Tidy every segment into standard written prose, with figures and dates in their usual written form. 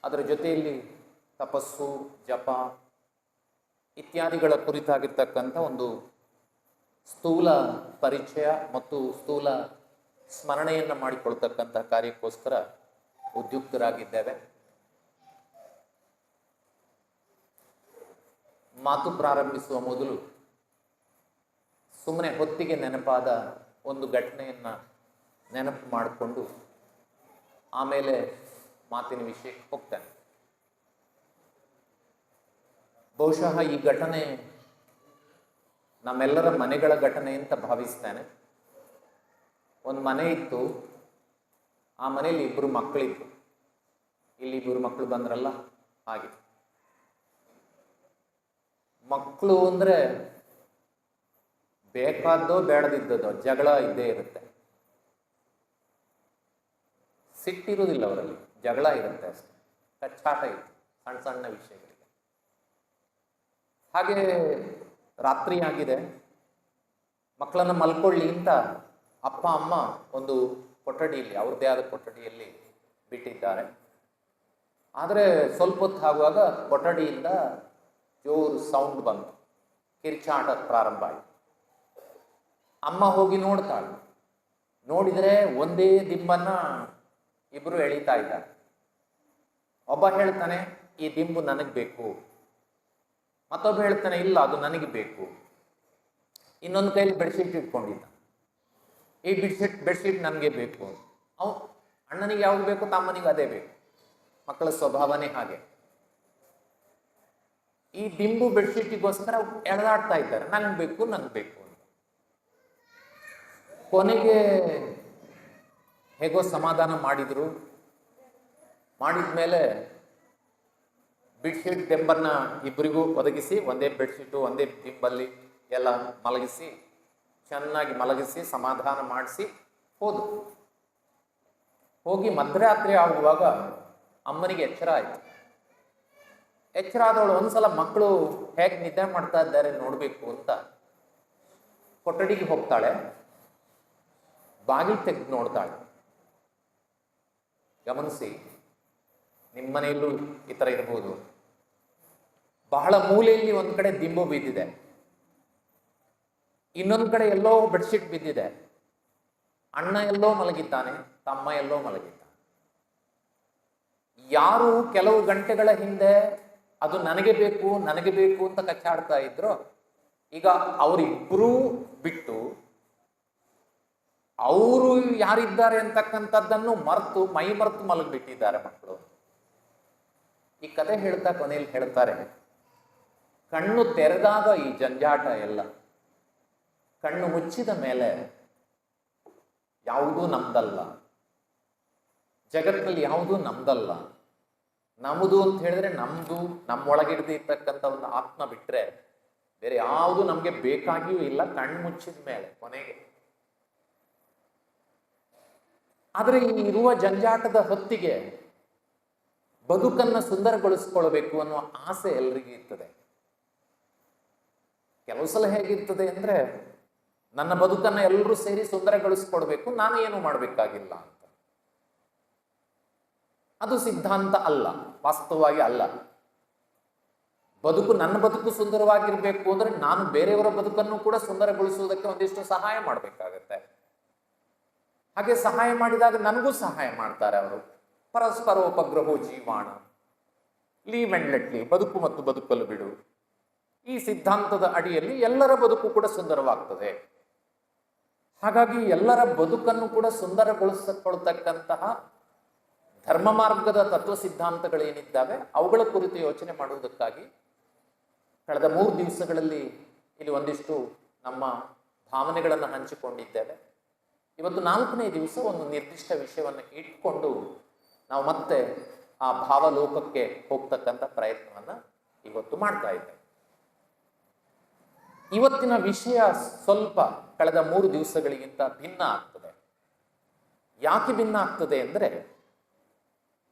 ಅದರ ಜೊತೆಯಲ್ಲಿ ತಪಸ್ಸು, ಜಪ ಇತ್ಯಾದಿಗಳ ಕುರಿತಾಗಿರ್ತಕ್ಕಂಥ ಒಂದು ಸ್ಥೂಲ ಪರಿಚಯ ಮತ್ತು ಸ್ಥೂಲ ಸ್ಮರಣೆಯನ್ನು ಮಾಡಿಕೊಳ್ತಕ್ಕಂಥ ಕಾರ್ಯಕ್ಕೋಸ್ಕರ ಉದ್ಯುಕ್ತರಾಗಿದ್ದೇವೆ. ಮಾತು ಪ್ರಾರಂಭಿಸುವ ಮೊದಲು ಸುಮ್ಮನೆ ಹೊತ್ತಿಗೆ ನೆನಪಾದ ಒಂದು ಘಟನೆಯನ್ನು ನೆನಪು ಮಾಡಿಕೊಂಡು ಆಮೇಲೆ ಮಾತಿನ ವಿಷಯಕ್ಕೆ ಹೋಗ್ತಾನೆ. ಬಹುಶಃ ಈ ಘಟನೆ ನಮ್ಮೆಲ್ಲರ ಮನೆಗಳ ಘಟನೆ ಅಂತ ಭಾವಿಸ್ತೇನೆ. ಒಂದು ಮನೆ ಇತ್ತು, ಆ ಮನೆಯಲ್ಲಿ ಇಬ್ಬರು ಮಕ್ಕಳಿದ್ರು. ಇಲ್ಲಿ ಇಬ್ಬರು ಮಕ್ಕಳು ಬಂದ್ರಲ್ಲ ಹಾಗೆ. ಮಕ್ಕಳು ಅಂದರೆ ಬೇಕಾದ್ದೋ ಬೇಡದಿದ್ದದೋ ಜಗಳ ಇದ್ದೇ ಇರುತ್ತೆ. ಸಿಟ್ಟಿರುವುದಿಲ್ಲ ಅವರಲ್ಲಿ, ಜಗಳ ಇರುತ್ತೆ ಅಷ್ಟೆ, ಕಚ್ಚಾಟ ಇತ್ತು ಸಣ್ಣ ಸಣ್ಣ ವಿಷಯಗಳಿಗೆ. ಹಾಗೆ ರಾತ್ರಿ ಆಗಿದೆ, ಮಕ್ಕಳನ್ನು ಮಲ್ಕೊಳ್ಳಿ ಅಂತ ಅಪ್ಪ ಅಮ್ಮ ಒಂದು ಕೊಠಡಿಯಲ್ಲಿ, ಅವ್ರದ್ದೇ ಆದ ಕೊಠಡಿಯಲ್ಲಿ ಬಿಟ್ಟಿದ್ದಾರೆ. ಆದರೆ ಸ್ವಲ್ಪ ಹೊತ್ತು ಆಗುವಾಗ ಕೊಠಡಿಯಿಂದ ಜೋರು ಸೌಂಡ್ ಬಂತು, ಕಿರ್ಚಾಟ ಪ್ರಾರಂಭ ಆಯಿತು. ಅಮ್ಮ ಹೋಗಿ ನೋಡ್ತಾಳೆ. ನೋಡಿದರೆ ಒಂದೇ ದಿಂಬನ್ನ ಇಬ್ರು ಎಳಿತಾ ಇದ್ದಾರೆ. ಒಬ್ಬ ಹೇಳ್ತಾನೆ ಈ ದಿಂಬು ನನಗೆ ಬೇಕು, ಮತ್ತೊಬ್ಬ ಹೇಳ್ತಾನೆ ಇಲ್ಲ ಅದು ನನಗೆ ಬೇಕು. ಇನ್ನೊಂದು ಕೈಲಿ ಬೆಡ್ಶೀಟ್ ಇಟ್ಕೊಂಡಿದ್ದ, ಈ ಬೆಡ್ಶೀಟ್ ನನಗೆ ಬೇಕು. ಅಣ್ಣನಿಗೆ ಯಾವ್ದು ಬೇಕು, ತಮ್ಮನಿಗೆ ಅದೇ ಬೇಕು. ಮಕ್ಕಳ ಸ್ವಭಾವನೇ ಹಾಗೆ. ಈ ದಿಂಬು ಬೆಡ್ಶೀಟಿಗೋಸ್ಕರ ಎಳೆದಾಡ್ತಾ ಇದ್ದಾರೆ, ನನಗೆ ಬೇಕು ನನಗೆ ಬೇಕು ಅಂತ. ಕೊನೆಗೆ ಹೇಗೋ ಸಮಾಧಾನ ಮಾಡಿದ್ರು. ಮಾಡಿದ್ಮೇಲೆ ಬೆಡ್ಶೀಟ್ ದಿಂಬನ್ನ ಇಬ್ಬರಿಗೂ ಒದಗಿಸಿ, ಒಂದೇ ಬೆಡ್ಶೀಟು ಒಂದೇ ದಿಂಬಲ್ಲಿ ಎಲ್ಲ ಮಲಗಿಸಿ, ಚೆನ್ನಾಗಿ ಮಲಗಿಸಿ ಸಮಾಧಾನ ಮಾಡಿಸಿ ಹೋದ್ರು. ಹೋಗಿ ಮಧ್ಯರಾತ್ರಿ ಆಗುವಾಗ ಅಮ್ಮನಿಗೆ ಎಚ್ಚರ ಆಯಿತು. ಎಚ್ಚರ ಆದವಳು ಒಂದ್ಸಲ ಮಕ್ಕಳು ಹೇಗೆ ನಿದ್ದೆ ಮಾಡ್ತಾ ಇದ್ದಾರೆ ನೋಡಬೇಕು ಅಂತ ಕೊಠಡಿಗೆ ಹೋಗ್ತಾಳೆ. ಬಾಗಿಲು ತೆಗೆದು ನೋಡ್ತಾಳೆ. ಗಮನಿಸಿ, ನಿಮ್ಮ ಮನೆಯಲ್ಲೂ ಈ ಥರ ಇರ್ಬೋದು. ಬಹಳ ಮೂಲೆಯಲ್ಲಿ ಒಂದು ಕಡೆ ದಿಂಬು ಬಿದ್ದಿದೆ, ಇನ್ನೊಂದು ಕಡೆ ಎಲ್ಲೋ ಬೆಡ್ಶೀಟ್ ಬಿದ್ದಿದೆ. ಅಣ್ಣ ಎಲ್ಲೋ ಮಲಗಿದ್ದಾನೆ, ತಮ್ಮ ಎಲ್ಲೋ ಮಲಗಿದ್ದಾನೆ. ಯಾರು ಕೆಲವು ಗಂಟೆಗಳ ಹಿಂದೆ ಅದು ನನಗೆ ಬೇಕು ನನಗೆ ಬೇಕು ಅಂತ ಕಚ್ಚಾಡ್ತಾ ಇದ್ರು, ಈಗ ಅವರಿಬ್ಬರೂ ಬಿಟ್ಟು ಅವರು ಯಾರಿದ್ದಾರೆ ಅಂತಕ್ಕಂಥದ್ದನ್ನು ಮರೆತು ಮೈ ಮರೆತು ಮಲಗಿಬಿಟ್ಟಿದ್ದಾರೆ ಮಕ್ಕಳು. ಈ ಕತೆ ಹೇಳ್ತಾ ಕೊನೆಯಲ್ಲಿ ಹೇಳ್ತಾರೆ, ಕಣ್ಣು ತೆರೆದಾಗ ಈ ಜಂಜಾಟ ಎಲ್ಲ, ಕಣ್ಣು ಮುಚ್ಚಿದ ಮೇಲೆ ಯಾವುದೂ ನಮ್ದಲ್ಲ, ಜಗತ್ತಿನಲ್ಲಿ ಯಾವುದೂ ನಮ್ದಲ್ಲ. ನಮ್ಮದು ಅಂತ ಹೇಳಿದ್ರೆ ನಮ್ದು, ನಮ್ಮೊಳಗಿಡ್ದಿರ್ತಕ್ಕಂಥ ಒಂದು ಆತ್ಮ ಬಿಟ್ರೆ ಬೇರೆ ಯಾವುದು ನಮ್ಗೆ ಬೇಕಾಗಿಯೂ ಇಲ್ಲ ಕಣ್ಣು ಮುಚ್ಚಿದ ಮೇಲೆ ಕೊನೆಗೆ. ಆದರೆ ಈ ಇರುವ ಜಂಜಾಟದ ಹೊತ್ತಿಗೆ ಬದುಕನ್ನು ಸುಂದರಗೊಳಿಸ್ಕೊಳ್ಬೇಕು ಅನ್ನುವ ಆಸೆ ಎಲ್ರಿಗೂ ಇರ್ತದೆ. ಕೆಲವು ಸಲ ಹೇಗಿರ್ತದೆ ಅಂದ್ರೆ, ನನ್ನ ಬದುಕನ್ನು ಎಲ್ಲರೂ ಸೇರಿ ಸುಂದರಗೊಳಿಸ್ಕೊಡ್ಬೇಕು, ನಾನು ಏನು ಮಾಡಬೇಕಾಗಿಲ್ಲ ಅಂತ. ಅದು ಸಿದ್ಧಾಂತ ಅಲ್ಲ, ವಾಸ್ತವವಾಗಿ ಅಲ್ಲ. ಬದುಕು, ನನ್ನ ಬದುಕು ಸುಂದರವಾಗಿರ್ಬೇಕು ಅಂದ್ರೆ ನಾನು ಬೇರೆಯವರ ಬದುಕನ್ನು ಕೂಡ ಸುಂದರಗೊಳಿಸುವುದಕ್ಕೆ ಒಂದಿಷ್ಟು ಸಹಾಯ ಮಾಡಬೇಕಾಗತ್ತೆ. ಹಾಗೆ ಸಹಾಯ ಮಾಡಿದಾಗ ನನಗೂ ಸಹಾಯ ಮಾಡ್ತಾರೆ ಅವರು. ಪರಸ್ಪರೋಪಗ್ರಹೋ ಜೀವಾಣ, ಲೀವ್ ಅಂಡ್ ಲೆಟ್ ಲೀವ್, ಬದುಕು ಮತ್ತು ಬದುಕಲು ಬಿಡು. ಈ ಸಿದ್ಧಾಂತದ ಅಡಿಯಲ್ಲಿ ಎಲ್ಲರ ಬದುಕು ಕೂಡ ಸುಂದರವಾಗ್ತದೆ. ಹಾಗಾಗಿ ಎಲ್ಲರ ಬದುಕನ್ನು ಕೂಡ ಸುಂದರಗೊಳಿಸಿಕೊಳ್ತಕ್ಕಂತಹ ಧರ್ಮ ಮಾರ್ಗದ ತತ್ವ ಸಿದ್ಧಾಂತಗಳೇನಿದ್ದಾವೆ ಅವುಗಳ ಕುರಿತು ಯೋಚನೆ ಮಾಡುವುದಕ್ಕಾಗಿ ಕಳೆದ 3 ದಿವಸಗಳಲ್ಲಿ ಇಲ್ಲಿ ಒಂದಿಷ್ಟು ನಮ್ಮ ಭಾವನೆಗಳನ್ನು ಹಂಚಿಕೊಂಡಿದ್ದೇವೆ. ಇವತ್ತು 4ನೇ ದಿವಸ ಒಂದು ನಿರ್ದಿಷ್ಟ ವಿಷಯವನ್ನು ಇಟ್ಕೊಂಡು ನಾವು ಮತ್ತೆ ಆ ಭಾವಲೋಕಕ್ಕೆ ಹೋಗ್ತಕ್ಕಂಥ ಪ್ರಯತ್ನವನ್ನು ಇವತ್ತು ಮಾಡ್ತಾ ಇದ್ದೇವೆ. ಇವತ್ತಿನ ವಿಷಯ ಸ್ವಲ್ಪ ಕಳೆದ 3 ದಿವಸಗಳಿಗಿಂತ ಭಿನ್ನ ಆಗ್ತದೆ. ಯಾಕೆ ಭಿನ್ನ ಆಗ್ತದೆ ಅಂದರೆ,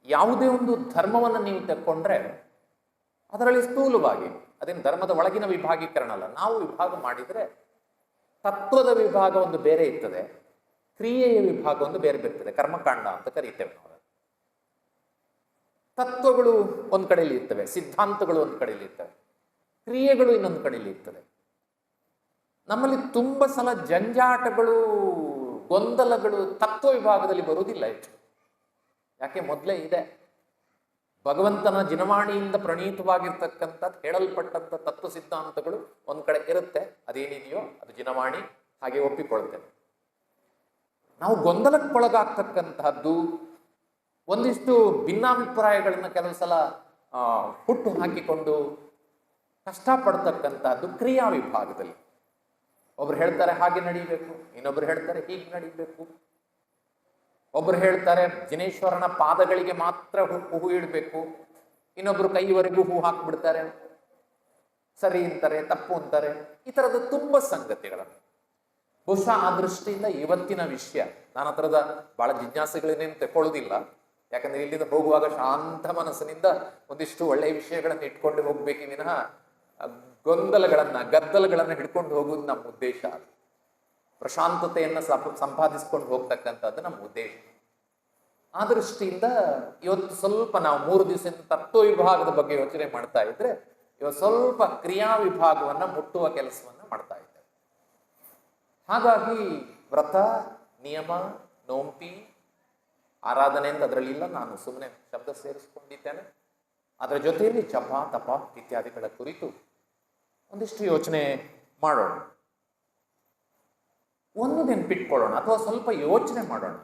ಯಾವುದೇ ಒಂದು ಧರ್ಮವನ್ನು ನೀವು ತೆಕ್ಕೊಂಡ್ರೆ ಅದರಲ್ಲಿ ಸ್ಥೂಲವಾಗಿ, ಅದೇನು ಧರ್ಮದ ಒಳಗಿನ ವಿಭಾಗೀಕರಣ ಅಲ್ಲ, ನಾವು ವಿಭಾಗ ಮಾಡಿದರೆ ತತ್ವದ ವಿಭಾಗ ಒಂದು ಬೇರೆ ಇರ್ತದೆ, ಕ್ರಿಯೆಯ ವಿಭಾಗ ಒಂದು ಬೇರೆ ಇರ್ತದೆ. ಕರ್ಮಕಾಂಡ ಅಂತ ಕರೀತೇವೆ ನಾವು. ತತ್ವಗಳು ಒಂದ್ ಕಡೆಯಲ್ಲಿ ಇರ್ತವೆ, ಸಿದ್ಧಾಂತಗಳು ಒಂದ್ ಕಡೆಯಲ್ಲಿ ಇರ್ತವೆ, ಕ್ರಿಯೆಗಳು ಇನ್ನೊಂದು ಕಡೆಯಲ್ಲಿ ಇರ್ತದೆ. ನಮ್ಮಲ್ಲಿ ತುಂಬ ಸಲ ಜಂಜಾಟಗಳು, ಗೊಂದಲಗಳು ತತ್ವ ವಿಭಾಗದಲ್ಲಿ ಬರುವುದಿಲ್ಲ ಹೆಚ್ಚು. ಯಾಕೆ? ಮೊದಲೇ ಇದೆ. ಭಗವಂತನ ಜಿನವಾಣಿಯಿಂದ ಪ್ರಣೀತವಾಗಿರ್ತಕ್ಕಂಥ ಹೇಳಲ್ಪಟ್ಟಂಥ ತತ್ವ ಸಿದ್ಧಾಂತಗಳು ಒಂದ್ ಕಡೆ ಇರುತ್ತೆ. ಅದೇನಿದೆಯೋ ಅದು ಜಿನವಾಣಿ, ಹಾಗೆ ಒಪ್ಪಿಕೊಳ್ತೇವೆ. ನಾವು ಗೊಂದಲಕ್ಕೊಳಗಾಗ್ತಕ್ಕಂತಹದ್ದು, ಒಂದಿಷ್ಟು ಭಿನ್ನಾಭಿಪ್ರಾಯಗಳನ್ನ ಕೆಲವು ಸಲ ಹುಟ್ಟು ಹಾಕಿಕೊಂಡು ಕಷ್ಟಪಡ್ತಕ್ಕಂಥದ್ದು ಕ್ರಿಯಾ ವಿಭಾಗದಲ್ಲಿ. ಒಬ್ರು ಹೇಳ್ತಾರೆ ಹಾಗೆ ನಡೀಬೇಕು, ಇನ್ನೊಬ್ರು ಹೇಳ್ತಾರೆ ಹೀಗೆ ನಡೀಬೇಕು. ಒಬ್ರು ಹೇಳ್ತಾರೆ ಜಿನೇಶ್ವರನ ಪಾದಗಳಿಗೆ ಮಾತ್ರ ಹೂ ಇಡಬೇಕು, ಇನ್ನೊಬ್ರು ಕೈವರೆಗೂ ಹೂ ಹಾಕ್ಬಿಡ್ತಾರೆ, ಸರಿ ಅಂತಾರೆ, ತಪ್ಪು ಅಂತಾರೆ. ಈ ತರದ ತುಂಬ ಸಂಗತಿಗಳನ್ನು ಬಹುಶಃ ಆ ದೃಷ್ಟಿಯಿಂದ ಇವತ್ತಿನ ವಿಷಯ ನಾನು ಹತ್ರದ ಬಹಳ ಜಿಜ್ಞಾಸೆಗಳನ್ನೇನು ತಗೊಳ್ಳೋದಿಲ್ಲ. ಯಾಕಂದ್ರೆ ಇಲ್ಲಿಂದ ಹೋಗುವಾಗ ಶಾಂತ ಮನಸ್ಸಿನಿಂದ ಒಂದಿಷ್ಟು ಒಳ್ಳೆಯ ವಿಷಯಗಳನ್ನು ಇಟ್ಕೊಂಡು ಹೋಗ್ಬೇಕು ವಿನಃ ಗದ್ದಲಗಳನ್ನ ಹಿಡ್ಕೊಂಡು ಹೋಗುವುದು ನಮ್ಮ ಉದ್ದೇಶ. ಪ್ರಶಾಂತತೆಯನ್ನ ಸಂಪಾದಿಸ್ಕೊಂಡು ಹೋಗ್ತಕ್ಕಂಥದ್ದು ನಮ್ಮ ಉದ್ದೇಶ. ಆ ದೃಷ್ಟಿಯಿಂದ ಇವತ್ತು ಸ್ವಲ್ಪ ನಾವು 3 ದಿವಸದಿಂದ ತತ್ವ ವಿಭಾಗದ ಬಗ್ಗೆ ಯೋಚನೆ ಮಾಡ್ತಾ ಇದ್ರೆ, ಇವತ್ತು ಸ್ವಲ್ಪ ಕ್ರಿಯಾ ವಿಭಾಗವನ್ನ ಮುಟ್ಟುವ ಕೆಲಸವನ್ನ ಮಾಡ್ತಾ ಇದ್ದೇವೆ. ಹಾಗಾಗಿ ವ್ರತ, ನಿಯಮ, ನೋಂಪಿ, ಆರಾಧನೆ ಅಂತ ಅದರಲ್ಲಿಲ್ಲ, ನಾನು ಸುಮ್ಮನೆ ಶಬ್ದ ಸೇರಿಸ್ಕೊಂಡಿದ್ದೇನೆ. ಅದರ ಜೊತೆಯಲ್ಲಿ ಜಪ, ತಪ ಇತ್ಯಾದಿಗಳ ಕುರಿತು ಒಂದಿಷ್ಟು ಯೋಚನೆ ಮಾಡೋಣ, ಒಂದು ನೆನ್ಪಿಟ್ಕೊಳ್ಳೋಣ, ಅಥವಾ ಸ್ವಲ್ಪ ಯೋಚನೆ ಮಾಡೋಣ.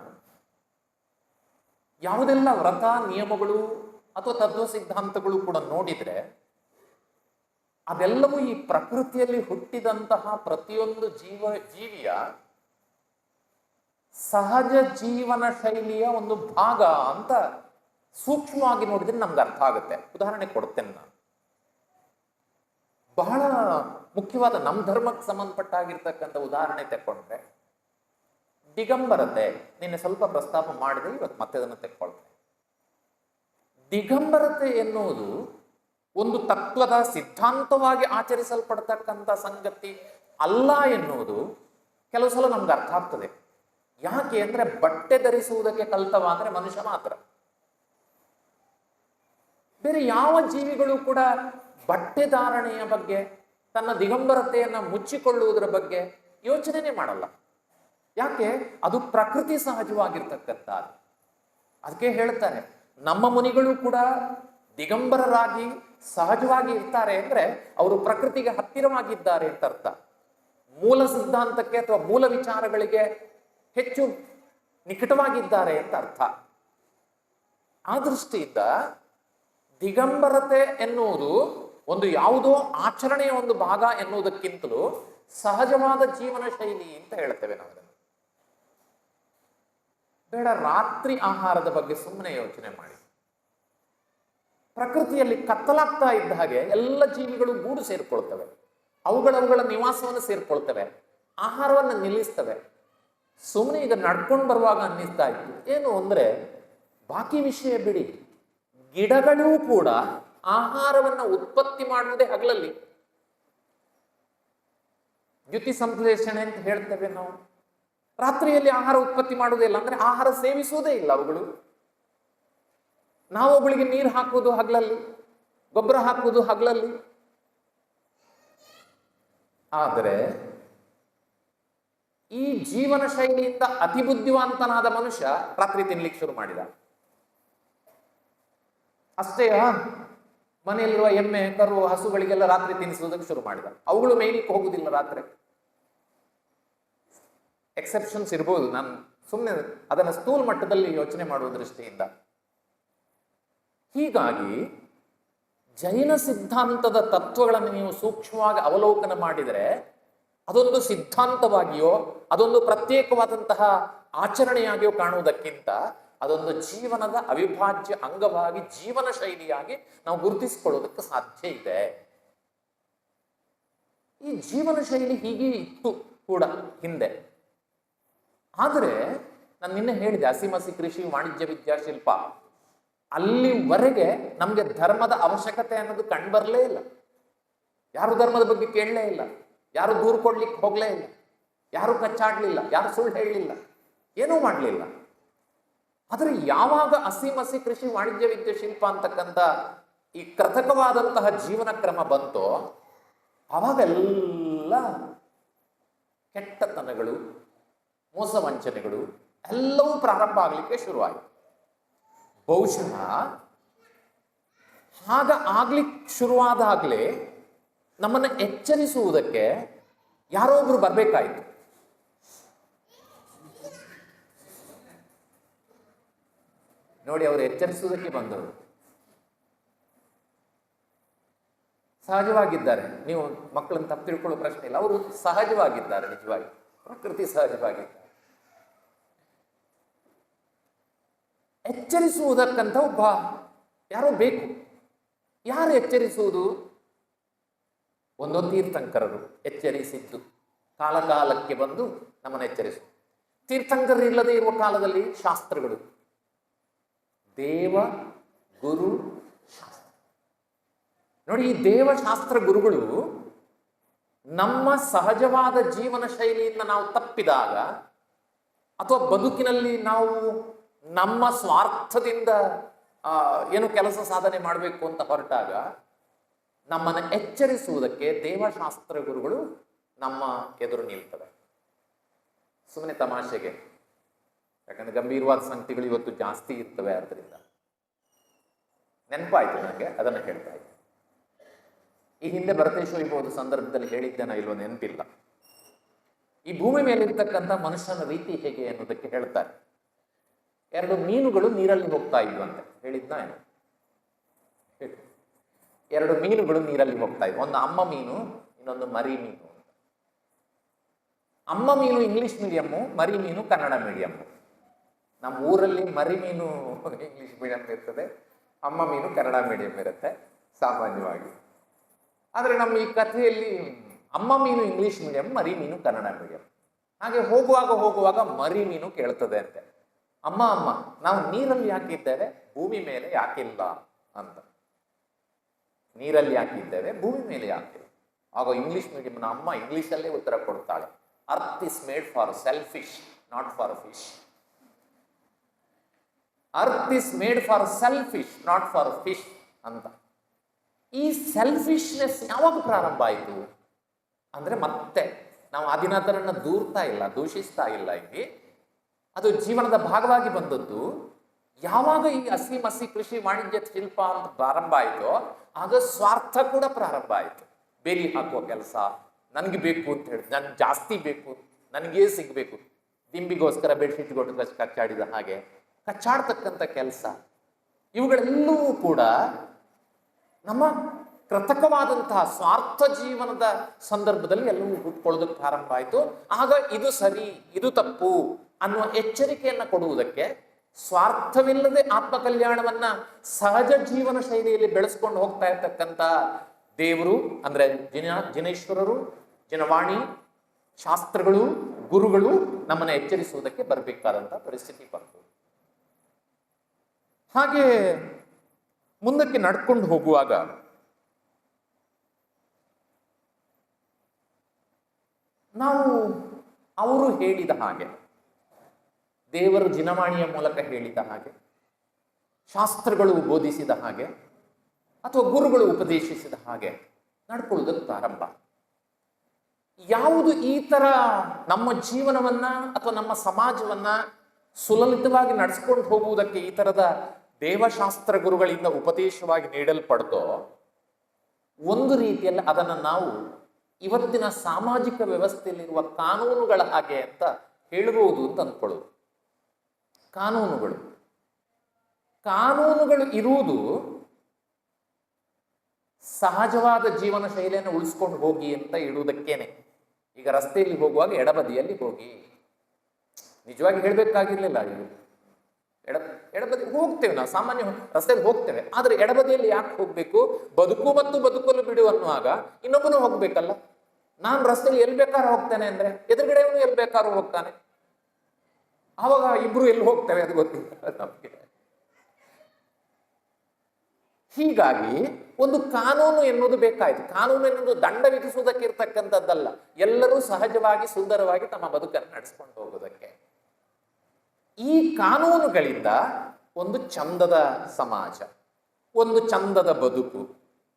ಯಾವುದೆಲ್ಲ ವ್ರತ, ನಿಯಮಗಳು ಅಥವಾ ತತ್ವ ಸಿದ್ಧಾಂತಗಳು ಕೂಡ ನೋಡಿದ್ರೆ ಅದೆಲ್ಲವೂ ಈ ಪ್ರಕೃತಿಯಲ್ಲಿ ಹುಟ್ಟಿದಂತಹ ಪ್ರತಿಯೊಂದು ಜೀವಿಯ ಸಹಜ ಜೀವನ ಶೈಲಿಯ ಒಂದು ಭಾಗ ಅಂತ ಸೂಕ್ಷ್ಮವಾಗಿ ನೋಡಿದ್ರೆ ನಮ್ಗೆ ಅರ್ಥ ಆಗುತ್ತೆ. ಉದಾಹರಣೆ ಕೊಡ್ತೇನೆ ನಾನು. ಬಹಳ ಮುಖ್ಯವಾದ ನಮ್ಮ ಧರ್ಮಕ್ಕೆ ಸಂಬಂಧಪಟ್ಟಾಗಿರ್ತಕ್ಕಂಥ ಉದಾಹರಣೆ ತಕೊಂಡ್ರೆ ದಿಗಂಬರತೆ. ನಿನ್ನೆ ಸ್ವಲ್ಪ ಪ್ರಸ್ತಾಪ ಮಾಡಿದೆ, ಇವತ್ತು ಮತ್ತೆ ಅದನ್ನು ತೆಕ್ಕೊಳ್ತೇನೆ. ದಿಗಂಬರತೆ ಎನ್ನುವುದು ಒಂದು ತತ್ವದ ಸಿದ್ಧಾಂತವಾಗಿ ಆಚರಿಸಲ್ಪಡ್ತಕ್ಕಂಥ ಸಂಗತಿ ಅಲ್ಲ ಎನ್ನುವುದು ಕೆಲವು ಸಲ ನಮ್ಗೆ ಅರ್ಥ ಆಗ್ತದೆ. ಯಾಕೆ ಅಂದ್ರೆ ಬಟ್ಟೆ ಧರಿಸುವುದಕ್ಕೆ ಕಲ್ತವ ಅಂದ್ರೆ ಮನುಷ್ಯ ಮಾತ್ರ. ಬೇರೆ ಯಾವ ಜೀವಿಗಳು ಕೂಡ ಬಟ್ಟೆ ಧಾರಣೆಯ ಬಗ್ಗೆ, ತನ್ನ ದಿಗಂಬರತೆಯನ್ನ ಮುಚ್ಚಿಕೊಳ್ಳುವುದರ ಬಗ್ಗೆ ಯೋಚನೆನೇ ಮಾಡಲ್ಲ. ಯಾಕೆ? ಅದು ಪ್ರಕೃತಿ ಸಹಜವಾಗಿರ್ತಕ್ಕಂಥದ್ದು. ಅದಕ್ಕೆ ಹೇಳ್ತಾರೆ ನಮ್ಮ ಮುನಿಗಳು ಕೂಡ ದಿಗಂಬರರಾಗಿ ಸಹಜವಾಗಿ ಇರ್ತಾರೆ ಅಂದ್ರೆ ಅವರು ಪ್ರಕೃತಿಗೆ ಹತ್ತಿರವಾಗಿದ್ದಾರೆ ಅಂತ ಅರ್ಥ. ಮೂಲ ಸಿದ್ಧಾಂತಕ್ಕೆ ಅಥವಾ ಮೂಲ ವಿಚಾರಗಳಿಗೆ ಹೆಚ್ಚು ನಿಕಟವಾಗಿದ್ದಾರೆ ಅಂತ ಅರ್ಥ. ಆ ದೃಷ್ಟಿಯಿಂದ ದಿಗಂಬರತೆ ಎನ್ನುವುದು ಒಂದು ಯಾವುದೋ ಆಚರಣೆಯ ಒಂದು ಭಾಗ ಎನ್ನುವುದಕ್ಕಿಂತಲೂ ಸಹಜವಾದ ಜೀವನ ಶೈಲಿ ಅಂತ ಹೇಳ್ತೇವೆ ನಾವು. ಬೇಡ, ರಾತ್ರಿ ಆಹಾರದ ಬಗ್ಗೆ ಸುಮ್ಮನೆ ಯೋಚನೆ ಮಾಡಿ. ಪ್ರಕೃತಿಯಲ್ಲಿ ಕತ್ತಲಾಗ್ತಾ ಇದ್ದ ಹಾಗೆ ಎಲ್ಲ ಜೀವಿಗಳು ಗೂಡು ಸೇರ್ಕೊಳ್ತವೆ, ಅವುಗಳ ನಿವಾಸವನ್ನು ಸೇರ್ಕೊಳ್ತವೆ, ಆಹಾರವನ್ನು ನಿಲ್ಲಿಸ್ತವೆ. ಸುಮ್ಮನೆ ಈಗ ನಡ್ಕೊಂಡು ಬರುವಾಗ ಅನ್ನಿಸ್ತಾ ಇತ್ತು ಏನು ಅಂದ್ರೆ, ಬಾಕಿ ವಿಷಯ ಬಿಡಿ, ಗಿಡಗಳೂ ಕೂಡ ಆಹಾರವನ್ನು ಉತ್ಪತ್ತಿ ಮಾಡುವುದೇ ಹಗಲಲ್ಲಿ. ದ್ಯುತಿ ಸಂಶ್ಲೇಷಣೆ ಅಂತ ಹೇಳ್ತೇವೆ ನಾವು. ರಾತ್ರಿಯಲ್ಲಿ ಆಹಾರ ಉತ್ಪತ್ತಿ ಮಾಡುವುದೇ ಇಲ್ಲ, ಅಂದ್ರೆ ಆಹಾರ ಸೇವಿಸುವುದೇ ಇಲ್ಲ ಅವುಗಳು. ನಾವು ಅವುಗಳಿಗೆ ನೀರು ಹಾಕುವುದು ಹಗಲಲ್ಲಿ, ಗೊಬ್ಬರ ಹಾಕುವುದು ಹಗಲಲ್ಲಿ. ಆದರೆ ಈ ಜೀವನ ಶೈಲಿಯಿಂದ ಅತಿ ಬುದ್ಧಿವಂತನಾದ ಮನುಷ್ಯ ರಾತ್ರಿ ತಿನ್ಲಿಕ್ಕೆ ಶುರು ಮಾಡಿದ. ಅಷ್ಟೇ, ಮನೆಯಲ್ಲಿರುವ ಎಮ್ಮೆ, ಕರು, ಹಸುಗಳಿಗೆಲ್ಲ ರಾತ್ರಿ ತಿನ್ನಿಸುವುದಕ್ಕೆ ಶುರು ಮಾಡಿದ. ಅವುಗಳು ಮೇಯ್ಲಿಕ್ಕೆ ಹೋಗುದಿಲ್ಲ ರಾತ್ರಿ. ಎಕ್ಸೆಪ್ಷನ್ಸ್ ಇರ್ಬೋದು, ನಾನು ಸುಮ್ಮನೆ ಅದನ್ನ ಸ್ಥೂಲ ಮಟ್ಟದಲ್ಲಿ ಯೋಚನೆ ಮಾಡುವ ದೃಷ್ಟಿಯಿಂದ. ಹೀಗಾಗಿ ಜೈನ ಸಿದ್ಧಾಂತದ ತತ್ವಗಳನ್ನು ನೀವು ಸೂಕ್ಷ್ಮವಾಗಿ ಅವಲೋಕನ ಮಾಡಿದರೆ ಅದೊಂದು ಸಿದ್ಧಾಂತವಾಗಿಯೋ ಅದೊಂದು ಪ್ರತ್ಯೇಕವಾದಂತಹ ಆಚರಣೆಯಾಗಿಯೋ ಕಾಣುವುದಕ್ಕಿಂತ ಅದೊಂದು ಜೀವನದ ಅವಿಭಾಜ್ಯ ಅಂಗವಾಗಿ, ಜೀವನ ಶೈಲಿಯಾಗಿ ನಾವು ಗುರುತಿಸಿಕೊಳ್ಳೋದಕ್ಕೆ ಸಾಧ್ಯ ಇದೆ. ಈ ಜೀವನ ಶೈಲಿ ಹೀಗೆ ಇತ್ತು ಕೂಡ ಹಿಂದೆ. ಆದರೆ ನಾನು ನಿನ್ನೆ ಹೇಳಿದೆ, ಹಸಿಮಸಿ ಕೃಷಿ, ವಾಣಿಜ್ಯ ವಿದ್ಯಾ, ಶಿಲ್ಪ, ಅಲ್ಲಿವರೆಗೆ ನಮಗೆ ಧರ್ಮದ ಅವಶ್ಯಕತೆ ಅನ್ನೋದು ಕಂಡುಬರಲೇ ಇಲ್ಲ. ಯಾರು ಧರ್ಮದ ಬಗ್ಗೆ ಕೇಳಲೇ ಇಲ್ಲ, ಯಾರು ದೂರು ಕೊಡ್ಲಿಕ್ಕೆ ಹೋಗ್ಲೇ ಇಲ್ಲ, ಯಾರು ಕಚ್ಚಾಡ್ಲಿಲ್ಲ, ಯಾರು ಸುಳ್ಳು ಹೇಳಲಿಲ್ಲ, ಏನೂ ಮಾಡಲಿಲ್ಲ. ಆದರೆ ಯಾವಾಗ ಹಸಿ ಕೃಷಿ ವಾಣಿಜ್ಯ ವಿದ್ಯೆ ಶಿಲ್ಪ ಅಂತಕ್ಕಂಥ ಈ ಕೃತಕವಾದಂತಹ ಜೀವನ ಕ್ರಮ ಬಂತೋ ಅವಾಗೆಲ್ಲ ಕೆಟ್ಟತನಗಳು, ಮೋಸ ವಂಚನೆಗಳು ಎಲ್ಲವೂ ಪ್ರಾರಂಭ ಆಗಲಿಕ್ಕೆ ಶುರುವಾಯಿತು. ಬಹುಶಃ ಆಗ್ಲಿಕ್ಕೆ ಶುರುವಾದಾಗಲೇ ನಮ್ಮನ್ನು ಎಚ್ಚರಿಸುವುದಕ್ಕೆ ಯಾರೋ ಒಬ್ರು ಬರಬೇಕಾಯಿತು. ನೋಡಿ, ಅವರು ಎಚ್ಚರಿಸುವುದಕ್ಕೆ ಬಂದವರು ಸಹಜವಾಗಿದ್ದಾರೆ. ನೀವು ಮಕ್ಕಳನ್ನು ತಪ್ಪು ತಿಳ್ಕೊಳ್ಳೋ ಪ್ರಶ್ನೆ ಇಲ್ಲ, ಅವರು ಸಹಜವಾಗಿದ್ದಾರೆ. ನಿಜವಾಗಿ ಪ್ರಕೃತಿ ಸಹಜವಾಗಿದ್ದಾರೆ. ಎಚ್ಚರಿಸುವುದಕ್ಕಂತ ಒಬ್ಬ ಯಾರೋ ಬೇಕು. ಯಾರು ಎಚ್ಚರಿಸುವುದು? ಒಂದೊಂದು ತೀರ್ಥಂಕರರು ಎಚ್ಚರಿಸಿದ್ದು, ಕಾಲಕಾಲಕ್ಕೆ ಬಂದು ನಮ್ಮನ್ನು ಎಚ್ಚರಿಸು. ತೀರ್ಥಂಕರರು ಇಲ್ಲದೆ ಇರುವ ಕಾಲದಲ್ಲಿ ಶಾಸ್ತ್ರಗಳು, ದೇವ ಗುರು ಶಾಸ್ತ್ರ. ನೋಡಿ, ಈ ದೇವಶಾಸ್ತ್ರ ಗುರುಗಳು ನಮ್ಮ ಸಹಜವಾದ ಜೀವನ ಶೈಲಿಯಿಂದ ನಾವು ತಪ್ಪಿದಾಗ, ಅಥವಾ ಬದುಕಿನಲ್ಲಿ ನಾವು ನಮ್ಮ ಸ್ವಾರ್ಥದಿಂದ ಏನು ಕೆಲಸ ಸಾಧನೆ ಮಾಡಬೇಕು ಅಂತ ಹೊರಟಾಗ ನಮ್ಮನ್ನು ಎಚ್ಚರಿಸುವುದಕ್ಕೆ ದೇವಶಾಸ್ತ್ರ ಗುರುಗಳು ನಮ್ಮ ಎದುರು ನಿಲ್ತವೆ. ಸುಮ್ಮನೆ ತಮಾಷೆಗೆ, ಯಾಕಂದ್ರೆ ಗಂಭೀರವಾದ ಸಂಗತಿಗಳು ಇವತ್ತು ಜಾಸ್ತಿ ಇರ್ತವೆ. ಆದ್ದರಿಂದ ನೆನಪಾಯ್ತು ನನಗೆ, ಅದನ್ನು ಹೇಳ್ತಾ ಇದ್ದೆ. ಈ ಹಿಂದೆ ಭರತೇಶ್ವರಿ ಹೋದ ಸಂದರ್ಭದಲ್ಲಿ ಹೇಳಿದ್ದೇನೋ ಇಲ್ವೋ ನೆನಪಿಲ್ಲ. ಈ ಭೂಮಿ ಮೇಲಿರ್ತಕ್ಕಂಥ ಮನುಷ್ಯನ ರೀತಿ ಹೇಗೆ ಅನ್ನೋದಕ್ಕೆ ಹೇಳ್ತಾರೆ. 2 ಮೀನುಗಳು ನೀರಲ್ಲಿ ಹೋಗ್ತಾ ಇದ್ವಂತೆ. ಹೇಳಿದ್ನ ಏನು? 2 ಮೀನುಗಳು ನೀರಲ್ಲಿ ಹೋಗ್ತಾ ಇದ್ವು. ಒಂದು ಅಮ್ಮ ಮೀನು, ಇನ್ನೊಂದು ಮರಿ ಮೀನು. ಅಮ್ಮ ಮೀನು ಇಂಗ್ಲಿಷ್ ಮೀಡಿಯಮ್ಮು, ಮರಿ ಮೀನು ಕನ್ನಡ ಮೀಡಿಯಮ್ಮು. ನಮ್ಮ ಊರಲ್ಲಿ ಮರಿ ಮೀನು ಇಂಗ್ಲಿಷ್ ಮೀಡಿಯಂ ಇರ್ತದೆ, ಅಮ್ಮ ಮೀನು ಕನ್ನಡ ಮೀಡಿಯಂ ಇರುತ್ತೆ ಸಾಮಾನ್ಯವಾಗಿ. ಆದರೆ ನಮ್ಮ ಈ ಕಥೆಯಲ್ಲಿ ಅಮ್ಮ ಮೀನು ಇಂಗ್ಲಿಷ್ ಮೀಡಿಯಂ, ಮರಿ ಮೀನು ಕನ್ನಡ ಮೀಡಿಯಂ. ಹಾಗೆ ಹೋಗುವಾಗ ಮರಿ ಮೀನು ಕೇಳ್ತದೆ ಅಂತೆ, ಅಮ್ಮ ನಾವು ನೀರಲ್ಲಿ ಯಾಕಿದ್ದೇವೆ, ಭೂಮಿ ಮೇಲೆ ಯಾಕಿಲ್ಲ ಅಂತ. ನೀರಲ್ಲಿ ಯಾಕಿದ್ದೇವೆ, ಭೂಮಿ ಮೇಲೆ ಯಾಕಿಲ್ಲ. ಆಗ ಇಂಗ್ಲಿಷ್ ಮೀಡಿಯಂನ ಅಮ್ಮ ಇಂಗ್ಲಿಷಲ್ಲೇ ಉತ್ತರ ಕೊಡ್ತಾಳೆ, earth is made for selfish not for fish. Earth is made for selfish not for fish ಅಂತ. ಈ ಸೆಲ್ಫಿಶ್ನೆಸ್ ಯಾವಾಗ ಪ್ರಾರಂಭ ಆಯಿತು ಅಂದ್ರೆ, ಮತ್ತೆ ನಾವು ಆದಿನಾಥರನ್ನ ದೂರ್ತಾ ಇಲ್ಲ, ದೂಷಿಸ್ತಾ ಇಲ್ಲ. ಇಲ್ಲಿ ಅದು ಜೀವನದ ಭಾಗವಾಗಿ ಬಂದದ್ದು. ಯಾವಾಗ ಈ ಹಸಿ ಕೃಷಿ ವಾಣಿಜ್ಯ ಶಿಲ್ಪ ಅಂತ ಪ್ರಾರಂಭ ಆಯಿತೋ ಆಗ ಸ್ವಾರ್ಥ ಕೂಡ ಪ್ರಾರಂಭ ಆಯಿತು. ಬೇಲಿ ಹಾಕುವ ಕೆಲಸ, ನನಗೆ ಬೇಕು ಅಂತ ಹೇಳಿ, ನನ್ಗೆ ಜಾಸ್ತಿ ಬೇಕು, ನನಗೇ ಸಿಗಬೇಕು, ದಿಂಬಿಗೋಸ್ಕರ ಬೆಡ್ಶೀಟ್ಗೋಸ್ಕರ ಕಚ್ಚಾಡಿದ ಹಾಗೆ ಕಚ್ಚಾಡ್ತಕ್ಕಂಥ ಕೆಲಸ, ಇವುಗಳೆಲ್ಲವೂ ಕೂಡ ನಮ್ಮ ಕೃತಕವಾದಂತಹ ಸ್ವಾರ್ಥ ಜೀವನದ ಸಂದರ್ಭದಲ್ಲಿ ಎಲ್ಲವೂ ಹುಟ್ಕೊಳ್ಳೋದಕ್ಕೆ ಪ್ರಾರಂಭ ಆಯಿತು. ಆಗ ಇದು ಸರಿ, ಇದು ತಪ್ಪು ಅನ್ನುವ ಎಚ್ಚರಿಕೆಯನ್ನು ಕೊಡುವುದಕ್ಕೆ, ಸ್ವಾರ್ಥವಿಲ್ಲದೆ ಆತ್ಮಕಲ್ಯಾಣವನ್ನ ಸಹಜ ಜೀವನ ಶೈಲಿಯಲ್ಲಿ ಬೆಳೆಸ್ಕೊಂಡು ಹೋಗ್ತಾ ಇರ್ತಕ್ಕಂಥ ದೇವರು ಅಂದ್ರೆ ಜಿನೇಶ್ವರರು, ಜನವಾಣಿ, ಶಾಸ್ತ್ರಗಳು, ಗುರುಗಳು ನಮ್ಮನ್ನು ಎಚ್ಚರಿಸುವುದಕ್ಕೆ ಬರಬೇಕಾದಂಥ ಪರಿಸ್ಥಿತಿ ಬಂತು. ಹಾಗೆ ಮುಂದಕ್ಕೆ ನಡ್ಕೊಂಡು ಹೋಗುವಾಗ ನಾವು ಅವರು ಹೇಳಿದ ಹಾಗೆ, ದೇವರು ಜಿನವಾಣಿಯ ಮೂಲಕ ಹೇಳಿದ ಹಾಗೆ, ಶಾಸ್ತ್ರಗಳು ಬೋಧಿಸಿದ ಹಾಗೆ, ಅಥವಾ ಗುರುಗಳು ಉಪದೇಶಿಸಿದ ಹಾಗೆ ನಡ್ಕೊಳ್ಳೋದಕ್ಕೆ ಪ್ರಾರಂಭ. ಯಾವುದು ಈ ತರ ನಮ್ಮ ಜೀವನವನ್ನ ಅಥವಾ ನಮ್ಮ ಸಮಾಜವನ್ನ ಸುಲಲಿತವಾಗಿ ನಡೆಸ್ಕೊಂಡು ಹೋಗುವುದಕ್ಕೆ ಈ ತರದ ದೇವಶಾಸ್ತ್ರ ಗುರುಗಳಿಂದ ಉಪದೇಶವಾಗಿ ನೀಡಲ್ಪಡ್ತೋ, ಒಂದು ರೀತಿಯಲ್ಲಿ ಅದನ್ನು ನಾವು ಇವತ್ತಿನ ಸಾಮಾಜಿಕ ವ್ಯವಸ್ಥೆಯಲ್ಲಿರುವ ಕಾನೂನುಗಳ ಹಾಗೆ ಅಂತ ಹೇಳಬಹುದು ಅಂತ ಅಂದ್ಕೊಳ್ಳೋದು. ಕಾನೂನುಗಳು ಇರುವುದು ಸಹಜವಾದ ಜೀವನ ಶೈಲಿಯನ್ನು ಉಳಿಸ್ಕೊಂಡು ಹೋಗಿ ಅಂತ ಇಡುವುದಕ್ಕೇನೆ. ಈಗ ರಸ್ತೆಯಲ್ಲಿ ಹೋಗುವಾಗ ಎಡಬದಿಯಲ್ಲಿ ಹೋಗಿ, ನಿಜವಾಗಿ ಹೇಳಬೇಕಾಗಿರ್ಲಿಲ್ಲ. ಇದು ಎಡಬದಿ ಹೋಗ್ತೇವೆ, ನಾವು ಸಾಮಾನ್ಯ ರಸ್ತೆಯಲ್ಲಿ ಹೋಗ್ತೇವೆ, ಆದ್ರೆ ಎಡಬದಿಯಲ್ಲಿ ಯಾಕೆ ಹೋಗ್ಬೇಕು? ಬದುಕು ಮತ್ತು ಬದುಕಲು ಬಿಡು ಅನ್ನುವಾಗ ಇನ್ನೊಬ್ಬನು ಹೋಗ್ಬೇಕಲ್ಲ. ನಾನು ರಸ್ತೆಯಲ್ಲಿ ಎಲ್ಲಿ ಬೇಕಾದ್ರೂ ಹೋಗ್ತೇನೆ ಅಂದ್ರೆ ಎದುರುಗಡೆಯವನು ಎಲ್ಲಿ ಬೇಕಾದ್ರೂ ಹೋಗ್ತಾನೆ, ಆವಾಗ ಇಬ್ರು ಎಲ್ಲಿ ಹೋಗ್ತೇವೆ ಅದು ಗೊತ್ತಿಲ್ಲ ನಮ್ಗೆ. ಹೀಗಾಗಿ ಒಂದು ಕಾನೂನು ಎನ್ನುವುದು ಬೇಕಾಯ್ತು. ಕಾನೂನು ಎನ್ನುವುದು ದಂಡ ವಿಧಿಸುವುದಕ್ಕೆ ಇರ್ತಕ್ಕಂಥದ್ದಲ್ಲ, ಎಲ್ಲರೂ ಸಹಜವಾಗಿ ಸುಂದರವಾಗಿ ತಮ್ಮ ಬದುಕನ್ನು ನಡೆಸ್ಕೊಂಡು ಹೋಗೋದಕ್ಕೆ. ಈ ಕಾನೂನುಗಳಿಂದ ಒಂದು ಚಂದದ ಸಮಾಜ, ಒಂದು ಚಂದದ ಬದುಕು,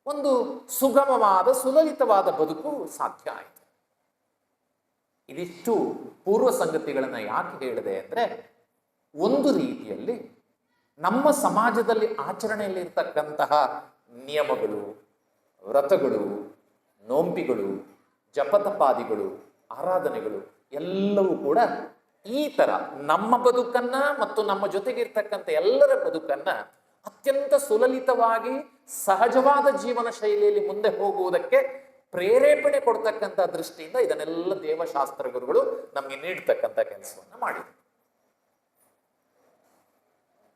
ಒಂದು ಸುಗಮವಾದ ಸುಲಲಿತವಾದ ಬದುಕು ಸಾಧ್ಯ ಆಯಿತು. ಇದಿಷ್ಟು ಪೂರ್ವ ಸಂಗತಿಗಳನ್ನು ಯಾಕೆ ಹೇಳಿದೆ ಅಂದರೆ, ಒಂದು ರೀತಿಯಲ್ಲಿ ನಮ್ಮ ಸಮಾಜದಲ್ಲಿ ಆಚರಣೆಯಲ್ಲಿರ್ತಕ್ಕಂತಹ ನಿಯಮಗಳು, ವ್ರತಗಳು, ನೋಂಪಿಗಳು, ಜಪತಪಾದಿಗಳು, ಆರಾಧನೆಗಳು ಎಲ್ಲವೂ ಕೂಡ ಈ ತರ ನಮ್ಮ ಬದುಕನ್ನ ಮತ್ತು ನಮ್ಮ ಜೊತೆಗಿರ್ತಕ್ಕಂಥ ಎಲ್ಲರ ಬದುಕನ್ನ ಅತ್ಯಂತ ಸುಲಲಿತವಾಗಿ ಸಹಜವಾದ ಜೀವನ ಶೈಲಿಯಲ್ಲಿ ಮುಂದೆ ಹೋಗುವುದಕ್ಕೆ ಪ್ರೇರೇಪಣೆ ಕೊಡ್ತಕ್ಕಂಥ ದೃಷ್ಟಿಯಿಂದ ಇದನ್ನೆಲ್ಲ ದೇವಶಾಸ್ತ್ರ ಗುರುಗಳು ನಮಗೆ ನೀಡ್ತಕ್ಕಂಥ ಕೆಲಸವನ್ನ ಮಾಡಿದ್ರು.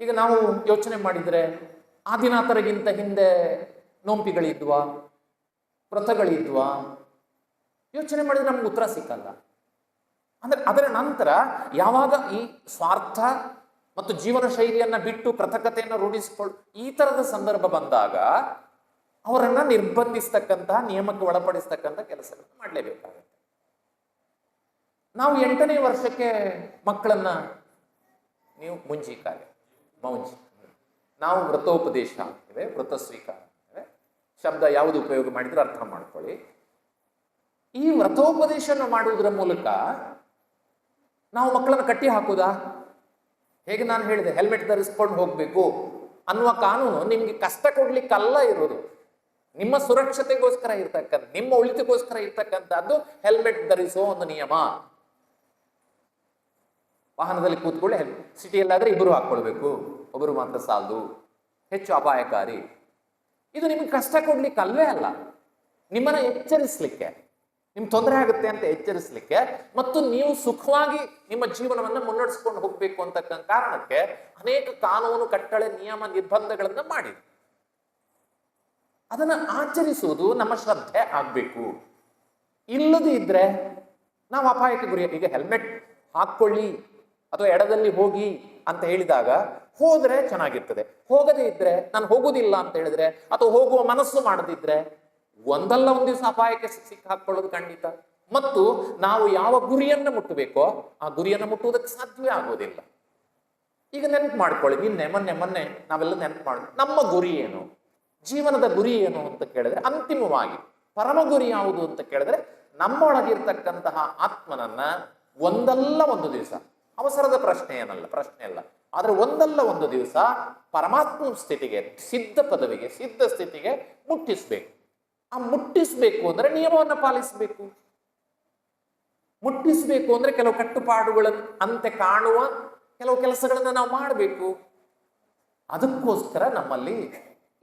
ಈಗ ನಾವು ಯೋಚನೆ ಮಾಡಿದ್ರೆ ಆದಿನಾಥರಿಗಿಂತ ಹಿಂದೆ ನೋಂಪಿಗಳಿದ್ವಾ, ವ್ರತಗಳಿದ್ವಾ? ಯೋಚನೆ ಮಾಡಿದ್ರೆ ನಮ್ಗೆ ಉತ್ತರ ಸಿಕ್ಕಲ್ಲ. ಅಂದ್ರೆ ಅದರ ನಂತರ ಯಾವಾಗ ಈ ಸ್ವಾರ್ಥ ಮತ್ತು ಜೀವನ ಶೈಲಿಯನ್ನ ಬಿಟ್ಟು ಕೃತಕತೆಯನ್ನು ರೂಢಿಸಿಕೊಳ್ಳು ಈ ತರದ ಸಂದರ್ಭ ಬಂದಾಗ ಅವರನ್ನ ನಿರ್ಬಂಧಿಸ್ತಕ್ಕಂತಹ, ನಿಯಮಕ್ಕೆ ಒಳಪಡಿಸ್ತಕ್ಕಂಥ ಕೆಲಸಗಳನ್ನು ಮಾಡಲೇಬೇಕಾಗುತ್ತೆ. ನಾವು 8ನೇ ವರ್ಷಕ್ಕೆ ಮಕ್ಕಳನ್ನ ನೀವು ಮೌಂಜಿ, ನಾವು ವ್ರತೋಪದೇಶ ಅಂತಿವೆ, ವ್ರತ ಸ್ವೀಕಾರ ಅಂತಿವೆ. ಶಬ್ದ ಯಾವುದು ಉಪಯೋಗ ಮಾಡಿದ್ರೆ ಅರ್ಥ ಮಾಡ್ಕೊಳ್ಳಿ. ಈ ವ್ರತೋಪದೇಶನ ಮಾಡುವುದರ ಮೂಲಕ ನಾವು ಮಕ್ಕಳನ್ನು ಕಟ್ಟಿ ಹಾಕುದಾ? ಹೇಗೆ ನಾನು ಹೇಳಿದೆ, ಹೆಲ್ಮೆಟ್ ಧರಿಸ್ಕೊಂಡು ಹೋಗ್ಬೇಕು ಅನ್ನುವ ಕಾನೂನು ನಿಮ್ಗೆ ಕಷ್ಟ ಕೊಡ್ಲಿಕ್ಕಲ್ಲ ಇರೋದು, ನಿಮ್ಮ ಸುರಕ್ಷತೆಗೋಸ್ಕರ ಇರ್ತಕ್ಕಂಥ, ನಿಮ್ಮ ಒಳಿತಿಗೋಸ್ಕರ ಇರ್ತಕ್ಕಂಥದ್ದು ಹೆಲ್ಮೆಟ್ ಧರಿಸೋ ಒಂದು ನಿಯಮ. ವಾಹನದಲ್ಲಿ ಕೂತ್ಕೊಳ್ಳಿ, ಸಿಟಿಯಲ್ಲಾದ್ರೆ ಇಬ್ಬರು ಹಾಕೊಳ್ಬೇಕು, ಒಬ್ಬರು ಮಾತ್ರ ಸಾಲದು, ಹೆಚ್ಚು ಅಪಾಯಕಾರಿ. ಇದು ನಿಮ್ಗೆ ಕಷ್ಟ ಕೊಡ್ಲಿಕ್ಕೆ ಅಲ್ವೇ ಅಲ್ಲ, ನಿಮ್ಮನ್ನ ಎಚ್ಚರಿಸ್ಲಿಕ್ಕೆ, ನಿಮ್ಗೆ ತೊಂದರೆ ಆಗುತ್ತೆ ಅಂತ ಎಚ್ಚರಿಸಲಿಕ್ಕೆ ಮತ್ತು ನೀವು ಸುಖವಾಗಿ ನಿಮ್ಮ ಜೀವನವನ್ನು ಮುನ್ನಡೆಸ್ಕೊಂಡು ಹೋಗ್ಬೇಕು ಅಂತಕ್ಕಂಥ ಕಾರಣಕ್ಕೆ ಅನೇಕ ಕಾನೂನು, ಕಟ್ಟಳೆ, ನಿಯಮ, ನಿರ್ಬಂಧಗಳನ್ನ ಮಾಡಿ ಅದನ್ನ ಆಚರಿಸುವುದು ನಮ್ಮ ಶ್ರದ್ಧೆ ಆಗ್ಬೇಕು. ಇಲ್ಲದೇ ಇದ್ರೆ ನಾವು ಅಪಾಯಕ್ಕೆ ಗುರಿ. ಈಗ ಹೆಲ್ಮೆಟ್ ಹಾಕೊಳ್ಳಿ ಅಥವಾ ಎಡದಲ್ಲಿ ಹೋಗಿ ಅಂತ ಹೇಳಿದಾಗ ಹೋದ್ರೆ ಚೆನ್ನಾಗಿರ್ತದೆ, ಹೋಗದೇ ಇದ್ರೆ ನಾನು ಹೋಗುದಿಲ್ಲ ಅಂತ ಹೇಳಿದ್ರೆ ಅಥವಾ ಹೋಗುವ ಮನಸ್ಸು ಮಾಡದಿದ್ರೆ ಒಂದಲ್ಲ ಒಂದು ದಿವಸ ಅಪಾಯಕ್ಕೆ ಸಿಕ್ಕ ಹಾಕೊಳ್ಳೋದು ಖಂಡಿತ. ಮತ್ತು ನಾವು ಯಾವ ಗುರಿಯನ್ನು ಮುಟ್ಟಬೇಕೋ ಆ ಗುರಿಯನ್ನು ಮುಟ್ಟುವುದಕ್ಕೆ ಸಾಧ್ಯವೇ ಆಗೋದಿಲ್ಲ. ಈಗ ನೆನಪು ಮಾಡ್ಕೊಳ್ಳಿ, ಮೊನ್ನೆ ನಾವೆಲ್ಲ ನೆನಪು ಮಾಡಿ ನಮ್ಮ ಗುರಿ ಏನು, ಜೀವನದ ಗುರಿ ಏನು ಅಂತ ಕೇಳಿದ್ರೆ, ಅಂತಿಮವಾಗಿ ಪರಮ ಗುರಿ ಯಾವುದು ಅಂತ ಕೇಳಿದ್ರೆ ನಮ್ಮೊಳಗಿರ್ತಕ್ಕಂತಹ ಆತ್ಮನನ್ನ ಒಂದಲ್ಲ ಒಂದು ದಿವಸ, ಅವಸರದ ಪ್ರಶ್ನೆ ಅಲ್ಲ, ಆದ್ರೆ ಒಂದಲ್ಲ ಒಂದು ದಿವಸ ಪರಮಾತ್ಮ ಸ್ಥಿತಿಗೆ, ಸಿದ್ಧ ಪದವಿಗೆ, ಸಿದ್ಧ ಸ್ಥಿತಿಗೆ ಮುಟ್ಟಿಸ್ಬೇಕು. ಆ ಮುಟ್ಟಿಸ್ಬೇಕು ಅಂದ್ರೆ ನಿಯಮವನ್ನು ಪಾಲಿಸಬೇಕು. ಮುಟ್ಟಿಸ್ಬೇಕು ಅಂದ್ರೆ ಕೆಲವು ಕಟ್ಟುಪಾಡುಗಳನ್ನು ಅಂತೆ ಕಾಣುವ ಕೆಲವು ಕೆಲಸಗಳನ್ನ ನಾವು ಮಾಡಬೇಕು. ಅದಕ್ಕೋಸ್ಕರ ನಮ್ಮಲ್ಲಿ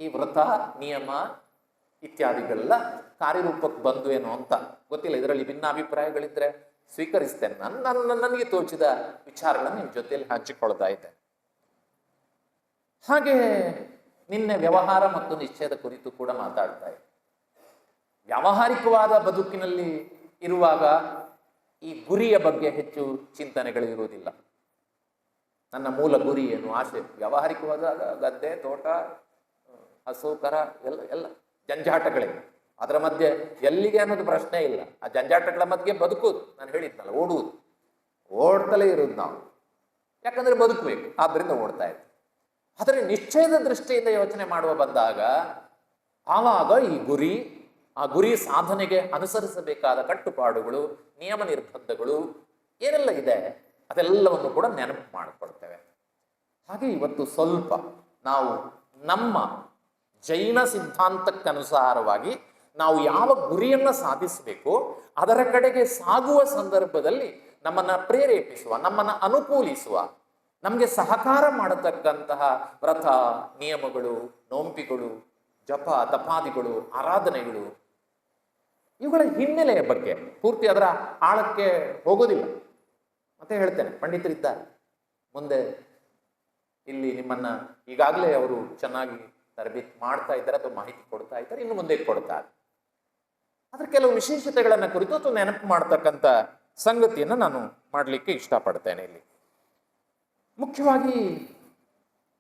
ಈ ವ್ರತ, ನಿಯಮ ಇತ್ಯಾದಿಗಳೆಲ್ಲ ಕಾರ್ಯರೂಪಕ್ಕೆ ಬಂದ್ವೇನೋ ಅಂತ ಗೊತ್ತಿಲ್ಲ. ಇದರಲ್ಲಿ ಭಿನ್ನಾಭಿಪ್ರಾಯಗಳಿದ್ರೆ ಸ್ವೀಕರಿಸ್ತೇನೆ. ನನಗೆ ತೋಚಿದ ವಿಚಾರಗಳನ್ನು ನಿಮ್ಮ ಜೊತೆಯಲ್ಲಿ ಹಂಚಿಕೊಳ್ತಾ ಇದ್ದೆ. ಹಾಗೆ ನಿನ್ನೆ ವ್ಯವಹಾರ ಮತ್ತು ನಿಶ್ಚಯದ ಕುರಿತು ಕೂಡ ಮಾತಾಡ್ತಾ ಇದ್ದೆ. ವ್ಯಾವಹಾರಿಕವಾದ ಬದುಕಿನಲ್ಲಿ ಇರುವಾಗ ಈ ಗುರಿಯ ಬಗ್ಗೆ ಹೆಚ್ಚು ಚಿಂತನೆಗಳು ಇರುವುದಿಲ್ಲ. ನನ್ನ ಮೂಲ ಗುರಿ ಏನು, ಆಸೆ. ವ್ಯಾವಹಾರಿಕವಾದಾಗ ಗದ್ದೆ, ತೋಟ, ಹಸು, ಕರ ಎಲ್ಲ ಜಂಜಾಟಗಳೇ. ಅದರ ಮಧ್ಯೆ ಎಲ್ಲಿಗೆ ಅನ್ನೋದು ಪ್ರಶ್ನೆ ಇಲ್ಲ. ಆ ಜಂಜಾಟಗಳ ಮಧ್ಯೆ ಬದುಕುವುದು, ನಾನು ಹೇಳಿದ್ನಲ್ಲ, ಓಡ್ತಲೇ ಇರೋದು ನಾವು. ಯಾಕಂದ್ರೆ ಬದುಕಬೇಕು, ಆದ್ರಿಂದ ಓಡ್ತಾ ಇದ್ದೆ. ಆದರೆ ನಿಶ್ಚಯದ ದೃಷ್ಟಿಯಿಂದ ಯೋಚನೆ ಮಾಡುವ ಬಂದಾಗ ಆವಾಗ ಈ ಗುರಿ, ಆ ಗುರಿ ಸಾಧನೆಗೆ ಅನುಸರಿಸಬೇಕಾದ ಕಟ್ಟುಪಾಡುಗಳು, ನಿಯಮ ನಿರ್ಬಂಧಗಳು ಏನೆಲ್ಲ ಇದೆ ಅದೆಲ್ಲವನ್ನು ಕೂಡ ನೆನಪು ಮಾಡಿಕೊಡ್ತೇವೆ. ಹಾಗೆ ಇವತ್ತು ಸ್ವಲ್ಪ ನಾವು ನಮ್ಮ ಜೈನ ಸಿದ್ಧಾಂತಕ್ಕನುಸಾರವಾಗಿ ನಾವು ಯಾವ ಗುರಿಯನ್ನ ಸಾಧಿಸಬೇಕು ಅದರ ಕಡೆಗೆ ಸಾಗುವ ಸಂದರ್ಭದಲ್ಲಿ ನಮ್ಮನ್ನ ಪ್ರೇರೇಪಿಸುವ, ನಮ್ಮನ್ನ ಅನುಕೂಲಿಸುವ, ನಮಗೆ ಸಹಕಾರ ಮಾಡತಕ್ಕಂತಹ ವ್ರತ, ನಿಯಮಗಳು, ನೋಂಪಿಗಳು, ಜಪ, ತಪಾದಿಗಳು, ಆರಾಧನೆಗಳು, ಇವುಗಳ ಹಿನ್ನೆಲೆಯ ಬಗ್ಗೆ ಪೂರ್ತಿ ಅದರ ಆಳಕ್ಕೆ ಹೋಗೋದಿಲ್ಲ. ಮತ್ತೆ ಹೇಳ್ತೇನೆ, ಪಂಡಿತರಿದ್ದಾರೆ ಮುಂದೆ ಇಲ್ಲಿ ನಿಮ್ಮನ್ನ ಈಗಾಗಲೇ ಅವರು ಚೆನ್ನಾಗಿ ತರಬೇತಿ ಮಾಡ್ತಾ ಇದ್ದಾರೆ ಅಥವಾ ಮಾಹಿತಿ ಕೊಡ್ತಾ ಇದ್ದಾರೆ, ಇನ್ನು ಮುಂದೆ ಕೊಡ್ತಾರೆ. ಅದ್ರ ಕೆಲವು ವಿಶೇಷತೆಗಳನ್ನ ಕುರಿತು ಅಥವಾ ನೆನಪು ಮಾಡ್ತಕ್ಕಂಥ ಸಂಗತಿಯನ್ನು ನಾನು ಮಾಡಲಿಕ್ಕೆ ಇಷ್ಟಪಡ್ತೇನೆ. ಇಲ್ಲಿ ಮುಖ್ಯವಾಗಿ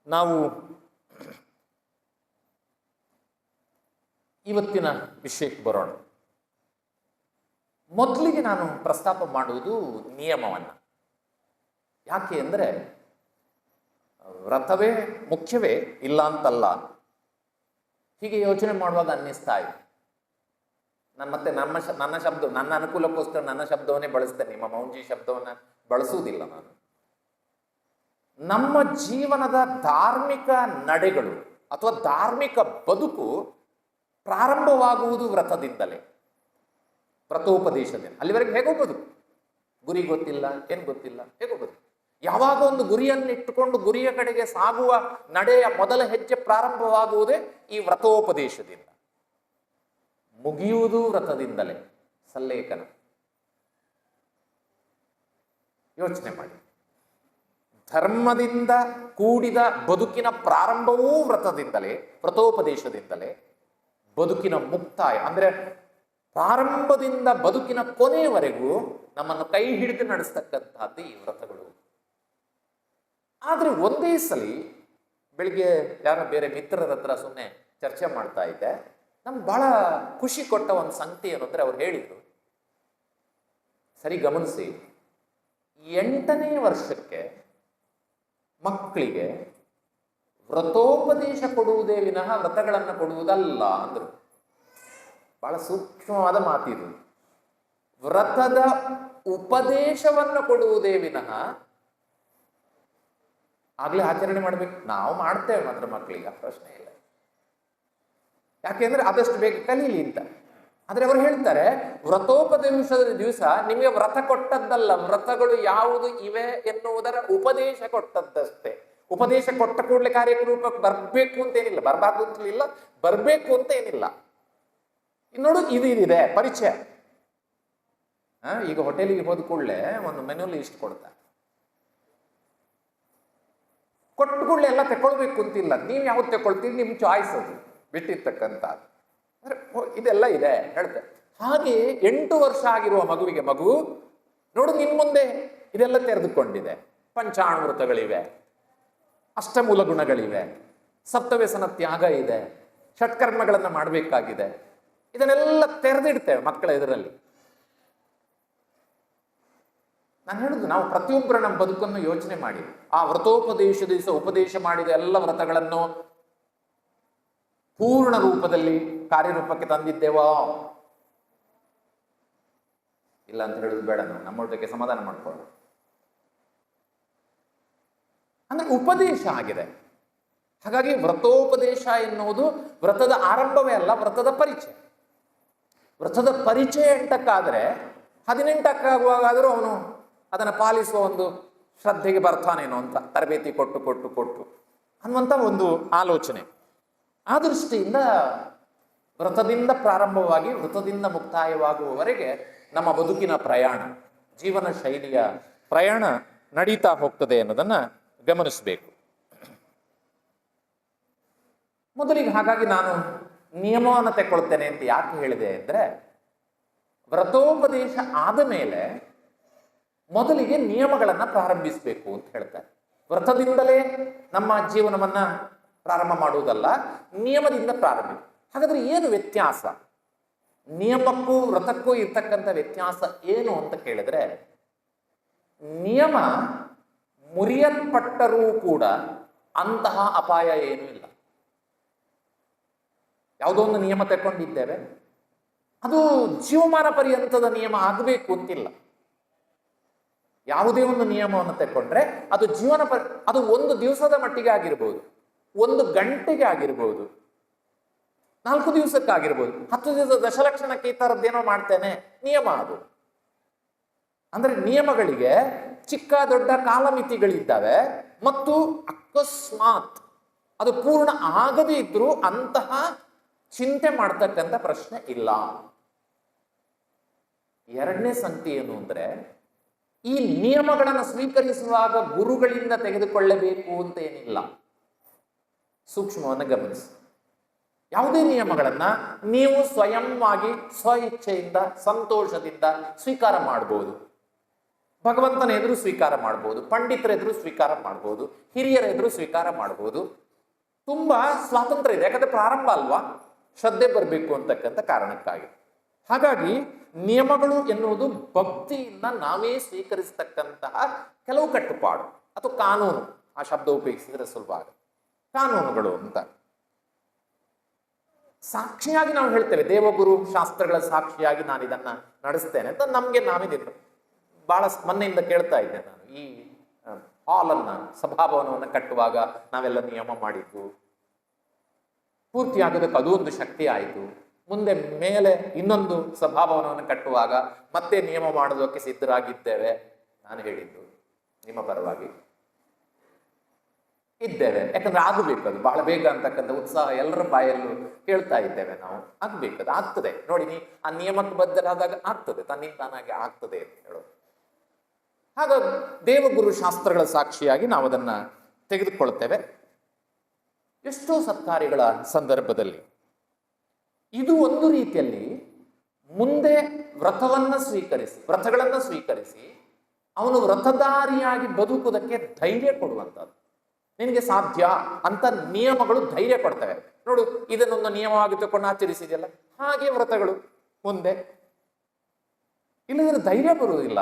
ನಾವು ಇವತ್ತಿನ ವಿಷಯಕ್ಕೆ ಬರೋಣ. ಮೊದಲಿಗೆ ನಾನು ಪ್ರಸ್ತಾಪ ಮಾಡುವುದು ನಿಯಮವನ್ನ. ಯಾಕೆ ಅಂದರೆ ವ್ರತವೇ ಮುಖ್ಯವೇ, ಇಲ್ಲ ಅಂತಲ್ಲ. ಹೀಗೆ ಯೋಚನೆ ಮಾಡುವಾಗ ಅನ್ನಿಸ್ತಾ ಇದೆ. ನಾನು ಮತ್ತೆ ನನ್ನ ಶಬ್ದ, ನನ್ನ ಅನುಕೂಲಕ್ಕೋಸ್ಕರ ನನ್ನ ಶಬ್ದವನ್ನೇ ಬಳಸ್ತೇನೆ, ನಿಮ್ಮ ಮೌಂಜಿ ಶಬ್ದವನ್ನ ಬಳಸುವುದಿಲ್ಲ ನಾನು. ನಮ್ಮ ಜೀವನದ ಧಾರ್ಮಿಕ ನಡೆಗಳು ಅಥವಾ ಧಾರ್ಮಿಕ ಬದುಕು ಪ್ರಾರಂಭವಾಗುವುದು ವ್ರತದಿಂದಲೇ, ವ್ರತೋಪದೇಶದಿಂದ. ಅಲ್ಲಿವರೆಗೆ ಹೇಗೋ ಬದುಕು, ಗುರಿ ಗೊತ್ತಿಲ್ಲ, ಏನು ಗೊತ್ತಿಲ್ಲ, ಹೇಗೋ ಬದುಕು. ಯಾವಾಗ ಒಂದು ಗುರಿಯನ್ನು ಇಟ್ಟುಕೊಂಡು ಗುರಿಯ ಕಡೆಗೆ ಸಾಗುವ ನಡೆಯ ಮೊದಲ ಹೆಜ್ಜೆ ಪ್ರಾರಂಭವಾಗುವುದೇ ಈ ವ್ರತೋಪದೇಶದಿಂದ, ಮುಗಿಯುವುದು ವ್ರತದಿಂದಲೇ. ಸಲ್ಲೇಖನ ಯೋಚನೆ ಮಾಡಿ. ಧರ್ಮದಿಂದ ಕೂಡಿದ ಬದುಕಿನ ಪ್ರಾರಂಭವೂ ವ್ರತದಿಂದಲೇ, ವ್ರತೋಪದೇಶದಿಂದಲೇ. ಬದುಕಿನ ಮುಕ್ತಾಯ ಅಂದ್ರೆ ಪ್ರಾರಂಭದಿಂದ ಬದುಕಿನ ಕೊನೆಯವರೆಗೂ ನಮ್ಮನ್ನು ಕೈ ಹಿಡಿದು ನಡೆಸ್ತಕ್ಕಂಥದ್ದು ಈ ವ್ರತಗಳು. ಆದ್ರೆ ಒಂದೇ ಸಲಿ ಬೆಳಿಗ್ಗೆ ಯಾರೋ ಬೇರೆ ಮಿತ್ರರ ಹತ್ರ ಸುಮ್ಮನೆ ಚರ್ಚೆ ಮಾಡ್ತಾ ಇದ್ದೆ, ನಮ್ಗೆ ಬಹಳ ಖುಷಿ ಕೊಟ್ಟ ಒಂದು ಸಂಗತಿ ಏನು ಅಂದ್ರೆ ಅವ್ರು ಹೇಳಿದ್ರು, ಸರಿ ಗಮನಿಸಿ, 8ನೇ ವರ್ಷಕ್ಕೆ ಮಕ್ಕಳಿಗೆ ವ್ರತೋಪದೇಶ ಕೊಡುವುದೇ ವಿನಃ ವ್ರತಗಳನ್ನು ಕೊಡುವುದಲ್ಲ ಅಂದ್ರು. ಬಹಳ ಸೂಕ್ಷ್ಮವಾದ ಮಾತಿದು. ವ್ರತದ ಉಪದೇಶವನ್ನು ಕೊಡುವುದೇ ವಿನಃ, ಆಗ್ಲೇ ಆಚರಣೆ ಮಾಡ್ಬೇಕು. ನಾವು ಮಾಡ್ತೇವೆ ಮಾತ್ರ ಮಕ್ಕಳಿಗೆ, ಆ ಪ್ರಶ್ನೆ ಇಲ್ಲ. ಯಾಕೆಂದ್ರೆ ಆದಷ್ಟು ಬೇಗ ಕಲೀಲಿ ಅಂತ. ಆದ್ರೆ ಅವರು ಹೇಳ್ತಾರೆ, ವ್ರತೋಪದೇಶದ ದಿವಸ ನಿಮಗೆ ವ್ರತ ಕೊಟ್ಟದ್ದಲ್ಲ, ವ್ರತಗಳು ಯಾವುದು ಇವೆ ಎನ್ನುವುದರ ಉಪದೇಶ ಕೊಟ್ಟದ್ದಷ್ಟೇ. ಉಪದೇಶ ಕೊಟ್ಟ ಕೂಡಲೇ ಕಾರ್ಯರೂಪಕ್ಕೆ ಬರ್ಬೇಕು ಅಂತ ಏನಿಲ್ಲ, ಬರಬಾರ್ದು ಅಂತಲಿಲ್ಲ, ಬರ್ಬೇಕು ಅಂತ ಏನಿಲ್ಲ. ನೋಡು, ಇದಿದೆ ಪರಿಚಯ. ಈಗ ಹೋಟೆಲಿಗೆ ಹೋದ ಕೂಡಲೇ ಒಂದು ಮೆನುಲಿ ಇಷ್ಟು ಕೊಡ್ತಾರೆ, ಕೊಟ್ಟ ಕೂಡಲೇ ಎಲ್ಲ ತಗೊಳ್ಬೇಕು ಅಂತಿಲ್ಲ. ನೀವು ಯಾವ್ದು ತಗೊಳ್ತೀರಿ, ನಿಮ್ ಚಾಯ್ಸ್ ಅದು ಬಿಟ್ಟಿರ್ತಕ್ಕಂಥ. ಇದೆಲ್ಲ ಇದೆ ಹೇಳ್ತಾರೆ. ಹಾಗೆ 8 ವರ್ಷ ಆಗಿರುವ ಮಗುವಿಗೆ, ಮಗು ನೋಡು ನಿನ್ ಮುಂದೆ ಇದೆಲ್ಲ ತೆರೆದುಕೊಂಡಿದೆ. ಪಂಚಾಣುವೃತಗಳಿವೆ, ಅಷ್ಟಮೂಲ ಗುಣಗಳಿವೆ, ಸಪ್ತವ್ಯಸನ ತ್ಯಾಗ ಇದೆ, ಷಟ್ಕರ್ಮಗಳನ್ನ ಮಾಡಬೇಕಾಗಿದೆ. ಇದನ್ನೆಲ್ಲ ತೆರೆದಿಡ್ತೇವೆ ಮಕ್ಕಳ ಎದುರಲ್ಲಿ. ನಾನು ಹೇಳುದು, ನಾವು ಪ್ರತಿಯೊಬ್ಬರ ನಮ್ಮ ಬದುಕನ್ನು ಯೋಚನೆ ಮಾಡಿ, ಆ ವ್ರತೋಪದೇಶ ದಿವಸ ಉಪದೇಶ ಮಾಡಿದ ಎಲ್ಲ ವ್ರತಗಳನ್ನು ಪೂರ್ಣ ರೂಪದಲ್ಲಿ ಕಾರ್ಯರೂಪಕ್ಕೆ ತಂದಿದ್ದೇವಾ ಇಲ್ಲ ಅಂತ ಹೇಳುದು ಬೇಡ. ನಮ್ಮೊಟ್ಟಿಗೆ ಸಮಾಧಾನ ಮಾಡ್ಕೊಳ್ಳೋಣ. ಅಂದ್ರೆ ಉಪದೇಶ ಆಗಿದೆ. ಹಾಗಾಗಿ ವ್ರತೋಪದೇಶ ಎನ್ನುವುದು ವ್ರತದ ಆರಂಭವೇ ಅಲ್ಲ, ವ್ರತದ ಪರಿಚಯ. ವ್ರತದ ಪರಿಚಯ 8ಕ್ಕಾದ್ರೆ 18ಕ್ಕಾಗುವಾಗಾದರೂ ಅವನು ಅದನ್ನು ಪಾಲಿಸುವ ಒಂದು ಶ್ರದ್ಧೆಗೆ ಬರ್ತಾನೇನೋ ಅಂತ ತರಬೇತಿ ಕೊಟ್ಟು ಕೊಟ್ಟು ಕೊಟ್ಟು ಅನ್ನುವಂಥ ಒಂದು ಆಲೋಚನೆ. ಆ ದೃಷ್ಟಿಯಿಂದ ವ್ರತದಿಂದ ಪ್ರಾರಂಭವಾಗಿ ವ್ರತದಿಂದ ಮುಕ್ತಾಯವಾಗುವವರೆಗೆ ನಮ್ಮ ಬದುಕಿನ ಪ್ರಯಾಣ, ಜೀವನ ಶೈಲಿಯ ಪ್ರಯಾಣ ನಡೀತಾ ಹೋಗ್ತದೆ ಅನ್ನೋದನ್ನ ಗಮನಿಸಬೇಕು. ಮೊದಲಿಗೆ ಹಾಗಾಗಿ ನಾನು ನಿಯಮವನ್ನು ತೆಕ್ಕೊಳ್ತೇನೆ ಅಂತ ಯಾಕೆ ಹೇಳಿದೆ ಅಂದ್ರೆ, ವ್ರತೋಪದೇಶ ಆದ ಮೇಲೆ ಮೊದಲಿಗೆ ನಿಯಮಗಳನ್ನ ಪ್ರಾರಂಭಿಸಬೇಕು ಅಂತ ಹೇಳ್ತಾರೆ. ವ್ರತದಿಂದಲೇ ನಮ್ಮ ಜೀವನವನ್ನ ಪ್ರಾರಂಭ ಮಾಡುವುದಲ್ಲ, ನಿಯಮದಿಂದ ಪ್ರಾರಂಭ. ಹಾಗಾದ್ರೆ ಏನು ವ್ಯತ್ಯಾಸ? ನಿಯಮಕ್ಕೂ ವ್ರತಕ್ಕೂ ಇರ್ತಕ್ಕಂಥ ವ್ಯತ್ಯಾಸ ಏನು ಅಂತ ಕೇಳಿದ್ರೆ, ನಿಯಮ ಮುರಿಯಲ್ಪಟ್ಟರೂ ಕೂಡ ಅಂತಹ ಅಪಾಯ ಏನೂ ಇಲ್ಲ. ಯಾವುದೋ ಒಂದು ನಿಯಮ ತಗೊಂಡಿದ್ದೇವೆ, ಅದು ಜೀವಮಾನ ಪರ್ಯಂತದ ನಿಯಮ ಆಗಬೇಕು ಅಂತಿಲ್ಲ. ಯಾವುದೇ ಒಂದು ನಿಯಮವನ್ನು ತಗೊಂಡ್ರೆ ಅದು ಅದು ಒಂದು ದಿವಸದ ಮಟ್ಟಿಗೆ ಆಗಿರ್ಬೋದು, 1 ಗಂಟೆಗೆ ಆಗಿರ್ಬೋದು, 4 ದಿವಸಕ್ಕಾಗಿರ್ಬೋದು, 10 ದಿವಸ ದಶಲಕ್ಷಣಕ್ಕೆ ಈ ಥರದ್ದೇನೋ ಮಾಡ್ತೇನೆ, ನಿಯಮ ಅದು. ಅಂದ್ರೆ ನಿಯಮಗಳಿಗೆ ಚಿಕ್ಕ ದೊಡ್ಡ ಕಾಲಮಿತಿಗಳಿದ್ದಾವೆ. ಮತ್ತು ಅಕಸ್ಮಾತ್ ಅದು ಪೂರ್ಣ ಆಗದೇ ಇದ್ರೂ ಅಂತಹ ಚಿಂತೆ ಮಾಡ್ತಕ್ಕಂಥ ಪ್ರಶ್ನೆ ಇಲ್ಲ. 2ನೇ ಸಂಗತಿ ಏನು ಅಂದ್ರೆ, ಈ ನಿಯಮಗಳನ್ನು ಸ್ವೀಕರಿಸುವಾಗ ಗುರುಗಳಿಂದ ತೆಗೆದುಕೊಳ್ಳಬೇಕು ಅಂತ ಏನಿಲ್ಲ. ಸೂಕ್ಷ್ಮವನ್ನು ಗಮನಿಸಿ. ಯಾವುದೇ ನಿಯಮಗಳನ್ನ ನೀವು ಸ್ವಯಂವಾಗಿ ಸ್ವ ಇಚ್ಛೆಯಿಂದ ಸಂತೋಷದಿಂದ ಸ್ವೀಕಾರ ಮಾಡಬಹುದು. ಭಗವಂತನ ಎದುರು ಸ್ವೀಕಾರ ಮಾಡಬಹುದು, ಪಂಡಿತರ ಎದುರು ಸ್ವೀಕಾರ ಮಾಡಬಹುದು, ಹಿರಿಯರ ಎದುರು ಸ್ವೀಕಾರ ಮಾಡಬಹುದು. ತುಂಬಾ ಸ್ವಾತಂತ್ರ್ಯ ಇದೆ. ಯಾಕಂದ್ರೆ ಪ್ರಾರಂಭ ಅಲ್ವಾ, ಶ್ರದ್ಧೆ ಬರಬೇಕು ಅಂತಕ್ಕಂಥ ಕಾರಣಕ್ಕಾಗಿ. ಹಾಗಾಗಿ ನಿಯಮಗಳು ಎನ್ನುವುದು ಭಕ್ತಿಯಿಂದ ನಾವೇ ಸ್ವೀಕರಿಸತಕ್ಕಂತಹ ಕೆಲವು ಕಟ್ಟುಪಾಡು ಅಥವಾ ಕಾನೂನು. ಆ ಶಬ್ದ ಉಪಯೋಗಿಸಿದ್ರೆ ಸುಲಭ ಆಗುತ್ತೆ. ಕಾನೂನುಗಳು ಅಂತ ಸಾಕ್ಷಿಯಾಗಿ ನಾವು ಹೇಳ್ತೇವೆ, ದೇವಗುರು ಶಾಸ್ತ್ರಗಳ ಸಾಕ್ಷಿಯಾಗಿ ನಾನು ಇದನ್ನ ನಡೆಸ್ತೇನೆ ಅಂತ ನಮ್ಗೆ ನಾವಿದ್ದೀವಿ. ಬಹಳ ಮೊನ್ನೆಯಿಂದ ಕೇಳ್ತಾ ಇದ್ದೆ ನಾನು, ಈ ಹಾಲನ್ನ ಸಭಾಭವನವನ್ನು ಕಟ್ಟುವಾಗ ನಾವೆಲ್ಲ ನಿಯಮ ಮಾಡಿದ್ದು ಪೂರ್ತಿ ಆಗೋದಕ್ಕೆ ಅದು ಒಂದು ಶಕ್ತಿ ಆಯಿತು. ಮುಂದೆ ಮೇಲೆ ಇನ್ನೊಂದು ಸಭಾಭವನವನ್ನು ಕಟ್ಟುವಾಗ ಮತ್ತೆ ನಿಯಮ ಮಾಡೋದಕ್ಕೆ ಸಿದ್ಧರಾಗಿದ್ದೇವೆ. ನಾನು ಹೇಳಿದ್ದು ನಿಮ್ಮ ಪರವಾಗಿ ಇದ್ದೇವೆ, ಯಾಕಂದ್ರೆ ಆಗಬೇಕು, ಅದು ಬಹಳ ಬೇಗ ಅಂತಕ್ಕಂಥ ಉತ್ಸಾಹ ಎಲ್ಲರ ಬಾಯಲ್ಲೂ ಕೇಳ್ತಾ ಇದ್ದೇವೆ ನಾವು. ಆಗ್ಬೇಕದು, ಆಗ್ತದೆ ನೋಡಿ. ನೀ ಆ ನಿಯಮಕ್ಕೆ ಬದ್ಧರಾದಾಗ ಆಗ್ತದೆ, ತನ್ನಿಂದ ತಾನಾಗಿ ಆಗ್ತದೆ ಅಂತ ಹೇಳೋದು. ಹಾಗಾಗಿ ದೇವಗುರು ಶಾಸ್ತ್ರಗಳ ಸಾಕ್ಷಿಯಾಗಿ ನಾವು ಅದನ್ನ ತೆಗೆದುಕೊಳ್ತೇವೆ. ಎಷ್ಟೋ ಸತ್ಕಾರ್ಯಗಳ ಸಂದರ್ಭದಲ್ಲಿ ಇದು ಒಂದು ರೀತಿಯಲ್ಲಿ ಮುಂದೆ ವ್ರತಗಳನ್ನು ಸ್ವೀಕರಿಸಿ ಅವನು ವ್ರತಧಾರಿಯಾಗಿ ಬದುಕುವುದಕ್ಕೆ ಧೈರ್ಯ ಕೊಡುವಂಥದ್ದು. ನಿನಗೆ ಸಾಧ್ಯ ಅಂತ ನಿಯಮಗಳು ಧೈರ್ಯ ಕೊಡ್ತವೆ. ನೋಡು, ಇದನ್ನೊಂದು ನಿಯಮವಾಗಿ ತಗೊಂಡು ಆಚರಿಸಿದೆಯಲ್ಲ, ಹಾಗೆ ವ್ರತಗಳು ಮುಂದೆ ಇಲ್ಲದ್ರೆ ಧೈರ್ಯ ಬರುವುದಿಲ್ಲ.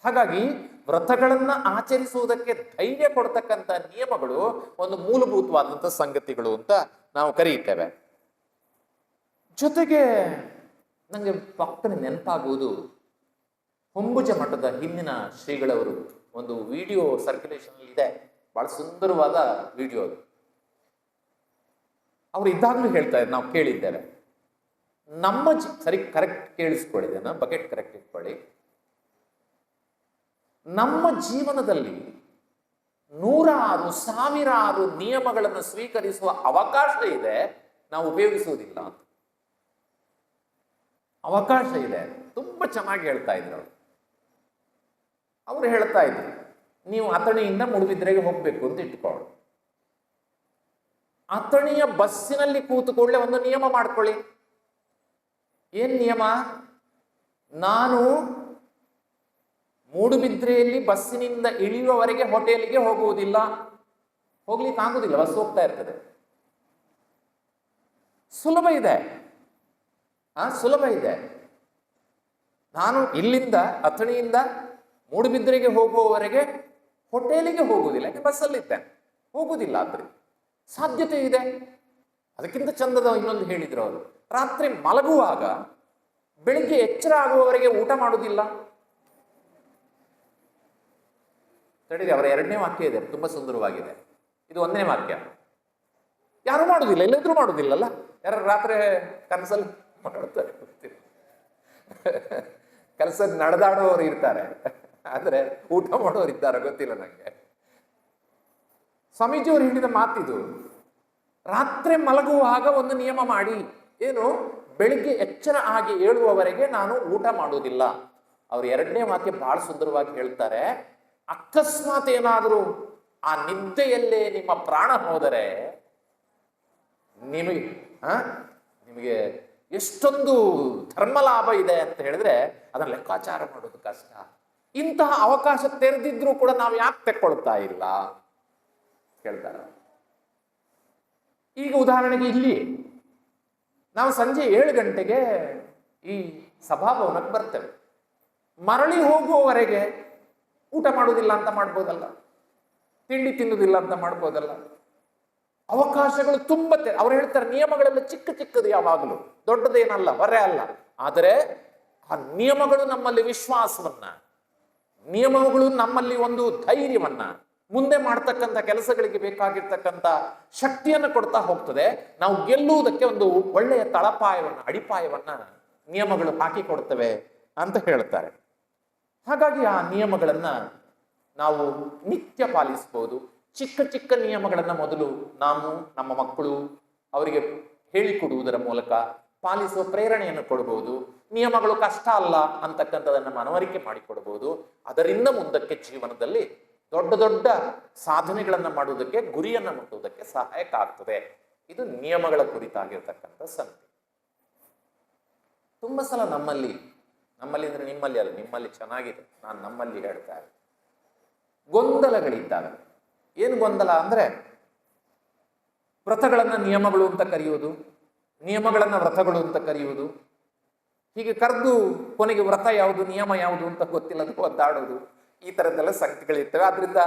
ಹಾಗಾಗಿ ವ್ರತಗಳನ್ನ ಆಚರಿಸುವುದಕ್ಕೆ ಧೈರ್ಯ ಕೊಡ್ತಕ್ಕಂಥ ನಿಯಮಗಳು ಒಂದು ಮೂಲಭೂತವಾದಂಥ ಸಂಗತಿಗಳು ಅಂತ ನಾವು ಕರೆಯುತ್ತೇವೆ. ಜೊತೆಗೆ ನನಗೆ ಪಕ್ಕನೆ ನೆನಪಾಗುವುದು, ಹೊಂಬುಜ ಮಠದ ಹಿಂದಿನ ಶ್ರೀಗಳವರು ಒಂದು ವಿಡಿಯೋ ಸರ್ಕ್ಯುಲೇಷನ್ ಇದೆ, ಬಹಳ ಸುಂದರವಾದ ವಿಡಿಯೋ ಅದು. ಅವರು ಇದ್ದಾಗಲೂ ಹೇಳ್ತಾ ಇದ್ದಾರೆ, ನಾವು ಕೇಳಿದ್ದೇವೆ, ನಮ್ಮ ಸರಿ ಕರೆಕ್ಟ್ ಕೇಳಿಸ್ಕೊಳ್ಳಿದ್ದೇನೆ, ಬಕೆಟ್ ಕರೆಕ್ಟ್ ಇಟ್ಕೊಳ್ಳಿ. ನಮ್ಮ ಜೀವನದಲ್ಲಿ ನೂರಾರು ಸಾವಿರಾರು ನಿಯಮಗಳನ್ನು ಸ್ವೀಕರಿಸುವ ಅವಕಾಶ ಇದೆ, ನಾವು ಉಪಯೋಗಿಸುವುದಿಲ್ಲ ಅಂತ. ಅವಕಾಶ ಇದೆ. ತುಂಬಾ ಚೆನ್ನಾಗಿ ಹೇಳ್ತಾ ಇದ್ರು ಅವರು ಹೇಳ್ತಾ ಇದ್ರು, ನೀವು ಅಥಣಿಯಿಂದ ಮೂಡುಬಿದ್ರೆಗೆ ಹೋಗ್ಬೇಕು ಅಂತ ಇಟ್ಕೊಳ್ಳಿ. ಅಥಣಿಯ ಬಸ್ಸಿನಲ್ಲಿ ಕೂತುಕೊಳ್ಳೆ ಒಂದು ನಿಯಮ ಮಾಡ್ಕೊಳ್ಳಿ. ಏನ್ ನಿಯಮ? ನಾನು ಮೂಡುಬಿದ್ರೆಯಲ್ಲಿ ಬಸ್ಸಿನಿಂದ ಇಳಿಯುವವರೆಗೆ ಹೋಟೆಲ್ಗೆ ಹೋಗುವುದಿಲ್ಲ. ಹೋಗ್ಲಿಕ್ಕೆ ಆಗುದಿಲ್ಲ, ಬಸ್ ಹೋಗ್ತಾ ಇರ್ತದೆ. ಸುಲಭ ಇದೆ, ಸುಲಭ ಇದೆ. ನಾನು ಇಲ್ಲಿಂದ ಅಥಣಿಯಿಂದ ಮೂಡುಬಿದ್ರೆಗೆ ಹೋಗುವವರೆಗೆ ಹೋಟೆಲಿಗೆ ಹೋಗುವುದಿಲ್ಲ, ಯಾಕೆ ಬಸ್ಸಲ್ಲಿದ್ದೇನೆ, ಹೋಗುವುದಿಲ್ಲ. ಆದ್ರೆ ಸಾಧ್ಯತೆ ಇದೆ. ಅದಕ್ಕಿಂತ ಚಂದದ ಇನ್ನೊಂದು ಹೇಳಿದ್ರು ಅವರು, ರಾತ್ರಿ ಮಲಗುವಾಗ ಬೆಳಿಗ್ಗೆ ಎಚ್ಚರ ಆಗುವವರೆಗೆ ಊಟ ಮಾಡುವುದಿಲ್ಲ. ತಡೀರಿ, ಅವರ ಎರಡನೇ ವಾಕ್ಯ ಇದೆ, ತುಂಬಾ ಸುಂದರವಾಗಿದೆ. ಇದು ಒಂದನೇ ವಾಕ್ಯ. ಯಾರು ಮಾಡುವುದಿಲ್ಲ, ಎಲ್ಲಾದ್ರೂ ಮಾಡುವುದಿಲ್ಲಲ್ಲ. ಯಾರು ರಾತ್ರಿ ಕನಸಲ್ಲಿ ಮಾಡ್ತಾರೆ, ಕೆಲಸ ನಡೆದಾಡುವವರು ಇರ್ತಾರೆ, ಆದ್ರೆ ಊಟ ಮಾಡೋರು ಇದ್ದಾರೆ, ಗೊತ್ತಿಲ್ಲ ನಂಗೆ. ಸ್ವಾಮೀಜಿಯವರು ಹೇಳಿದ ಮಾತಿದು. ರಾತ್ರಿ ಮಲಗುವಾಗ ಒಂದು ನಿಯಮ ಮಾಡಿ, ಏನು? ಬೆಳಿಗ್ಗೆ ಎಚ್ಚರ ಆಗಿ ಏಳುವವರೆಗೆ ನಾನು ಊಟ ಮಾಡುವುದಿಲ್ಲ. ಅವ್ರ ಎರಡನೇ ವಾಕ್ಯ ಬಹಳ ಸುಂದರವಾಗಿ ಹೇಳ್ತಾರೆ, ಅಕಸ್ಮಾತ್ ಏನಾದರೂ ಆ ನಿದ್ದೆಯಲ್ಲೇ ನಿಮ್ಮ ಪ್ರಾಣ ಹೋದರೆ ನಿಮಗೆ ಎಷ್ಟೊಂದು ಧರ್ಮ ಲಾಭ ಇದೆ ಅಂತ ಹೇಳಿದ್ರೆ ಅದನ್ನ ಲೆಕ್ಕಾಚಾರ ಮಾಡೋದು ಕಷ್ಟ. ಇಂತಹ ಅವಕಾಶ ತೆರೆದಿದ್ರೂ ಕೂಡ ನಾವು ಯಾಕೆ ತೆಕ್ಕೊಳ್ತಾ ಇಲ್ಲ ಕೇಳ್ತಾರ. ಈಗ ಉದಾಹರಣೆಗೆ ಇಲ್ಲಿ ನಾವು ಸಂಜೆ 7 ಗಂಟೆಗೆ ಈ ಸಭಾಭವನಕ್ಕೆ ಬರ್ತೇವೆ. ಮರಳಿ ಹೋಗುವವರೆಗೆ ಊಟ ಮಾಡುವುದಿಲ್ಲ ಅಂತ ಮಾಡ್ಬೋದಲ್ಲ, ತಿಂಡಿ ತಿನ್ನುವುದಿಲ್ಲ ಅಂತ ಮಾಡ್ಬೋದಲ್ಲ. ಅವಕಾಶಗಳು ತುಂಬಾ ಅವ್ರು ಹೇಳ್ತಾರೆ, ನಿಯಮಗಳೆಲ್ಲ ಚಿಕ್ಕ ಚಿಕ್ಕದು, ಯಾವಾಗಲೂ ದೊಡ್ಡದೇನಲ್ಲ, ಹೊರೆ ಅಲ್ಲ. ಆದರೆ ಆ ನಿಯಮಗಳು ನಮ್ಮಲ್ಲಿ ವಿಶ್ವಾಸವನ್ನ, ನಿಯಮಗಳು ನಮ್ಮಲ್ಲಿ ಒಂದು ಧೈರ್ಯವನ್ನ, ಮುಂದೆ ಮಾಡ್ತಕ್ಕಂಥ ಕೆಲಸಗಳಿಗೆ ಬೇಕಾಗಿರ್ತಕ್ಕಂಥ ಶಕ್ತಿಯನ್ನು ಕೊಡ್ತಾ ಹೋಗ್ತದೆ. ನಾವು ಗೆಲ್ಲುವುದಕ್ಕೆ ಒಂದು ಒಳ್ಳೆಯ ತಳಪಾಯವನ್ನ, ಅಡಿಪಾಯವನ್ನ ನಿಯಮಗಳು ಹಾಕಿಕೊಡ್ತವೆ ಅಂತ ಹೇಳ್ತಾರೆ. ಹಾಗಾಗಿ ಆ ನಿಯಮಗಳನ್ನ ನಾವು ನಿತ್ಯ ಪಾಲಿಸಬಹುದು. ಚಿಕ್ಕ ಚಿಕ್ಕ ನಿಯಮಗಳನ್ನ ಮೊದಲು ನಾವು, ನಮ್ಮ ಮಕ್ಕಳು ಅವರಿಗೆ ಹೇಳಿಕೊಡುವುದರ ಮೂಲಕ ಪಾಲಿಸುವ ಪ್ರೇರಣೆಯನ್ನು ಕೊಡಬಹುದು. ನಿಯಮಗಳು ಕಷ್ಟ ಅಲ್ಲ ಅಂತಕ್ಕಂಥದನ್ನ ಮನವರಿಕೆ ಮಾಡಿಕೊಡಬಹುದು. ಅದರಿಂದ ಮುಂದಕ್ಕೆ ಜೀವನದಲ್ಲಿ ದೊಡ್ಡ ದೊಡ್ಡ ಸಾಧನೆಗಳನ್ನ ಮಾಡುವುದಕ್ಕೆ, ಗುರಿಯನ್ನ ಮುಟ್ಟುವುದಕ್ಕೆ ಸಹಾಯಕ ಆಗ್ತದೆ. ಇದು ನಿಯಮಗಳ ಕುರಿತಾಗಿರ್ತಕ್ಕಂಥ ಸಂಗತಿ. ತುಂಬಾ ಸಲ ನಮ್ಮಲ್ಲಿ ಅಂದ್ರೆ ನಿಮ್ಮಲ್ಲಿ ಅಲ್ಲ, ನಿಮ್ಮಲ್ಲಿ ಚೆನ್ನಾಗಿದೆ, ನಾನು ನಮ್ಮಲ್ಲಿ ಹೇಳ್ತಾ ಇದ್ದೆ, ಗೊಂದಲಗಳಿದ್ದಾವೆ. ಏನು ಗೊಂದಲ ಅಂದ್ರೆ, ವ್ರತಗಳನ್ನ ನಿಯಮಗಳು ಅಂತ ಕರೆಯುವುದು, ನಿಯಮಗಳನ್ನ ವ್ರತಗಳು ಅಂತ ಕರೆಯುವುದು, ಹೀಗೆ ಕರೆದು ಕೊನೆಗೆ ವ್ರತ ಯಾವುದು ನಿಯಮ ಯಾವುದು ಅಂತ ಗೊತ್ತಿಲ್ಲದ ಒದ್ದಾಡೋದು. ಈ ತರದ್ದೆಲ್ಲ ಸಂಗತಿಗಳಿರ್ತವೆ. ಆದ್ರಿಂದ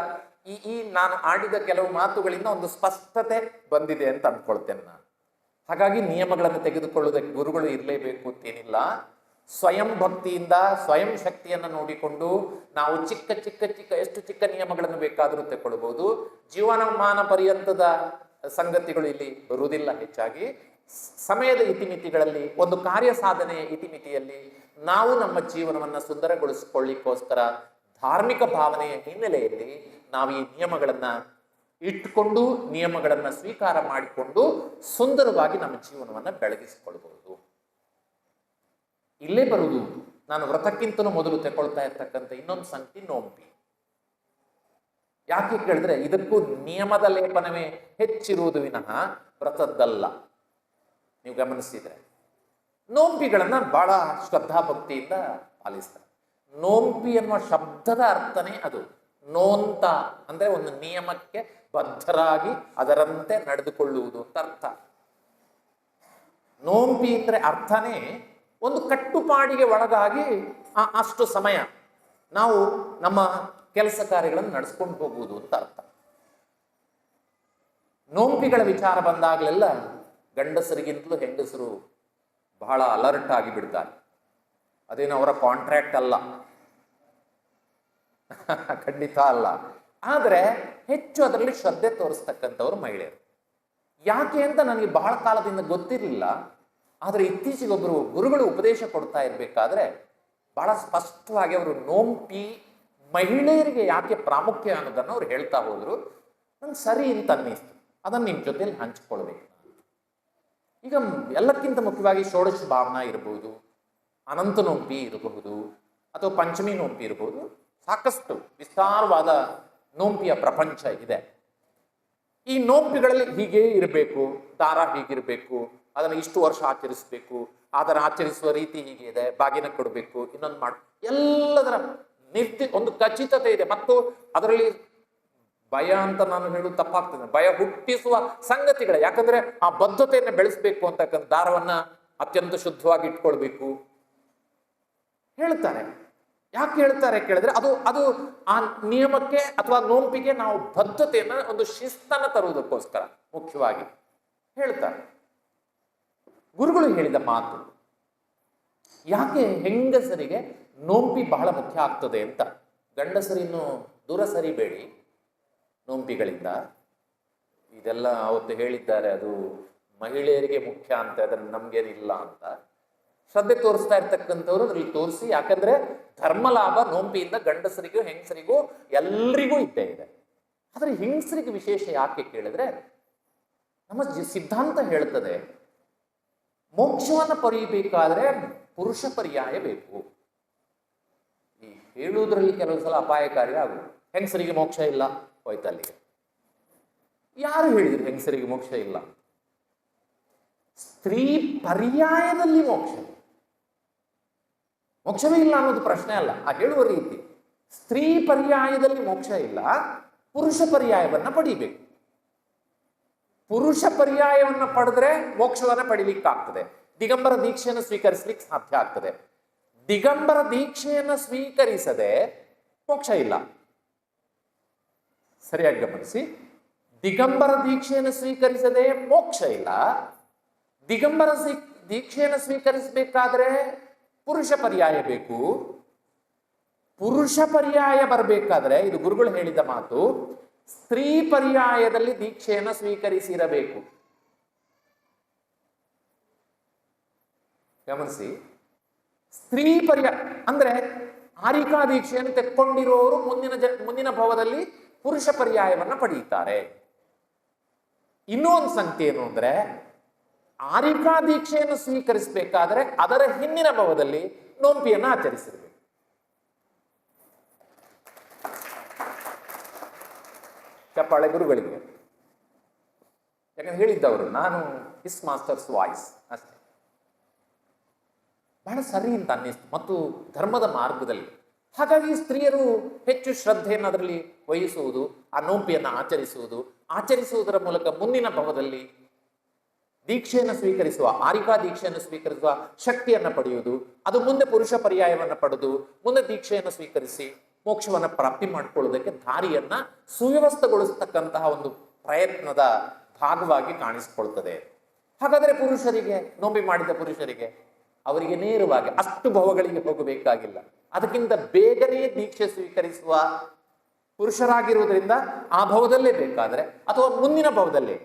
ಈ ನಾನು ಆಡಿದ ಕೆಲವು ಮಾತುಗಳಿಂದ ಒಂದು ಸ್ಪಷ್ಟತೆ ಬಂದಿದೆ ಅಂತ ಅಂದ್ಕೊಳ್ತೇನೆ ನಾನು. ಹಾಗಾಗಿ ನಿಯಮಗಳನ್ನು ತೆಗೆದುಕೊಳ್ಳುವುದಕ್ಕೆ ಗುರುಗಳು ಇರಲೇಬೇಕು ಅಂತೇನಿಲ್ಲ. ಸ್ವಯಂ ಭಕ್ತಿಯಿಂದ ಸ್ವಯಂ ಶಕ್ತಿಯನ್ನು ನೋಡಿಕೊಂಡು ನಾವು ಚಿಕ್ಕ ಚಿಕ್ಕ ಚಿಕ್ಕ ಎಷ್ಟು ಚಿಕ್ಕ ನಿಯಮಗಳನ್ನು ಬೇಕಾದರೂ ತಗೊಳ್ಬಹುದು. ಜೀವನಮಾನ ಪರ್ಯಂತದ ಸಂಗತಿಗಳು ಇಲ್ಲಿ ಬರುವುದಿಲ್ಲ. ಹೆಚ್ಚಾಗಿ ಸಮಯದ ಇತಿಮಿತಿಗಳಲ್ಲಿ, ಒಂದು ಕಾರ್ಯ ಸಾಧನೆಯ ಇತಿಮಿತಿಯಲ್ಲಿ ನಾವು ನಮ್ಮ ಜೀವನವನ್ನು ಸುಂದರಗೊಳಿಸಿಕೊಳ್ಳಿಕ್ಕೋಸ್ಕರ ಧಾರ್ಮಿಕ ಭಾವನೆಯ ಹಿನ್ನೆಲೆಯಲ್ಲಿ ನಾವು ಈ ನಿಯಮಗಳನ್ನ ಇಟ್ಟುಕೊಂಡು, ನಿಯಮಗಳನ್ನ ಸ್ವೀಕಾರ ಮಾಡಿಕೊಂಡು ಸುಂದರವಾಗಿ ನಮ್ಮ ಜೀವನವನ್ನು ಬೆಳಗಿಸಿಕೊಳ್ಬಹುದು. ಇಲ್ಲೇ ಬರುವುದು ನಾನು ವ್ರತಕ್ಕಿಂತಲೂ ಮೊದಲು ತಗೊಳ್ತಾ ಇರ್ತಕ್ಕಂಥ ಇನ್ನೊಂದು ಸಂಗತಿ ನೋಂಪಿ. ಯಾಕೆ ಕೇಳಿದ್ರೆ ಇದಕ್ಕೂ ನಿಯಮದ ಲೇಪನವೇ ಹೆಚ್ಚಿರುವುದು ವಿನಃ ವ್ರತದ್ದಲ್ಲ. ನೀವು ಗಮನಿಸಿದ್ರೆ ನೋಂಪಿಗಳನ್ನ ಬಹಳ ಶ್ರದ್ಧಾಭಕ್ತಿಯಿಂದ ಪಾಲಿಸ್ತಾರೆ. ನೋಂಪಿ ಎನ್ನುವ ಶಬ್ದದ ಅರ್ಥನೇ ಅದು. ನೋಂತ ಅಂದ್ರೆ ಒಂದು ನಿಯಮಕ್ಕೆ ಬದ್ಧರಾಗಿ ಅದರಂತೆ ನಡೆದುಕೊಳ್ಳುವುದು ಅಂತ ಅರ್ಥ. ನೋಂಪಿ ಅಂದ್ರೆ ಅರ್ಥನೇ ಒಂದು ಕಟ್ಟುಪಾಡಿಗೆ ಒಳಗಾಗಿ ಅಷ್ಟು ಸಮಯ ನಾವು ನಮ್ಮ ಕೆಲಸ ಕಾರ್ಯಗಳನ್ನು ನಡೆಸ್ಕೊಂಡು ಹೋಗುವುದು ಅಂತ ಅರ್ಥ. ನೋಂಪಿಗಳ ವಿಚಾರ ಬಂದಾಗಲೆಲ್ಲ ಗಂಡಸರಿಗಿಂತಲೂ ಹೆಂಗಸರು ಬಹಳ ಅಲರ್ಟ್ ಆಗಿ ಬಿಡ್ತಾರೆ. ಅದೇನು ಅವರ ಕಾಂಟ್ರಾಕ್ಟ್ ಅಲ್ಲ, ಖಂಡಿತ ಅಲ್ಲ. ಆದರೆ ಹೆಚ್ಚು ಅದರಲ್ಲಿ ಶ್ರದ್ಧೆ ತೋರಿಸ್ತಕ್ಕಂಥವ್ರು ಮಹಿಳೆಯರು. ಯಾಕೆ ಅಂತ ನನಗೆ ಬಹಳ ಕಾಲದಿಂದ ಗೊತ್ತಿರಲಿಲ್ಲ. ಆದರೆ ಇತ್ತೀಚೆಗೊಬ್ಬರು ಗುರುಗಳು ಉಪದೇಶ ಕೊಡ್ತಾ ಇರಬೇಕಾದ್ರೆ ಬಹಳ ಸ್ಪಷ್ಟವಾಗಿ ಅವರು ನೋಂಪಿ ಮಹಿಳೆಯರಿಗೆ ಯಾಕೆ ಪ್ರಾಮುಖ್ಯ ಅನ್ನೋದನ್ನು ಅವ್ರು ಹೇಳ್ತಾ ಹೋದ್ರು. ನಂಗೆ ಸರಿ ಅಂತ ಅನ್ನಿಸ್ತು. ಅದನ್ನು ನಿಮ್ಮ ಜೊತೆಲಿ ಹಂಚಿಕೊಳ್ಬೇಕು. ಈಗ ಎಲ್ಲಕ್ಕಿಂತ ಮುಖ್ಯವಾಗಿ ಷೋಡಶ ಭಾವನಾ ಇರಬಹುದು, ಅನಂತ ನೋಂಪಿ ಇರಬಹುದು, ಅಥವಾ ಪಂಚಮಿ ನೋಂಪಿ ಇರಬಹುದು. ಸಾಕಷ್ಟು ವಿಸ್ತಾರವಾದ ನೋಂಪಿಯ ಪ್ರಪಂಚ ಇದೆ. ಈ ನೋಂಪಿಗಳಲ್ಲಿ ಹೀಗೇ ಇರಬೇಕು, ದಾರ ಹೀಗಿರಬೇಕು, ಅದನ್ನು ಇಷ್ಟು ವರ್ಷ ಆಚರಿಸಬೇಕು, ಅದನ್ನು ಆಚರಿಸುವ ರೀತಿ ಹೀಗೆ ಇದೆ, ಬಾಗಿನ ಕೊಡಬೇಕು, ಇನ್ನೊಂದು ಮಾಡಿ, ಎಲ್ಲದರ ಒಂದು ಖಚಿತತೆ ಇದೆ. ಮತ್ತು ಅದರಲ್ಲಿ ಭಯ ಅಂತ ನಾನು ಹೇಳೋದು ತಪ್ಪಾಗ್ತದೆ, ಭಯ ಹುಟ್ಟಿಸುವ ಸಂಗತಿಗಳೇ. ಯಾಕಂದ್ರೆ ಆ ಬದ್ಧತೆಯನ್ನು ಬೆಳೆಸಬೇಕು ಅಂತಕ್ಕಂಥ ದಾರವನ್ನ ಅತ್ಯಂತ ಶುದ್ಧವಾಗಿ ಇಟ್ಕೊಳ್ಬೇಕು ಹೇಳ್ತಾರೆ. ಯಾಕೆ ಹೇಳ್ತಾರೆ ಕೇಳಿದ್ರೆ ಅದು ಆ ನಿಯಮಕ್ಕೆ ಅಥವಾ ನೋಂಪಿಗೆ ನಾವು ಬದ್ಧತೆಯನ್ನ, ಒಂದು ಶಿಸ್ತನ್ನ ತರುವುದಕ್ಕೋಸ್ಕರ ಮುಖ್ಯವಾಗಿ ಹೇಳ್ತಾರೆ. ಗುರುಗಳು ಹೇಳಿದ ಮಾತು ಯಾಕೆ ಹೆಂಗಸರಿಗೆ ನೋಂಪಿ ಬಹಳ ಮುಖ್ಯ ಆಗ್ತದೆ ಅಂತ. ಗಂಡಸರಿನ್ನು ದೂರ ಸರಿಬೇಡಿ ನೋಂಪಿಗಳಿಂದ. ಇದೆಲ್ಲ ಅವತ್ತು ಹೇಳಿದ್ದಾರೆ, ಅದು ಮಹಿಳೆಯರಿಗೆ ಮುಖ್ಯ ಅಂತ, ಅದನ್ನು ನಮ್ಗೇನಿಲ್ಲ ಅಂತ ಶ್ರದ್ಧೆ ತೋರಿಸ್ತಾ ಇರ್ತಕ್ಕಂಥವ್ರು ಅದ್ರಲ್ಲಿ ತೋರಿಸಿ. ಯಾಕಂದ್ರೆ ಧರ್ಮ ಲಾಭ ನೋಂಪಿಯಿಂದ ಗಂಡಸರಿಗೂ ಹೆಂಗಸರಿಗೂ ಎಲ್ರಿಗೂ ಇದ್ದೇ ಇದೆ. ಆದ್ರೆ ಹೆಂಗಸರಿಗೆ ವಿಶೇಷ ಯಾಕೆ ಕೇಳಿದ್ರೆ, ನಮ್ಮ ಸಿದ್ಧಾಂತ ಹೇಳ್ತದೆ ಮೋಕ್ಷವನ್ನು ಪಡೆಯಬೇಕಾದ್ರೆ ಪುರುಷ ಪರ್ಯಾಯ ಬೇಕು. ಈ ಹೇಳುವುದರಲ್ಲಿ ಕೆಲವು ಸಲ ಅಪಾಯಕಾರಿ ಆಗುವುದು. ಹೆಂಗಸರಿಗೆ ಮೋಕ್ಷ ಇಲ್ಲ, ಹೋಯ್ತು ಅಲ್ಲಿಗೆ. ಯಾರು ಹೇಳಿದ್ರು ಹೆಂಗಸರಿಗೆ ಮೋಕ್ಷ ಇಲ್ಲ? ಸ್ತ್ರೀ ಪರ್ಯಾಯದಲ್ಲಿ ಮೋಕ್ಷವೇ ಇಲ್ಲ ಅನ್ನೋದು ಪ್ರಶ್ನೆ ಅಲ್ಲ. ಆ ಹೇಳುವ ರೀತಿ ಸ್ತ್ರೀ ಪರ್ಯಾಯದಲ್ಲಿ ಮೋಕ್ಷ ಇಲ್ಲ, ಪುರುಷ ಪರ್ಯಾಯವನ್ನ ಪಡಿಬೇಕು. ಪುರುಷ ಪರ್ಯಾಯವನ್ನ ಪಡೆದ್ರೆ ಮೋಕ್ಷವನ್ನ ಪಡಿಲಿಕ್ಕಾಗ್ತದೆ. ದಿಗಂಬರ ದೀಕ್ಷೆಯನ್ನು ಸ್ವೀಕರಿಸಲಿಕ್ಕೆ ಸಾಧ್ಯ ಆಗ್ತದೆ. ದಿಗಂಬರ ದೀಕ್ಷೆಯನ್ನು ಸ್ವೀಕರಿಸದೆ ಮೋಕ್ಷ ಇಲ್ಲ. ಸರಿಯಾಗಿ ಗಮನಿಸಿ, ದಿಗಂಬರ ದೀಕ್ಷೆಯನ್ನು ಸ್ವೀಕರಿಸದೆ ಮೋಕ್ಷ ಇಲ್ಲ. ದಿಗಂಬರ ದೀಕ್ಷೆಯನ್ನು ಸ್ವೀಕರಿಸಬೇಕಾದ್ರೆ ಪುರುಷ ಪರ್ಯಾಯ ಬೇಕು. ಪುರುಷ ಪರ್ಯಾಯ ಬರಬೇಕಾದ್ರೆ, ಇದು ಗುರುಗಳು ಹೇಳಿದ ಮಾತು, ಸ್ತ್ರೀ ಪರ್ಯಾಯದಲ್ಲಿ ದೀಕ್ಷೆಯನ್ನು ಸ್ವೀಕರಿಸಿರಬೇಕು. ಗಮನಿಸಿ, ಸ್ತ್ರೀ ಪರ್ಯಾಯ ಅಂದ್ರೆ ಆರಿಕಾ ದೀಕ್ಷೆಯನ್ನು ತೆಕ್ಕೊಂಡಿರುವವರು ಮುಂದಿನ ಭವದಲ್ಲಿ ಪುರುಷ ಪರ್ಯಾಯವನ್ನ ಪಡೆಯುತ್ತಾರೆ. ಇನ್ನೂ ಒಂದು ಸಂಗತಿ ಏನು ಅಂದ್ರೆ, ಆರಿಕಾ ದೀಕ್ಷೆಯನ್ನು ಸ್ವೀಕರಿಸಬೇಕಾದ್ರೆ ಅದರ ಹಿಂದಿನ ಭವದಲ್ಲಿ ನೋಂಪಿಯನ್ನು ಆಚರಿಸಿರಬೇಕು. ಚಪ್ಪಾಳೆ ಗುರುಗಳಿಗೆ. ಯಾಕಂದ್ರೆ ಹೇಳಿದ್ದವರು, ನಾನು ಹಿಸ್ ಮಾಸ್ಟರ್ಸ್ ವಾಯ್ಸ್ ಅಷ್ಟೇ. ಬಹಳ ಸರಿ ಅಂತ ಅನ್ನಿಸ್ತು, ಮತ್ತು ಧರ್ಮದ ಮಾರ್ಗದಲ್ಲಿ. ಹಾಗಾಗಿ ಸ್ತ್ರೀಯರು ಹೆಚ್ಚು ಶ್ರದ್ಧೆಯನ್ನು ಅದರಲ್ಲಿ ವಹಿಸುವುದು, ಆ ನೋಂಪಿಯನ್ನು ಆಚರಿಸುವುದರ ಮೂಲಕ ಮುಂದಿನ ಭವದಲ್ಲಿ ದೀಕ್ಷೆಯನ್ನು ಸ್ವೀಕರಿಸುವ, ಆರಿಕಾ ದೀಕ್ಷೆಯನ್ನು ಸ್ವೀಕರಿಸುವ ಶಕ್ತಿಯನ್ನು ಪಡೆಯುವುದು, ಅದು ಮುಂದೆ ಪುರುಷ ಪರ್ಯಾಯವನ್ನು ಪಡೆದು ಮುಂದೆ ದೀಕ್ಷೆಯನ್ನು ಸ್ವೀಕರಿಸಿ ಮೋಕ್ಷವನ್ನ ಪ್ರಾಪ್ತಿ ಮಾಡ್ಕೊಳ್ಳೋದಕ್ಕೆ ದಾರಿಯನ್ನ ಸುವ್ಯವಸ್ಥೆಗೊಳಿಸ್ತಕ್ಕಂತಹ ಒಂದು ಪ್ರಯತ್ನದ ಭಾಗವಾಗಿ ಕಾಣಿಸ್ಕೊಳ್ತದೆ. ಹಾಗಾದ್ರೆ ಪುರುಷರಿಗೆ, ನೋಂಬಿ ಮಾಡಿದ ಪುರುಷರಿಗೆ, ಅವರಿಗೆ ನೇರವಾಗಿ ಅಷ್ಟು ಭವಗಳಿಗೆ ಹೋಗಬೇಕಾಗಿಲ್ಲ. ಅದಕ್ಕಿಂತ ಬೇಗನೆ ದೀಕ್ಷೆ ಸ್ವೀಕರಿಸುವ ಪುರುಷರಾಗಿರುವುದರಿಂದ ಆ ಭವದಲ್ಲೇ ಬೇಕಾದ್ರೆ, ಅಥವಾ ಮುಂದಿನ ಭವದಲ್ಲೇ,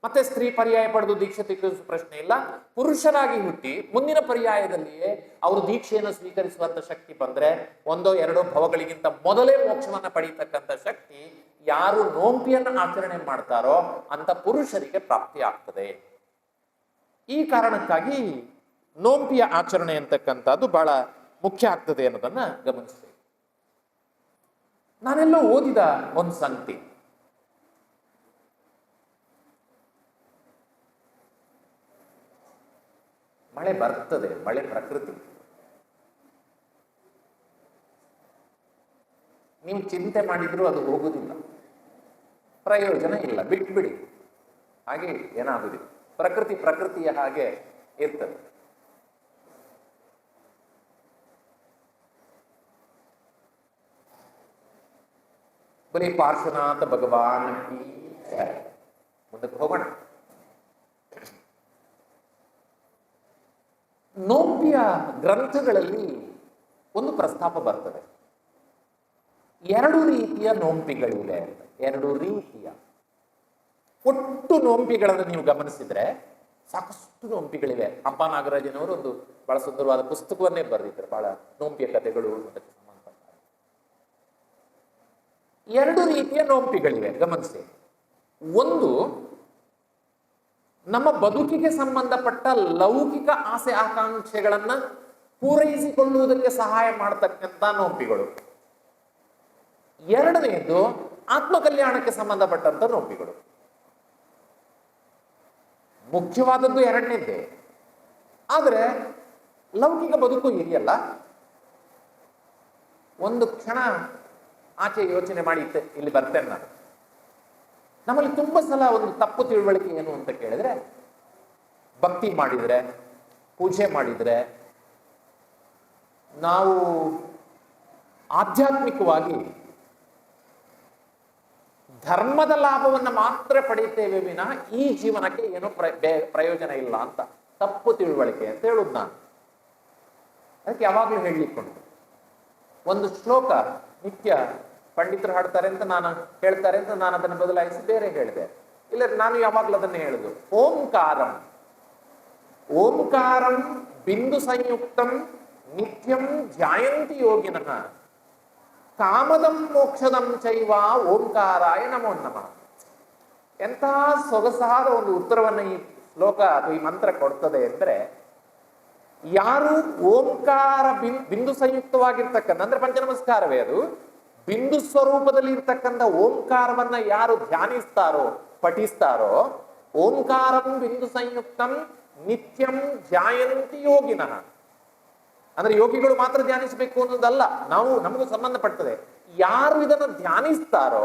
ಮತ್ತೆ ಸ್ತ್ರೀ ಪರ್ಯಾಯ ಪಡೆದು ದೀಕ್ಷೆ ಸ್ವೀಕರಿಸುವ ಪ್ರಶ್ನೆ ಇಲ್ಲ. ಪುರುಷರಾಗಿ ಹುಟ್ಟಿ ಮುಂದಿನ ಪರ್ಯಾಯದಲ್ಲಿಯೇ ಅವರು ದೀಕ್ಷೆಯನ್ನು ಸ್ವೀಕರಿಸುವಂತ ಶಕ್ತಿ ಬಂದ್ರೆ, ಒಂದೋ ಎರಡೋ ಭವಗಳಿಗಿಂತ ಮೊದಲೇ ಮೋಕ್ಷವನ್ನ ಪಡೀತಕ್ಕಂಥ ಶಕ್ತಿ ಯಾರು ನೋಂಪಿಯನ್ನ ಆಚರಣೆ ಮಾಡ್ತಾರೋ ಅಂತ ಪುರುಷರಿಗೆ ಪ್ರಾಪ್ತಿ ಆಗ್ತದೆ. ಈ ಕಾರಣಕ್ಕಾಗಿ ನೋಂಪಿಯ ಆಚರಣೆ ಅಂತಕ್ಕಂಥದ್ದು ಬಹಳ ಮುಖ್ಯ ಆಗ್ತದೆ ಅನ್ನೋದನ್ನ ಗಮನಿಸ್ತೇವೆ. ನಾನೆಲ್ಲೋ ಓದಿದ ಒಂದು ಸಂಗತಿ, ಮಳೆ ಬರ್ತದೆ, ಮಳೆ ಪ್ರಕೃತಿ, ನೀವು ಚಿಂತೆ ಮಾಡಿದ್ರು ಅದು ಹೋಗುದಿಲ್ಲ, ಪ್ರಯೋಜನ ಇಲ್ಲ, ಬಿಟ್ಬಿಡಿ, ಹಾಗೆ ಏನಾಗುದಿಲ್ಲ. ಪ್ರಕೃತಿಯ ಹಾಗೆ ಇರ್ತದೆ. ಬರೀ ಪಾರ್ಶ್ವನಾಥ ಭಗವಾನ್ ಕಿ ಜೈ. ಮುಂದಕ್ಕೆ ಹೋಗೋಣ. ನೋಂಪಿಯ ಗ್ರಂಥಗಳಲ್ಲಿ ಒಂದು ಪ್ರಸ್ತಾಪ ಬರ್ತದೆ, 2 ರೀತಿಯ ನೋಂಪಿಗಳಿವೆ ಅಂತ. 2 ರೀತಿಯ ಒಟ್ಟು ನೋಂಪಿಗಳನ್ನು ನೀವು ಗಮನಿಸಿದ್ರೆ ಸಾಕಷ್ಟು ನೋಂಪಿಗಳಿವೆ. ಹಂಪ ನಾಗರಾಜನವರು ಒಂದು ಬಹಳ ಸುಂದರವಾದ ಪುಸ್ತಕವನ್ನೇ ಬರೆದಿದ್ದಾರೆ, ಬಹಳ ನೋಂಪಿಯ ಕಥೆಗಳು ಅದಕ್ಕೆ ಸಂಬಂಧಪಟ್ಟ. 2 ರೀತಿಯ ನೋಂಪಿಗಳಿವೆ, ಗಮನಿಸಿ. ಒಂದು, ನಮ್ಮ ಬದುಕಿಗೆ ಸಂಬಂಧಪಟ್ಟ ಲೌಕಿಕ ಆಸೆ ಆಕಾಂಕ್ಷೆಗಳನ್ನ ಪೂರೈಸಿಕೊಳ್ಳುವುದಕ್ಕೆ ಸಹಾಯ ಮಾಡತಕ್ಕಂಥ ನೋಂಪಿಗಳು. 2ನೇದು ಆತ್ಮಕಲ್ಯಾಣಕ್ಕೆ ಸಂಬಂಧಪಟ್ಟಂತ ನೋಂಪಿಗಳು. ಮುಖ್ಯವಾದದ್ದು 2ನೇದ್ದೇ. ಆದ್ರೆ ಲೌಕಿಕ ಬದುಕು ಇದೆಯಲ್ಲ, ಒಂದು ಕ್ಷಣ ಆಚೆ ಯೋಚನೆ ಮಾಡಿ ಇಲ್ಲಿ ಬರ್ತೇನೆ ನಾನು. ನಮ್ಮಲ್ಲಿ ತುಂಬಾ ಸಲ ಒಂದು ತಪ್ಪು ತಿಳುವಳಿಕೆ ಏನು ಅಂತ ಕೇಳಿದ್ರೆ, ಭಕ್ತಿ ಮಾಡಿದ್ರೆ, ಪೂಜೆ ಮಾಡಿದ್ರೆ ನಾವು ಆಧ್ಯಾತ್ಮಿಕವಾಗಿ ಧರ್ಮದ ಲಾಭವನ್ನು ಮಾತ್ರ ಪಡೆಯುತ್ತೇವೆ ವಿನಃ ಈ ಜೀವನಕ್ಕೆ ಏನೋ ಪ್ರಯೋಜನ ಇಲ್ಲ ಅಂತ ತಪ್ಪು ತಿಳುವಳಿಕೆ ಅಂತ ಹೇಳುದು ನಾನು. ಅದಕ್ಕೆ ಯಾವಾಗಲೂ ಹೇಳಲಿಕ್ಕುಂಟು. ಒಂದು ಶ್ಲೋಕ ನಿತ್ಯ ಪಂಡಿತರು ಹಾಡ್ತಾರೆ ಅಂತ ಹೇಳ್ತಾರೆ ಅಂತ ನಾನು ಅದನ್ನು ಬದಲಾಯಿಸಿ ಬೇರೆ ಹೇಳಿದೆ. ಇಲ್ಲ, ನಾನು ಯಾವಾಗಲೂ ಅದನ್ನು ಹೇಳುದು, ಓಂಕಾರಂ ಓಂಕಾರಂ ಬಿಂದು ಸಂಯುಕ್ತಂ ನಿತ್ಯಂ ಧ್ಯಾಯಂತಿ ಯೋಗಿನಃ ಕಾಮದಂ ಮೋಕ್ಷದಂ ಚೈವ ಓಂಕಾರಾಯ ನಮೋ ನಮಃ. ಎಂಥ ಸೊಗಸಾದ ಒಂದು ಉತ್ತರವನ್ನ ಈ ಶ್ಲೋಕ ಅಥವಾ ಈ ಮಂತ್ರ ಕೊಡ್ತದೆ ಅಂದ್ರೆ, ಯಾರು ಓಂಕಾರ ಬಿಂದು ಸಂಯುಕ್ತವಾಗಿರ್ತಕ್ಕಂಥ, ಅಂದ್ರೆ ಪಂಚನಮಸ್ಕಾರವೇ ಅದು, ಬಿಂದು ಸ್ವರೂಪದಲ್ಲಿ ಇರ್ತಕ್ಕಂಥ ಓಂಕಾರವನ್ನ ಯಾರು ಧ್ಯಾನಿಸ್ತಾರೋ, ಪಠಿಸ್ತಾರೋ, ಓಂಕಾರಂ ಬಿಂದು ಸಂಯುಕ್ತಂ ನಿತ್ಯಂ ಧ್ಯಾಯಂತಿ ಯೋಗಿನಃ. ಅಂದ್ರೆ ಯೋಗಿಗಳು ಮಾತ್ರ ಧ್ಯಾನಿಸಬೇಕು ಅನ್ನೋದಲ್ಲ, ನಮಗೂ ಸಂಬಂಧಪಡ್ತದೆ. ಯಾರು ಇದನ್ನು ಧ್ಯಾನಿಸ್ತಾರೋ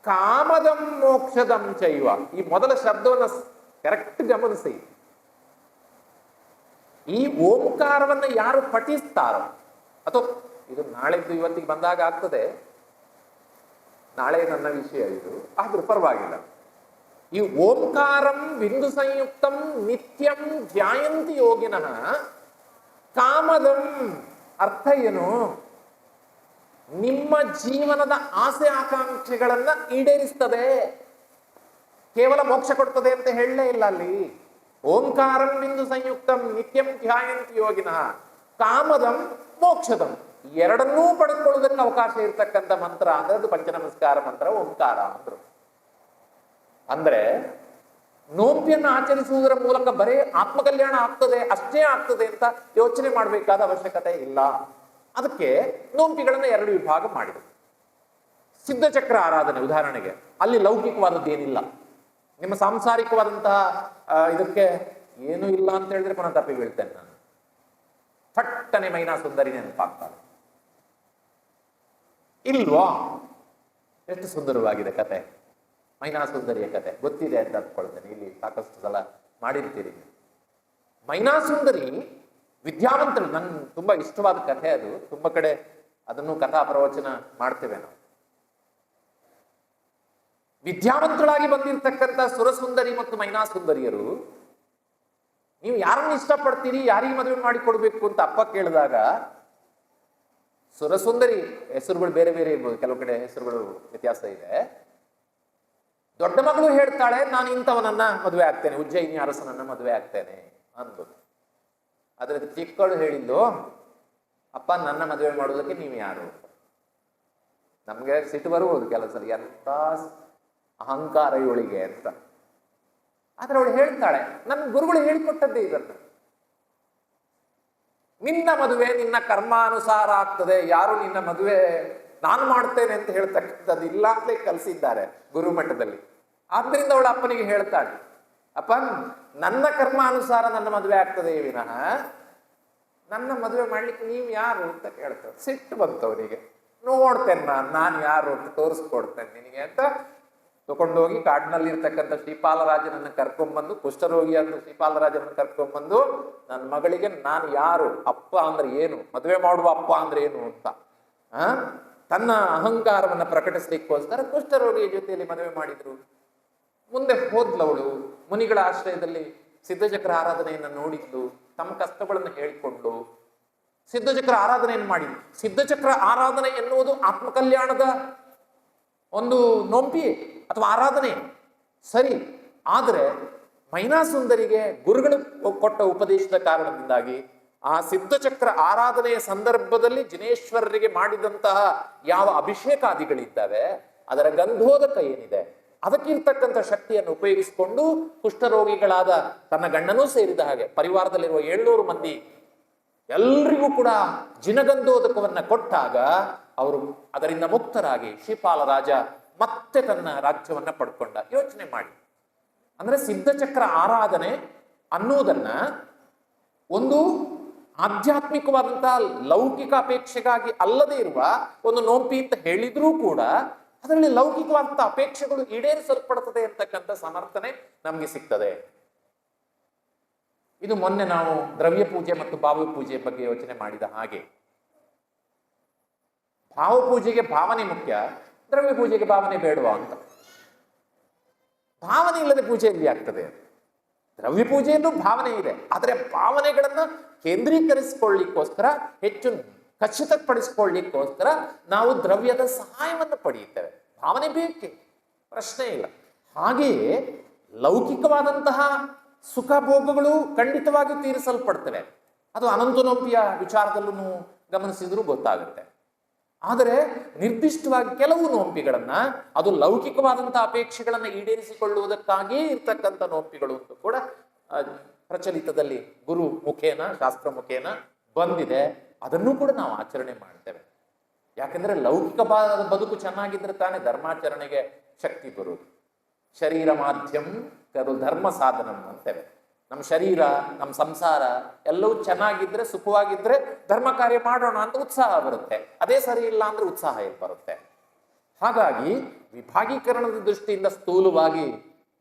ಕಾಮದಂ ಮೋಕ್ಷದಂ ಚೈವ. ಈ ಮೊದಲ ಶಬ್ದವನ್ನ ಕರೆಕ್ಟ್ ಗಮನಿಸಿ. ಈ ಓಂಕಾರವನ್ನ ಯಾರು ಪಠಿಸ್ತಾರೋ, ಅಥವಾ ಇದು ನಾಳೆದ್ದು ಇವತ್ತಿಗೆ ಬಂದಾಗ ಆಗ್ತದೆ, ನಾಳೆ ನನ್ನ ವಿಷಯ ಇದು, ಆದ್ರೂ ಪರವಾಗಿಲ್ಲ. ಈ ಓಂಕಾರಂ ಬಿಂದು ಸಂಯುಕ್ತಂ ನಿತ್ಯಂ ಧ್ಯಾಯಂತಿ ಯೋಗಿನಃ ಕಾಮದಂ ಅರ್ಥ ಏನು? ನಿಮ್ಮ ಜೀವನದ ಆಸೆ ಆಕಾಂಕ್ಷೆಗಳನ್ನ ಈಡೇರಿಸ್ತದೆ, ಕೇವಲ ಮೋಕ್ಷ ಕೊಡ್ತದೆ ಅಂತ ಹೇಳಲೇ ಇಲ್ಲ ಅಲ್ಲಿ. ಓಂಕಾರಂ ಬಿಂದು ಸಂಯುಕ್ತಂ ನಿತ್ಯಂ ಧ್ಯಾಯಂತಿ ಯೋಗಿನಃ ಕಾಮದಂ ಮೋಕ್ಷದಂ, ಎರಡನ್ನೂ ಪಡೆದುಕೊಳ್ಳುವುದಕ್ಕೆ ಅವಕಾಶ ಇರ್ತಕ್ಕಂಥ ಮಂತ್ರ ಅಂದ್ರೆ ಅದು ಪಂಚನಮಸ್ಕಾರ ಮಂತ್ರ ಓಂಕಾರ ಅಂದ್ರು. ಅಂದ್ರೆ ನೋಂಪಿಯನ್ನು ಆಚರಿಸುವುದರ ಮೂಲಕ ಬರೇ ಆತ್ಮಕಲ್ಯಾಣ ಆಗ್ತದೆ, ಅಷ್ಟೇ ಆಗ್ತದೆ ಅಂತ ಯೋಚನೆ ಮಾಡಬೇಕಾದ ಅವಶ್ಯಕತೆ ಇಲ್ಲ. ಅದಕ್ಕೆ ನೋಂಪಿಗಳನ್ನ 2 ವಿಭಾಗ ಮಾಡಿದರು. ಸಿದ್ಧಚಕ್ರ ಆರಾಧನೆ ಉದಾಹರಣೆಗೆ, ಅಲ್ಲಿ ಲೌಕಿಕವಾದದ್ದೇನಿಲ್ಲ. ನಿಮ್ಮ ಸಾಂಸಾರಿಕವಾದಂತಹ ಇದಕ್ಕೆ ಏನೂ ಇಲ್ಲ ಅಂತ ಹೇಳಿದ್ರೆ ಪುನಃ ತಪ್ಪಿ ಬೀಳ್ತೇನೆ ನಾನು. ಥಟ್ಟನೆ ಮೈನಾ ಸುಂದರಿ ನೆನಪಾಗ್ತಾರೆ ಇಲ್ವಾ? ಎಷ್ಟು ಸುಂದರವಾಗಿದೆ ಕತೆ, ಮೈನಾ ಸುಂದರಿಯ ಕತೆ ಗೊತ್ತಿದೆ ಅಂತ ಅಂದ್ಕೊಳ್ತೇನೆ. ಇಲ್ಲಿ ಸಾಕಷ್ಟು ಸಲ ಮಾಡಿರ್ತೀರಿ. ಮೈನಾ ಸುಂದರಿ ವಿದ್ಯಾವಂತರು, ನನ್ ತುಂಬಾ ಇಷ್ಟವಾದ ಕಥೆ ಅದು. ತುಂಬಾ ಕಡೆ ಅದನ್ನು ಕಥಾ ಪ್ರವಚನ ಮಾಡ್ತೇವೆ ನಾವು. ವಿದ್ಯಾವಂತರಾಗಿ ಬಂದಿರತಕ್ಕಂಥ ಸುರಸುಂದರಿ ಮತ್ತು ಮೈನಾಸುಂದರಿಯರು, ನೀವು ಯಾರನ್ನು ಇಷ್ಟಪಡ್ತೀರಿ, ಯಾರಿಗೆ ಮದುವೆ ಮಾಡಿಕೊಡ್ಬೇಕು ಅಂತ ಅಪ್ಪ ಕೇಳಿದಾಗ, ಸುರಸುಂದರಿ ಹೆಸರುಗಳು ಬೇರೆ ಬೇರೆ ಇರ್ಬೋದು, ಕೆಲವು ಕಡೆ ಹೆಸರುಗಳು ವ್ಯತ್ಯಾಸ ಇದೆ. ದೊಡ್ಡ ಮಗಳು ಹೇಳ್ತಾಳೆ, ನಾನು ಇಂಥವನನ್ನ ಮದುವೆ ಆಗ್ತೇನೆ, ಉಜ್ಜಯಿನಿ ಅರಸನನ್ನ ಮದುವೆ ಆಗ್ತೇನೆ ಅಂದು. ಆದ್ರೆ ಚಿಕ್ಕಳು ಹೇಳಿದ್ದು, ಅಪ್ಪ ನನ್ನ ಮದುವೆ ಮಾಡೋದಕ್ಕೆ ನೀವು ಯಾರು? ನಮ್ಗೆ ಸಿಟ್ಟು ಬರುವುದು ಕೆಲಸ, ಎಂತ ಅಹಂಕಾರ ಇವಳಿಗೆ ಅಂತ. ಆದ್ರೆ ಅವಳು ಹೇಳ್ತಾಳೆ, ನನ್ನ ಗುರುಗಳು ಹೇಳಿಕೊಟ್ಟದ್ದೇ ಇದನ್ನು, ನಿನ್ನ ಮದುವೆ ನಿನ್ನ ಕರ್ಮಾನುಸಾರ ಆಗ್ತದೆ, ಯಾರು ನಿನ್ನ ಮದುವೆ ನಾನು ಮಾಡ್ತೇನೆ ಅಂತ ಹೇಳ್ತಕ್ಕಂಥದ್ದು ಇಲ್ಲ ಅಂತಲೇ ಕಲಿಸಿದ್ದಾರೆ ಗುರುಮಠದಲ್ಲಿ. ಆದ್ರಿಂದ ಅವಳು ಅಪ್ಪನಿಗೆ ಹೇಳ್ತಾಳೆ, ಅಪ್ಪ ನನ್ನ ಕರ್ಮಾನುಸಾರ ನನ್ನ ಮದುವೆ ಆಗ್ತದೆ ವಿನಃ ನನ್ನ ಮದುವೆ ಮಾಡ್ಲಿಕ್ಕೆ ನೀವು ಯಾರು ಅಂತ ಕೇಳ್ತಾರೆ. ಸಿಟ್ಟು ಬಂತವನಿಗೆ, ನೋಡ್ತೇನೆ ನಾನು ಯಾರು ಅಂತ ತೋರಿಸ್ಕೊಡ್ತೇನೆ ನಿನಗೆ ಅಂತ ತಗೊಂಡೋಗಿ ಕಾಡಿನಲ್ಲಿ ಇರ್ತಕ್ಕಂಥ ಶ್ರೀಪಾಲರಾಜನನ್ನ ಕರ್ಕೊಂಡ್ಬಂದು, ಕುಷ್ಠರೋಗಿಯಾದ ಶ್ರೀಪಾಲರಾಜನನ್ನ ಕರ್ಕೊಂಡ್ಬಂದು, ನನ್ನ ಮಗಳಿಗೆ ನಾನು ಯಾರು, ಅಪ್ಪ ಅಂದ್ರೆ ಏನು, ಮದುವೆ ಮಾಡುವ ಅಪ್ಪ ಅಂದ್ರೆ ಏನು ಅಂತ ತನ್ನ ಅಹಂಕಾರವನ್ನ ಪ್ರಕಟಿಸ್ಲಿಕ್ಕೋಸ್ಕರ ಕುಷ್ಠರೋಗಿಯ ಜೊತೆಯಲ್ಲಿ ಮದುವೆ ಮಾಡಿದ್ರು. ಮುಂದೆ ಹೋದ್ಲವಳು, ಮುನಿಗಳ ಆಶ್ರಯದಲ್ಲಿ ಸಿದ್ಧಚಕ್ರ ಆರಾಧನೆಯನ್ನ ನೋಡಿದ್ಲು, ತಮ್ಮ ಕಷ್ಟಗಳನ್ನು ಹೇಳಿಕೊಂಡು ಸಿದ್ಧಚಕ್ರ ಆರಾಧನೆಯನ್ನು ಮಾಡಿದ್ಲು. ಸಿದ್ಧಚಕ್ರ ಆರಾಧನೆ ಎನ್ನುವುದು ಆತ್ಮಕಲ್ಯಾಣದ ಒಂದು ನೋಂಪಿ ಅಥವಾ ಆರಾಧನೆ ಸರಿ. ಆದರೆ ಮೈನಾಸುಂದರಿಗೆ ಗುರುಗಳು ಕೊಟ್ಟ ಉಪದೇಶದ ಕಾರಣದಿಂದಾಗಿ ಆ ಸಿದ್ಧಚಕ್ರ ಆರಾಧನೆಯ ಸಂದರ್ಭದಲ್ಲಿ ಜಿನೇಶ್ವರರಿಗೆ ಮಾಡಿದಂತಹ ಯಾವ ಅಭಿಷೇಕಾದಿಗಳಿದ್ದಾವೆ, ಅದರ ಗಂಧೋದಕ ಏನಿದೆ, ಅದಕ್ಕಿರ್ತಕ್ಕಂಥ ಶಕ್ತಿಯನ್ನು ಉಪಯೋಗಿಸಿಕೊಂಡು ಕುಷ್ಠರೋಗಿಗಳಾದ ತನ್ನ ಗಂಡನೂ ಸೇರಿದ ಹಾಗೆ ಪರಿವಾರದಲ್ಲಿರುವ 700 ಮಂದಿ ಎಲ್ರಿಗೂ ಕೂಡ ಜಿನಗಂಧೋದಕವನ್ನ ಕೊಟ್ಟಾಗ ಅವರು ಅದರಿಂದ ಮುಕ್ತರಾಗಿ ಶ್ರೀಪಾಲ ರಾಜ ಮತ್ತೆ ತನ್ನ ರಾಜ್ಯವನ್ನ ಪಡ್ಕೊಂಡ. ಯೋಚನೆ ಮಾಡಿ, ಅಂದ್ರೆ ಸಿದ್ಧಚಕ್ರ ಆರಾಧನೆ ಅನ್ನುವುದನ್ನ ಒಂದು ಆಧ್ಯಾತ್ಮಿಕವಾದಂತಹ ಲೌಕಿಕ ಅಪೇಕ್ಷೆಗಾಗಿ ಅಲ್ಲದೆ ಇರುವ ಒಂದು ನೋಂಪಿ ಅಂತ ಹೇಳಿದ್ರೂ ಕೂಡ ಅದರಲ್ಲಿ ಲೌಕಿಕವಾದಂತಹ ಅಪೇಕ್ಷೆಗಳು ಈಡೇರಿಸಲ್ಪಡುತ್ತದೆ ಅಂತಕ್ಕಂಥ ಸಮರ್ಥನೆ ನಮ್ಗೆ ಸಿಗ್ತದೆ. ಇದು ಮೊನ್ನೆ ನಾವು ದ್ರವ್ಯ ಪೂಜೆ ಮತ್ತು ಭಾವ ಪೂಜೆ ಬಗ್ಗೆ ಯೋಚನೆ ಮಾಡಿದ ಹಾಗೆ. ಭಾವ ಪೂಜೆಗೆ ಭಾವನೆ ಮುಖ್ಯ, ದ್ರವ್ಯ ಪೂಜೆಗೆ ಭಾವನೆ ಬೇಡವಾ ಅಂತ. ಭಾವನೆ ಇಲ್ಲದೆ ಪೂಜೆ ಎಲ್ಲಿ ಆಗ್ತದೆ? ದ್ರವ್ಯ ಪೂಜೆಯಲ್ಲೂ ಭಾವನೆ ಇದೆ, ಆದರೆ ಭಾವನೆಗಳನ್ನ ಕೇಂದ್ರೀಕರಿಸಿಕೊಳ್ಳಿಕ್ಕೋಸ್ಕರ, ಹೆಚ್ಚು ಖಚಿತಪಡಿಸಿಕೊಳ್ಳಿಕ್ಕೋಸ್ಕರ ನಾವು ದ್ರವ್ಯದ ಸಹಾಯವನ್ನು ಪಡೆಯುತ್ತೇವೆ. ಭಾವನೆ ಬೇಕೆ, ಪ್ರಶ್ನೆ ಇಲ್ಲ. ಹಾಗೆಯೇ ಲೌಕಿಕವಾದಂತಹ ಸುಖ ಭೋಗಗಳು ಖಂಡಿತವಾಗಿ ತೀರಿಸಲ್ಪಡ್ತವೆ. ಅದು ಅನಂತನೋಪಿಯ ವಿಚಾರದಲ್ಲೂ ಗಮನಿಸಿದ್ರೂ ಗೊತ್ತಾಗುತ್ತೆ. ಆದರೆ ನಿರ್ದಿಷ್ಟವಾಗಿ ಕೆಲವು ನೋಂಪಿಗಳನ್ನ, ಅದು ಲೌಕಿಕವಾದಂತಹ ಅಪೇಕ್ಷೆಗಳನ್ನ ಈಡೇರಿಸಿಕೊಳ್ಳುವುದಕ್ಕಾಗಿಯೇ ಇರ್ತಕ್ಕಂಥ ನೋಂಪಿಗಳು ಅಂತ ಕೂಡ ಪ್ರಚಲಿತದಲ್ಲಿ ಗುರು ಮುಖೇನ, ಶಾಸ್ತ್ರ ಮುಖೇನ ಬಂದಿದೆ. ಅದನ್ನು ಕೂಡ ನಾವು ಆಚರಣೆ ಮಾಡ್ತೇವೆ. ಯಾಕೆಂದ್ರೆ ಲೌಕಿಕ ಬದುಕು ಚೆನ್ನಾಗಿದ್ರೆ ತಾನೇ ಧರ್ಮಾಚರಣೆಗೆ ಶಕ್ತಿ ಬರುವುದು. ಶರೀರ ಮಾಧ್ಯಮ ಕರು ಧರ್ಮ ಸಾಧನಂ ಅಂತೇವೆ. ನಮ್ಮ ಶರೀರ, ನಮ್ಮ ಸಂಸಾರ ಎಲ್ಲವೂ ಚೆನ್ನಾಗಿದ್ರೆ, ಸುಖವಾಗಿದ್ರೆ ಧರ್ಮ ಕಾರ್ಯ ಮಾಡೋಣ ಅಂತ ಉತ್ಸಾಹ ಬರುತ್ತೆ. ಅದೇ ಸರಿ ಇಲ್ಲ ಅಂದ್ರೆ ಉತ್ಸಾಹ ಎಲ್ಲಿ ಬರುತ್ತೆ? ಹಾಗಾಗಿ ವಿಭಾಗೀಕರಣದ ದೃಷ್ಟಿಯಿಂದ ಸ್ಥೂಲವಾಗಿ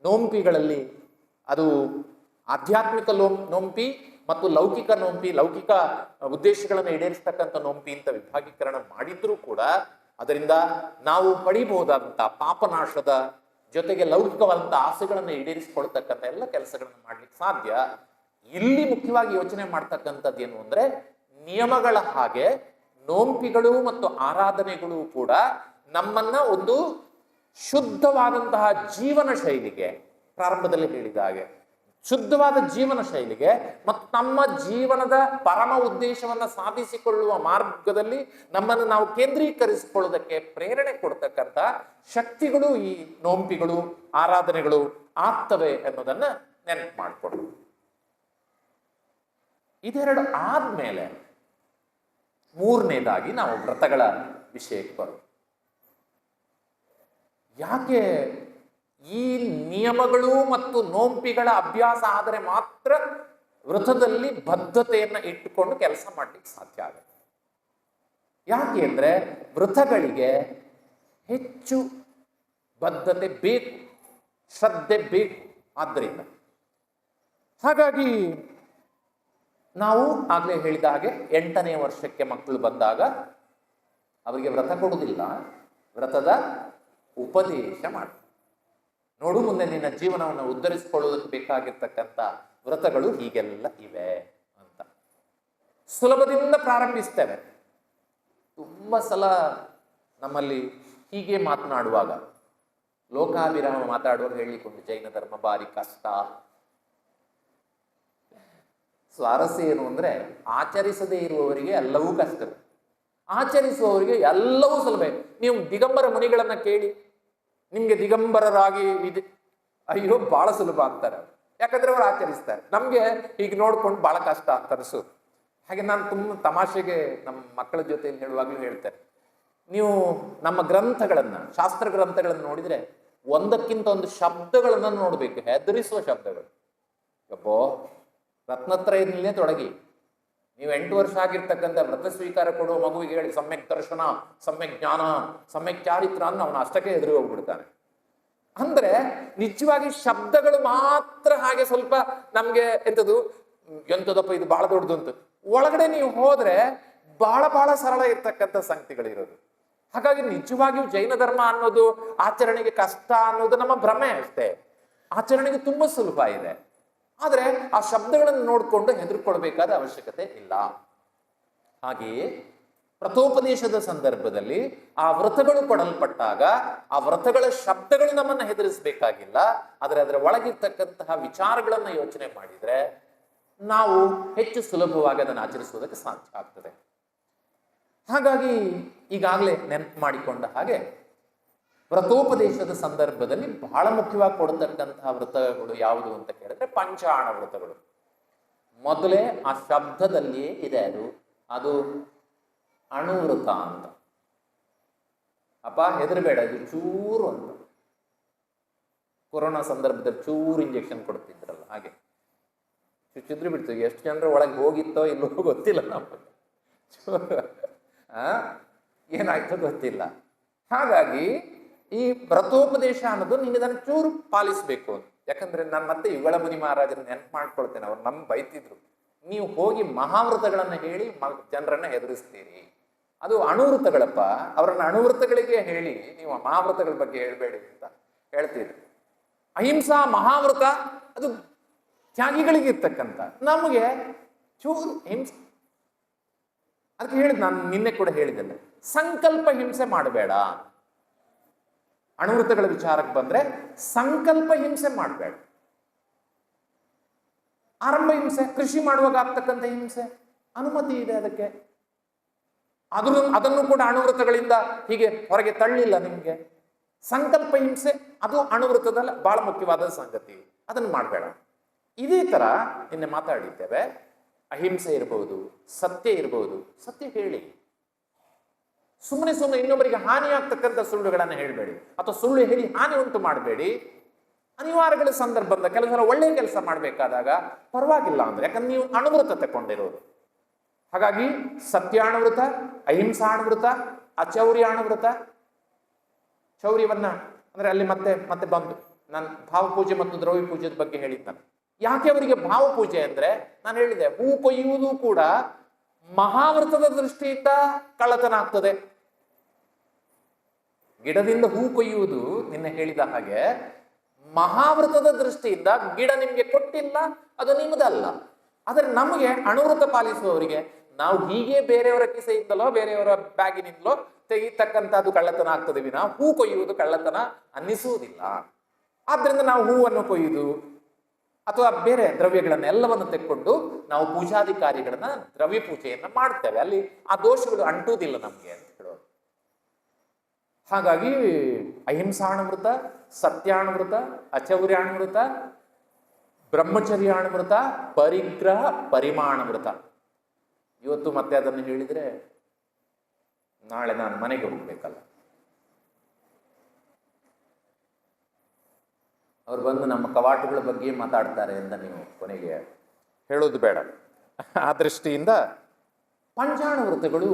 ನೋಂಪಿಗಳಲ್ಲಿ ಅದು ಆಧ್ಯಾತ್ಮಿಕ ನೋಂಪಿ ಮತ್ತು ಲೌಕಿಕ ನೋಂಪಿ, ಲೌಕಿಕ ಉದ್ದೇಶಗಳನ್ನು ಈಡೇರಿಸ್ತಕ್ಕಂಥ ನೋಂಪಿ ಅಂತ ವಿಭಾಗೀಕರಣ ಮಾಡಿದ್ರೂ ಕೂಡ ಅದರಿಂದ ನಾವು ಪಡಿಬಹುದಾದಂತಹ ಪಾಪನಾಶದ ಜೊತೆಗೆ ಲೌಕಿಕವಾದಂತಹ ಆಸೆಗಳನ್ನು ಈಡೇರಿಸಿಕೊಳ್ತಕ್ಕಂಥ ಎಲ್ಲ ಕೆಲಸಗಳನ್ನು ಮಾಡ್ಲಿಕ್ಕೆ ಸಾಧ್ಯ. ಇಲ್ಲಿ ಮುಖ್ಯವಾಗಿ ಯೋಚನೆ ಮಾಡ್ತಕ್ಕಂಥದ್ದು ಏನು ಅಂದ್ರೆ, ನಿಯಮಗಳ ಹಾಗೆ ನೋಂಪಿಗಳು ಮತ್ತು ಆರಾಧನೆಗಳು ಕೂಡ ನಮ್ಮನ್ನ ಒಂದು ಶುದ್ಧವಾದಂತಹ ಜೀವನ ಶೈಲಿಗೆ, ಪ್ರಾರಂಭದಲ್ಲಿ ಹೇಳಿದ ಹಾಗೆ ಶುದ್ಧವಾದ ಜೀವನ ಶೈಲಿಗೆ ಮತ್ತು ನಮ್ಮ ಜೀವನದ ಪರಮ ಉದ್ದೇಶವನ್ನ ಸಾಧಿಸಿಕೊಳ್ಳುವ ಮಾರ್ಗದಲ್ಲಿ ನಮ್ಮನ್ನು ನಾವು ಕೇಂದ್ರೀಕರಿಸಿಕೊಳ್ಳುವುದಕ್ಕೆ ಪ್ರೇರಣೆ ಕೊಡ್ತಕ್ಕಂಥ ಶಕ್ತಿಗಳು ಈ ನೋಂಪಿಗಳು, ಆರಾಧನೆಗಳು ಆಗ್ತವೆ ಅನ್ನೋದನ್ನ ನೆನಪು ಮಾಡಿಕೊಳ್ಳು. ಇದೆರಡು ಆದ್ಮೇಲೆ ಮೂರನೇದಾಗಿ ನಾವು ವ್ರತಗಳ ವಿಷಯಕ್ಕೆ ಬರೋದು. ಯಾಕೆ ಈ ನಿಯಮಗಳು ಮತ್ತು ನೋಂಪಿಗಳ ಅಭ್ಯಾಸ ಆದರೆ ಮಾತ್ರ ವ್ರತದಲ್ಲಿ ಬದ್ಧತೆಯನ್ನ ಇಟ್ಟುಕೊಂಡು ಕೆಲಸ ಮಾಡ್ಲಿಕ್ಕೆ ಸಾಧ್ಯ ಆಗುತ್ತೆ. ಯಾಕೆ ಅಂದ್ರೆ ವ್ರತಗಳಿಗೆ ಹೆಚ್ಚು ಬದ್ಧತೆ ಬೇಕು, ಶ್ರದ್ಧೆ ಬೇಕು. ಆದ್ದರಿಂದ ಹಾಗಾಗಿ ನಾವು ಆಗ್ಲೇ ಹೇಳಿದ ಹಾಗೆ 8ನೇ ವರ್ಷಕ್ಕೆ ಮಕ್ಕಳು ಬಂದಾಗ ಅವರಿಗೆ ವ್ರತ ಕೊಡುವುದಿಲ್ಲ, ವ್ರತದ ಉಪದೇಶ ಮಾಡ್ತಾರೆ. ನೋಡು, ಮುಂದೆ ನಿನ್ನ ಜೀವನವನ್ನು ಉದ್ಧರಿಸಿಕೊಳ್ಳುವುದಕ್ಕೆ ಬೇಕಾಗಿರ್ತಕ್ಕಂಥ ವ್ರತಗಳು ಹೀಗೆಲ್ಲ ಇವೆ ಅಂತ ಸುಲಭದಿಂದ ಪ್ರಾರಂಭಿಸ್ತೇವೆ. ತುಂಬ ಸಲ ನಮ್ಮಲ್ಲಿ ಹೀಗೆ ಮಾತನಾಡುವಾಗ, ಲೋಕಾಭಿರಾಮ ಮಾತಾಡುವಾಗ ಹೇಳಿಕೊಂಡು ಜೈನ ಧರ್ಮ ಭಾರಿ ಕಷ್ಟ. ಸ್ವಾರಸ್ಯ ಏನು ಅಂದ್ರೆ, ಆಚರಿಸದೇ ಇರುವವರಿಗೆ ಎಲ್ಲವೂ ಕಷ್ಟ, ಆಚರಿಸುವವರಿಗೆ ಎಲ್ಲವೂ ಸುಲಭ. ನೀವು ದಿಗಂಬರ ಮುನಿಗಳನ್ನ ಕೇಳಿ, ನಿಮ್ಗೆ ದಿಗಂಬರರಾಗಿ ಇದೆ, ಅಯ್ಯೋ ಬಹಳ ಸುಲಭ ಆಗ್ತಾರೆ, ಯಾಕಂದ್ರೆ ಅವ್ರು ಆಚರಿಸ್ತಾರೆ. ನಮ್ಗೆ ಹೀಗೆ ನೋಡ್ಕೊಂಡು ಬಹಳ ಕಷ್ಟ ಅಂತ ಅನಿಸೋದು. ಹಾಗೆ ನಾನು ತುಂಬ ತಮಾಷೆಗೆ ನಮ್ಮ ಮಕ್ಕಳ ಜೊತೆಯಲ್ಲಿ ಹೇಳುವಾಗ್ಲೂ ಹೇಳ್ತೇನೆ, ನೀವು ನಮ್ಮ ಗ್ರಂಥಗಳನ್ನ, ಶಾಸ್ತ್ರ ಗ್ರಂಥಗಳನ್ನು ನೋಡಿದ್ರೆ ಒಂದಕ್ಕಿಂತ ಒಂದು ಶಬ್ದಗಳನ್ನು ನೋಡ್ಬೇಕು, ಹೆದರಿಸುವ ಶಬ್ದಗಳು. ಯಪ್ಪೋ, ರತ್ನತ್ರಯದಲ್ಲೇ ತೊಡಗಿ ನೀವು 8 ವರ್ಷ ಆಗಿರ್ತಕ್ಕಂಥ ವ್ರತ ಸ್ವೀಕಾರ ಕೊಡುವ ಮಗುವಿಗೆ ಹೇಳಿ ಸಮ್ಯಕ್ ದರ್ಶನ, ಸಮ್ಯಕ್ ಜ್ಞಾನ, ಸಮ್ಯಕ್ ಚಾರಿತ್ರ ಅನ್ನು ಅವನು ಅಷ್ಟಕ್ಕೆ ಎದುರು ಹೋಗ್ಬಿಡ್ತಾನೆ. ಅಂದ್ರೆ ನಿಜವಾಗಿ ಶಬ್ದಗಳು ಮಾತ್ರ ಹಾಗೆ ಸ್ವಲ್ಪ ನಮ್ಗೆ ಎಂಥದಪ್ಪ ಇದು ಬಹಳ ದೊಡ್ಡದು ಅಂತ. ಒಳಗಡೆ ನೀವು ಹೋದ್ರೆ ಬಹಳ ಬಹಳ ಸರಳ ಇರ್ತಕ್ಕಂಥ ಸಂಗತಿಗಳಿರೋದು. ಹಾಗಾಗಿ ನಿಜವಾಗಿಯೂ ಜೈನ ಧರ್ಮ ಅನ್ನೋದು ಆಚರಣೆಗೆ ಕಷ್ಟ ಅನ್ನೋದು ನಮ್ಮ ಭ್ರಮೆ ಅಷ್ಟೇ. ಆಚರಣೆಗೆ ತುಂಬಾ ಸುಲಭ ಇದೆ. ಆದ್ರೆ ಆ ಶಬ್ದಗಳನ್ನು ನೋಡಿಕೊಂಡು ಹೆದರ್ಕೊಳ್ಬೇಕಾದ ಅವಶ್ಯಕತೆ ಇಲ್ಲ. ಹಾಗೆಯೇ ವ್ರತೋಪದೇಶದ ಸಂದರ್ಭದಲ್ಲಿ ಆ ವ್ರತಗಳು ಕೊಡಲ್ಪಟ್ಟಾಗ ಆ ವ್ರತಗಳ ಶಬ್ದಗಳು ನಮ್ಮನ್ನು ಹೆದರಿಸಬೇಕಾಗಿಲ್ಲ. ಆದರೆ ಅದರ ಒಳಗಿರ್ತಕ್ಕಂತಹ ವಿಚಾರಗಳನ್ನ ಯೋಚನೆ ಮಾಡಿದ್ರೆ ನಾವು ಹೆಚ್ಚು ಸುಲಭವಾಗಿ ಅದನ್ನು ಆಚರಿಸುವುದಕ್ಕೆ ಸಾಧ್ಯ ಆಗ್ತದೆ. ಹಾಗಾಗಿ ಈಗಾಗಲೇ ನೆನಪು ಮಾಡಿಕೊಂಡ ಹಾಗೆ ವ್ರತೋಪದೇಶದ ಸಂದರ್ಭದಲ್ಲಿ ಬಹಳ ಮುಖ್ಯವಾಗಿ ಕೊಡತಕ್ಕಂತಹ ವ್ರತಗಳು ಯಾವುದು ಅಂತ ಕೇಳಿದ್ರೆ ಪಂಚಾಣ ವ್ರತಗಳು. ಮೊದಲೇ ಆ ಶಬ್ದದಲ್ಲಿಯೇ ಇದೆ, ಅದು ಅಣುವ್ರತ ಅಂತ. ಅಪ್ಪ ಹೆದರಬೇಡ, ಇದು ಚೂರು ಅಂತ. ಕೊರೋನಾ ಸಂದರ್ಭದಲ್ಲಿ ಚೂರು ಇಂಜೆಕ್ಷನ್ ಕೊಡ್ತಿದ್ರಲ್ಲ, ಹಾಗೆ ಚುಚ್ಚಿದ್ರು ಬಿಡ್ತು. ಎಷ್ಟು ಜನರ ಒಳಗೆ ಹೋಗಿತ್ತೋ ಇಲ್ಲೋ ಗೊತ್ತಿಲ್ಲ ನಮಗೆ, ಏನಾಯ್ತೋ ಗೊತ್ತಿಲ್ಲ. ಹಾಗಾಗಿ ಈ ವ್ರತೋಪದೇಶ ಅನ್ನೋದು ನೀನು ಇದನ್ನು ಚೂರು ಪಾಲಿಸ್ಬೇಕು ಅಂತ. ಯಾಕಂದ್ರೆ ನಾನು ಮತ್ತೆ ಯುಗಳ ಮುನಿ ಮಹಾರಾಜರನ್ನ ನೆನಪು ಮಾಡ್ಕೊಳ್ತೇನೆ. ಅವ್ರು ನಮ್ಗೆ ಬೈತಿದ್ರು, ನೀವು ಹೋಗಿ ಮಹಾವ್ರತಗಳನ್ನ ಹೇಳಿ ಜನರನ್ನ ಹೆದರಿಸ್ತೀರಿ, ಅದು ಅಣುವೃತಗಳಪ್ಪ, ಅವರನ್ನ ಅಣುವೃತಗಳಿಗೆ ಹೇಳಿ ನೀವು ಮಹಾವ್ರತಗಳ ಬಗ್ಗೆ ಹೇಳ್ಬೇಡಿ ಅಂತ ಹೇಳ್ತೀರಿ. ಅಹಿಂಸಾ ಮಹಾವ್ರತ ಅದು ತ್ಯಾಗಿಗಳಿಗೆ ಇರ್ತಕ್ಕಂಥ, ನಮಗೆ ಚೂರು ಹಿಂಸೆ. ಅದಕ್ಕೆ ಹೇಳಿದ್, ನಾನು ನಿನ್ನೆ ಕೂಡ ಹೇಳಿದ್ದೇನೆ, ಸಂಕಲ್ಪ ಹಿಂಸೆ ಮಾಡಬೇಡ. ಅಣುವೃತಗಳ ವಿಚಾರಕ್ಕೆ ಬಂದ್ರೆ ಸಂಕಲ್ಪ ಹಿಂಸೆ ಮಾಡಬೇಡ. ಆರಂಭ ಹಿಂಸೆ, ಕೃಷಿ ಮಾಡುವಾಗ ಆಗ್ತಕ್ಕಂಥ ಹಿಂಸೆ ಅನುಮತಿ ಇದೆ ಅದಕ್ಕೆ. ಅದನ್ನು ಕೂಡ ಅಣುವೃತಗಳಿಂದ ಹೀಗೆ ಹೊರಗೆ ತಳ್ಳಿಲ್ಲ ನಿಮ್ಗೆ. ಸಂಕಲ್ಪ ಹಿಂಸೆ ಅದು ಅಣುವೃತದಲ್ಲಿ ಬಹಳ ಮುಖ್ಯವಾದ ಸಂಗತಿ, ಅದನ್ನು ಮಾಡಬೇಡ. ಇದೇ ತರ ನಿನ್ನೆ ಮಾತಾಡಿದ್ದೇವೆ, ಅಹಿಂಸೆ ಇರಬಹುದು, ಸತ್ಯ ಇರಬಹುದು. ಸತ್ಯ ಹೇಳಿ, ಸುಮ್ಮನೆ ಇನ್ನೊಬ್ಬರಿಗೆ ಹಾನಿ ಆಗ್ತಕ್ಕಂಥ ಸುಳ್ಳುಗಳನ್ನು ಹೇಳಬೇಡಿ, ಅಥವಾ ಸುಳ್ಳು ಹೇಳಿ ಹಾನಿ ಉಂಟು ಮಾಡಬೇಡಿ. ಅನಿವಾರ್ಯಗಳ ಸಂದರ್ಭದ ಕೆಲವು ಸಲ ಒಳ್ಳೆಯ ಕೆಲಸ ಮಾಡಬೇಕಾದಾಗ ಪರವಾಗಿಲ್ಲ ಅಂದ್ರೆ, ಯಾಕಂದ್ರೆ ನೀವು ಅಣುವೃತ ತಗೊಂಡಿರೋದು. ಹಾಗಾಗಿ ಸತ್ಯಾಣುವೃತ, ಅಹಿಂಸಾಣುವೃತ, ಅಚೌರ್ಯಾಣುವೃತ. ಚೌರ್ಯವನ್ನ ಅಂದ್ರೆ ಅಲ್ಲಿ ಮತ್ತೆ ಮತ್ತೆ ಬಂದು ನಾನು ಭಾವಪೂಜೆ ಮತ್ತು ದ್ರವ್ಯ ಪೂಜೆದ ಬಗ್ಗೆ ಹೇಳಿದ್ದಾನೆ. ಯಾಕೆ ಅವರಿಗೆ ಭಾವಪೂಜೆ ಅಂದ್ರೆ, ನಾನು ಹೇಳಿದೆ, ಹೂ ಕೊಯ್ಯುವುದು ಕೂಡ ಮಹಾವ್ರತದ ದೃಷ್ಟಿಯಿಂದ ಕಳ್ಳತನ ಆಗ್ತದೆ. ಗಿಡದಿಂದ ಹೂ ಕೊಯ್ಯುವುದು ನಿನ್ನೆ ಹೇಳಿದ ಹಾಗೆ ಮಹಾವ್ರತದ ದೃಷ್ಟಿಯಿಂದ ಗಿಡ ನಿಮ್ಗೆ ಕೊಟ್ಟಿಲ್ಲ, ಅದು ನಿಮ್ಮದಲ್ಲ. ಆದರೆ ನಮಗೆ ಅಣುವೃತ ಪಾಲಿಸುವವರಿಗೆ ನಾವು ಹೀಗೆ ಬೇರೆಯವರ ಕಿಸೆಯಿಂದಲೋ ಬೇರೆಯವರ ಬ್ಯಾಗಿನಿಂದಲೋ ತೆಗೀತಕ್ಕಂಥದ್ದು ಕಳ್ಳತನ ಆಗ್ತದೆ ವಿನ ಹೂ ಕೊಯ್ಯುವುದು ಕಳ್ಳತನ ಅನ್ನಿಸುವುದಿಲ್ಲ. ಆದ್ರಿಂದ ನಾವು ಹೂವನ್ನು ಕೊಯ್ಯುವುದು ಅಥವಾ ಬೇರೆ ದ್ರವ್ಯಗಳನ್ನೆಲ್ಲವನ್ನು ತೆಕ್ಕೊಂಡು ನಾವು ಪೂಜಾಧಿಕಾರಿಗಳನ್ನ ದ್ರವ್ಯ ಪೂಜೆಯನ್ನ ಮಾಡ್ತೇವೆ. ಅಲ್ಲಿ ಆ ದೋಷಗಳು ಅಂಟುವುದಿಲ್ಲ ನಮ್ಗೆ ಅಂತ ಹೇಳೋದು. ಹಾಗಾಗಿ ಅಹಿಂಸಾಣುವೃತ, ಸತ್ಯಾಣುವೃತ, ಅಚೌರ್ಯಾಣುವೃತ, ಬ್ರಹ್ಮಚರ್ಯಾಣುವೃತ, ಪರಿಗ್ರಹ ಪರಿಮಾಣವೃತ. ಇವತ್ತು ಮತ್ತೆ ಅದನ್ನು ಹೇಳಿದ್ರೆ ನಾಳೆ ನಾನು ಮನೆಗೆ ಹೋಗ್ಬೇಕಲ್ಲ. ಅವ್ರು ಬಂದು ನಮ್ಮ ಕವಾಟುಗಳ ಬಗ್ಗೆ ಮಾತಾಡ್ತಾರೆ ಅಂತ ನೀವು ಕೊನೆಗೆ ಹೇಳೋದು ಬೇಡ. ಆ ದೃಷ್ಟಿಯಿಂದ ಪಂಚಾಣ ವ್ರತಗಳು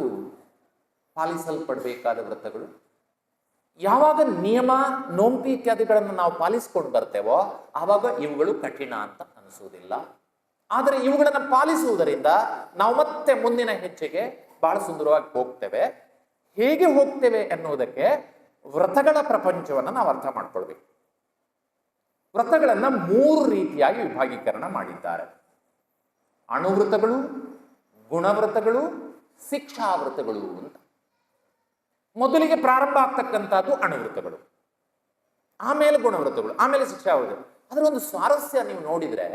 ಪಾಲಿಸಲ್ಪಡಬೇಕಾದ ವ್ರತಗಳು. ಯಾವಾಗ ನಿಯಮ, ನೋಂಪಿ ಇತ್ಯಾದಿಗಳನ್ನು ನಾವು ಪಾಲಿಸ್ಕೊಂಡು ಬರ್ತೇವೋ ಆವಾಗ ಇವುಗಳು ಕಠಿಣ ಅಂತ ಅನಿಸುವುದಿಲ್ಲ. ಆದರೆ ಇವುಗಳನ್ನು ಪಾಲಿಸುವುದರಿಂದ ನಾವು ಮತ್ತೆ ಮುಂದಿನ ಹೆಜ್ಜೆಗೆ ಬಹಳ ಸುಂದರವಾಗಿ ಹೋಗ್ತೇವೆ. ಹೇಗೆ ಹೋಗ್ತೇವೆ ಎನ್ನುವುದಕ್ಕೆ ವ್ರತಗಳ ಪ್ರಪಂಚವನ್ನು ನಾವು ಅರ್ಥ ಮಾಡ್ಕೊಳ್ಬೇಕು. ವ್ರತಗಳನ್ನ 3 ರೀತಿಯಾಗಿ ವಿಭಾಗೀಕರಣ ಮಾಡಿದ್ದಾರೆ: ಅಣುವ್ರತಗಳು, ಗುಣವ್ರತಗಳು, ಶಿಕ್ಷಾವ್ರತಗಳು ಅಂತ. ಮೊದಲಿಗೆ ಪ್ರಾರಂಭ ಆಗ್ತಕ್ಕಂಥದ್ದು ಅಣುವ್ರತಗಳು, ಆಮೇಲೆ ಗುಣವ್ರತಗಳು, ಆಮೇಲೆ ಶಿಕ್ಷಾವ್ರತಗಳು. ಅದರ ಒಂದು ಸ್ವಾರಸ್ಯ ನೀವು ನೋಡಿದ್ರೆ,